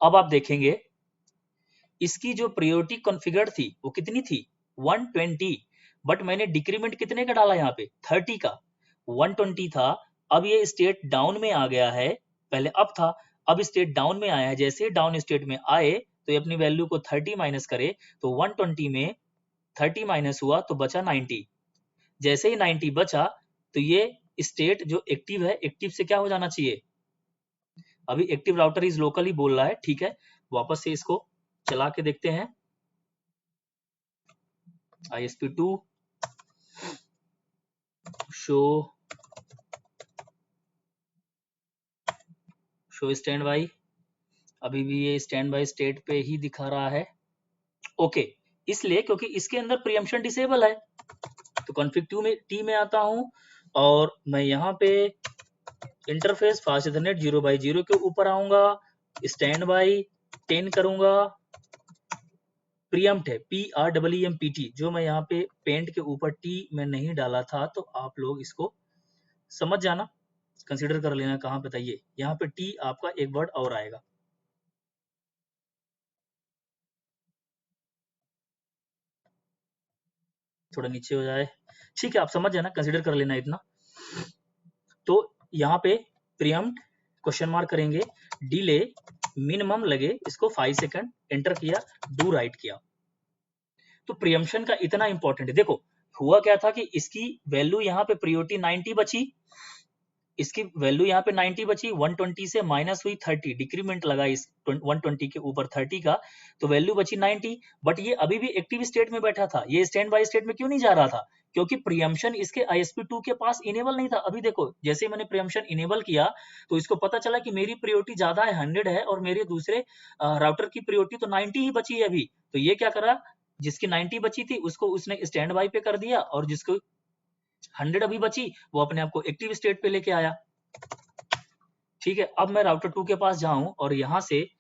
अब आप देखेंगे इसकी जो प्रायोरिटी कॉन्फ़िगर्ड थी वो कितनी थी? 120, बट मैंने डिक्रीमेंट कितने का डाला यहाँ पे? 30 का। 120 था, अब ये स्टेट डाउन में आ गया है, पहले अप था, अब स्टेट डाउन में आया है। जैसे ही डाउन स्टेट में आए तो ये अपनी वैल्यू को 30 माइनस करे, तो 120 में 30 माइनस हुआ तो बचा 90। जैसे ही 90 बचा तो ये स्टेट जो एक्टिव है, एक्टिव से क्या हो जाना चाहिए? अभी एक्टिव राउटर इज लोकली बोल रहा है, ठीक है। वापस से इसको चला के देखते हैं, ISP2 शो स्टैंड बाय। अभी भी ये स्टैंड बाय स्टेट पे ही दिखा रहा है, ओके। इसलिए क्योंकि इसके अंदर प्रीएम्पशन डिसेबल है। तो कॉन्फिग टी में आता हूं और मैं यहाँ पे इंटरफेस फास्ट इथरनेट 0/0 के ऊपर आऊंगा, स्टैंड बाय 10 करूंगा, प्रीएम्प्ट है PREEMPT, जो मैं यहाँ पे पेंट के ऊपर टी में नहीं डाला था, तो आप लोग इसको समझ जाना, कंसीडर कर लेना कहाँ पे था ये। यहाँ पे टी आपका एक वर्ड और आएगा, थोड़ा नीचे हो जाए, ठीक है। आप समझ जाना, कंसीडर कर लेना इतना। तो यहाँ पे प्रीएम्प्ट क्वेश्चन मार्क करेंगे, डिले मिनिमम लगे इसको 5 सेकंड, एंटर किया, डू राइट किया। तो प्रीएम्पशन का इतना इंपॉर्टेंट है। देखो हुआ क्या था कि इसकी वैल्यू यहाँ पे प्रायोरिटी 90 बची, इसकी वैल्यू यहाँ पे 90 बची, 120 से माइनस हुई 30, डिक्रीमेंट लगा इस 120 के ऊपर 30 का, तो वैल्यू बची 90। बट ये अभी भी एक्टिव स्टेट में बैठा था, ये स्टैंड बाय स्टेट में क्यों नहीं जा रहा था? क्योंकि प्रीएम्पशन इसके ISP2 के पास इनेबल नहीं था। अभी देखो जैसे मैंने प्रीएम्पशन इनेबल किया तो इसको पता चला कि मेरी प्रायोरिटी ज्यादा है, 100 है, और मेरे दूसरे राउटर की प्रायोरिटी तो 90 ही बची है अभी। तो ये क्या करा, जिसकी 90 बची थी उसको उसने स्टैंड बाय पे कर दिया, और जिसको 100 अभी बची वो अपने आप को एक्टिव स्टेट पे लेके आया, ठीक है। अब मैं राउटर 2 के पास जाऊं और यहां से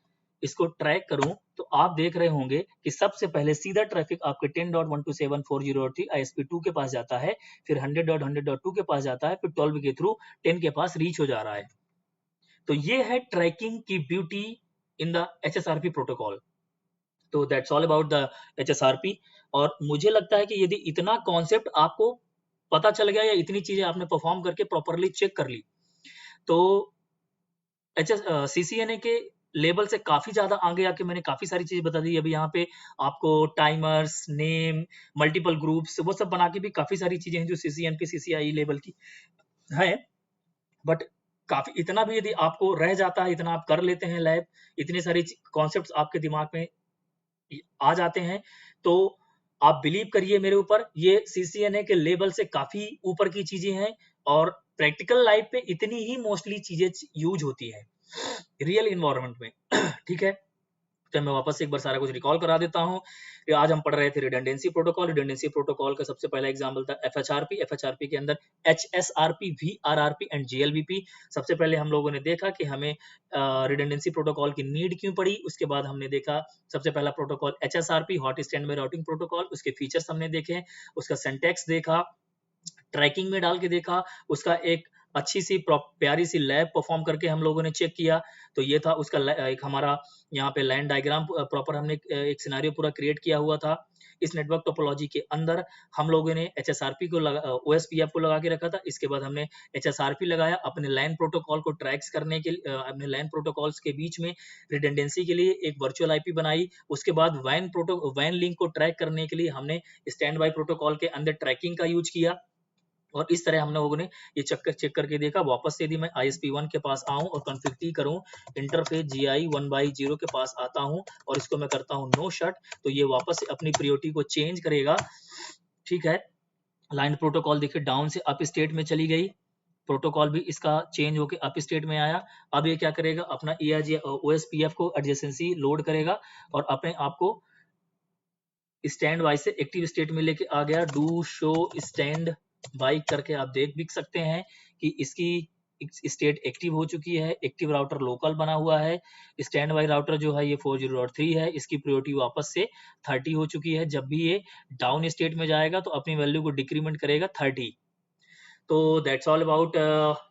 इसको ट्रैक करूं, तो आप देख रहे होंगे कि सबसे पहले सीधा ट्रैफिक आपके 10.127.40 ISP2 के पास जाता है, फिर 100.100.2 के पास जाता है, फिर 12 के थ्रू 10 के पास रीच हो जा रहा है। तो ये है ट्रैकिंग की beauty in the HSRP protocol. तो that's all about the HSRP। और मुझे लगता है कि यदि इतना कॉन्सेप्ट आपको पता चल गया या इतनी चीजें आपने परफॉर्म करके प्रॉपरली चेक कर ली, तो CCNA के लेवल से काफी ज्यादा आगे आके मैंने काफी सारी चीजें बता दी। अभी यहाँ पे आपको टाइमर्स, नेम, मल्टीपल ग्रुप्स, वो सब बना के भी काफी सारी चीजें हैं जो CCNP CCIE लेवल की है। बट काफी इतना भी यदि आपको रह जाता है, इतना आप कर लेते हैं लैब, इतने सारे कॉन्सेप्ट्स आपके दिमाग में आ जाते हैं, तो आप बिलीव करिए मेरे ऊपर, ये CCNA के लेवल से काफी ऊपर की चीजें हैं, और प्रैक्टिकल लाइफ पे इतनी ही मोस्टली चीजें यूज होती है रियल इन्वायरमेंट में, ठीक है। तो मैं वापस से एक बार सारा कुछ रिकॉल करा देता हूँ। आज हम पढ़ रहे थे रिडंडेंसी प्रोटोकॉल। रिडंडेंसी प्रोटोकॉल का सबसे पहला एग्जांपल था एफएचआरपी। एफएचआरपी के अंदर एचएसआरपी, वीआरआरपी एंड जीएलबीपी। सबसे पहले हम लोगों ने देखा कि हमें रिडंडेंसी प्रोटोकॉल की नीड क्यों पड़ी। उसके बाद हमने देखा सबसे पहला protocol HSRP, hot stand by routing protocol. उसके फीचर्स हमने देखे, उसका सिंटैक्स देखा, ट्रैकिंग में डाल के देखा, उसका एक अच्छी सी प्यारी सी लैब परफॉर्म करके हम लोगों ने चेक किया। तो ये था उसका एक हमारा यहाँ पे लाइन डायग्राम प्रॉपर हमने एक सिनेरियो पूरा क्रिएट किया हुआ था। इस नेटवर्क टोपोलॉजी के अंदर हम लोगों ने एचएसआरपी को ओएसपीएफ को लगा के रखा था। इसके बाद हमने एचएसआरपी लगाया अपने लाइन प्रोटोकॉल को ट्रैक्स करने के लिए। अपने लाइन प्रोटोकॉल्स के बीच में रिडंडेंसी के लिए एक वर्चुअल आईपी बनाई। उसके बाद वैन लिंक को ट्रैक करने के लिए हमने स्टैंड बाय प्रोटोकॉल के अंदर ट्रैकिंग का यूज किया। और इस तरह हम लोगों ने ये चेक करके देखा। वापस से यदि मैं ISP1 के पास आऊं और कॉन्फ़िग टी करूं, इंटरफेस GI 1/0 के पास आता हूं और इसको मैं करता हूं नो शट, तो ये वापस से अपनी प्रायोरिटी को चेंज करेगा। ठीक है, लाइन प्रोटोकॉल देखिए डाउन से अप स्टेट में चली गई, प्रोटोकॉल भी इसका चेंज होकर अप स्टेट में आया। अब ये क्या करेगा, अपना ERG OSPF को एडजेसेंसी लोड करेगा और अपने आप को स्टैंड बाय से एक्टिव स्टेट में लेके आ गया। डू शो स्टैंड बाय करके आप देख भी सकते हैं कि इसकी स्टेट एक्टिव हो चुकी है। एक्टिव राउटर लोकल बना हुआ है। स्टैंड बाय राउटर जो है ये 40.3 है, इसकी प्रायोरिटी वापस से 30 हो चुकी है। जब भी ये डाउन स्टेट में जाएगा तो अपनी वैल्यू को डिक्रीमेंट करेगा 30। तो दैट्स ऑल अबाउट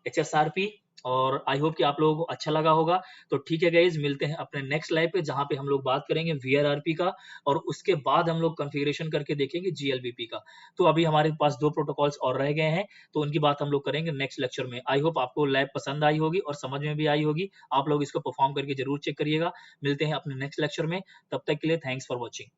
HSRP और आई होप कि आप लोगों को अच्छा लगा होगा। तो ठीक है गाइज, मिलते हैं अपने नेक्स्ट लाइव पे जहां पे हम लोग बात करेंगे VRRP का और उसके बाद हम लोग कॉन्फ़िगरेशन करके देखेंगे GLBP का। तो अभी हमारे पास 2 प्रोटोकॉल्स और रह गए हैं, तो उनकी बात हम लोग करेंगे नेक्स्ट लेक्चर में। आई होप आपको लैब पसंद आई होगी और समझ में भी आई होगी। आप लोग इसको परफॉर्म करके जरूर चेक करिएगा। मिलते हैं अपने नेक्स्ट लेक्चर में, तब तक के लिए थैंक्स फॉर वॉचिंग।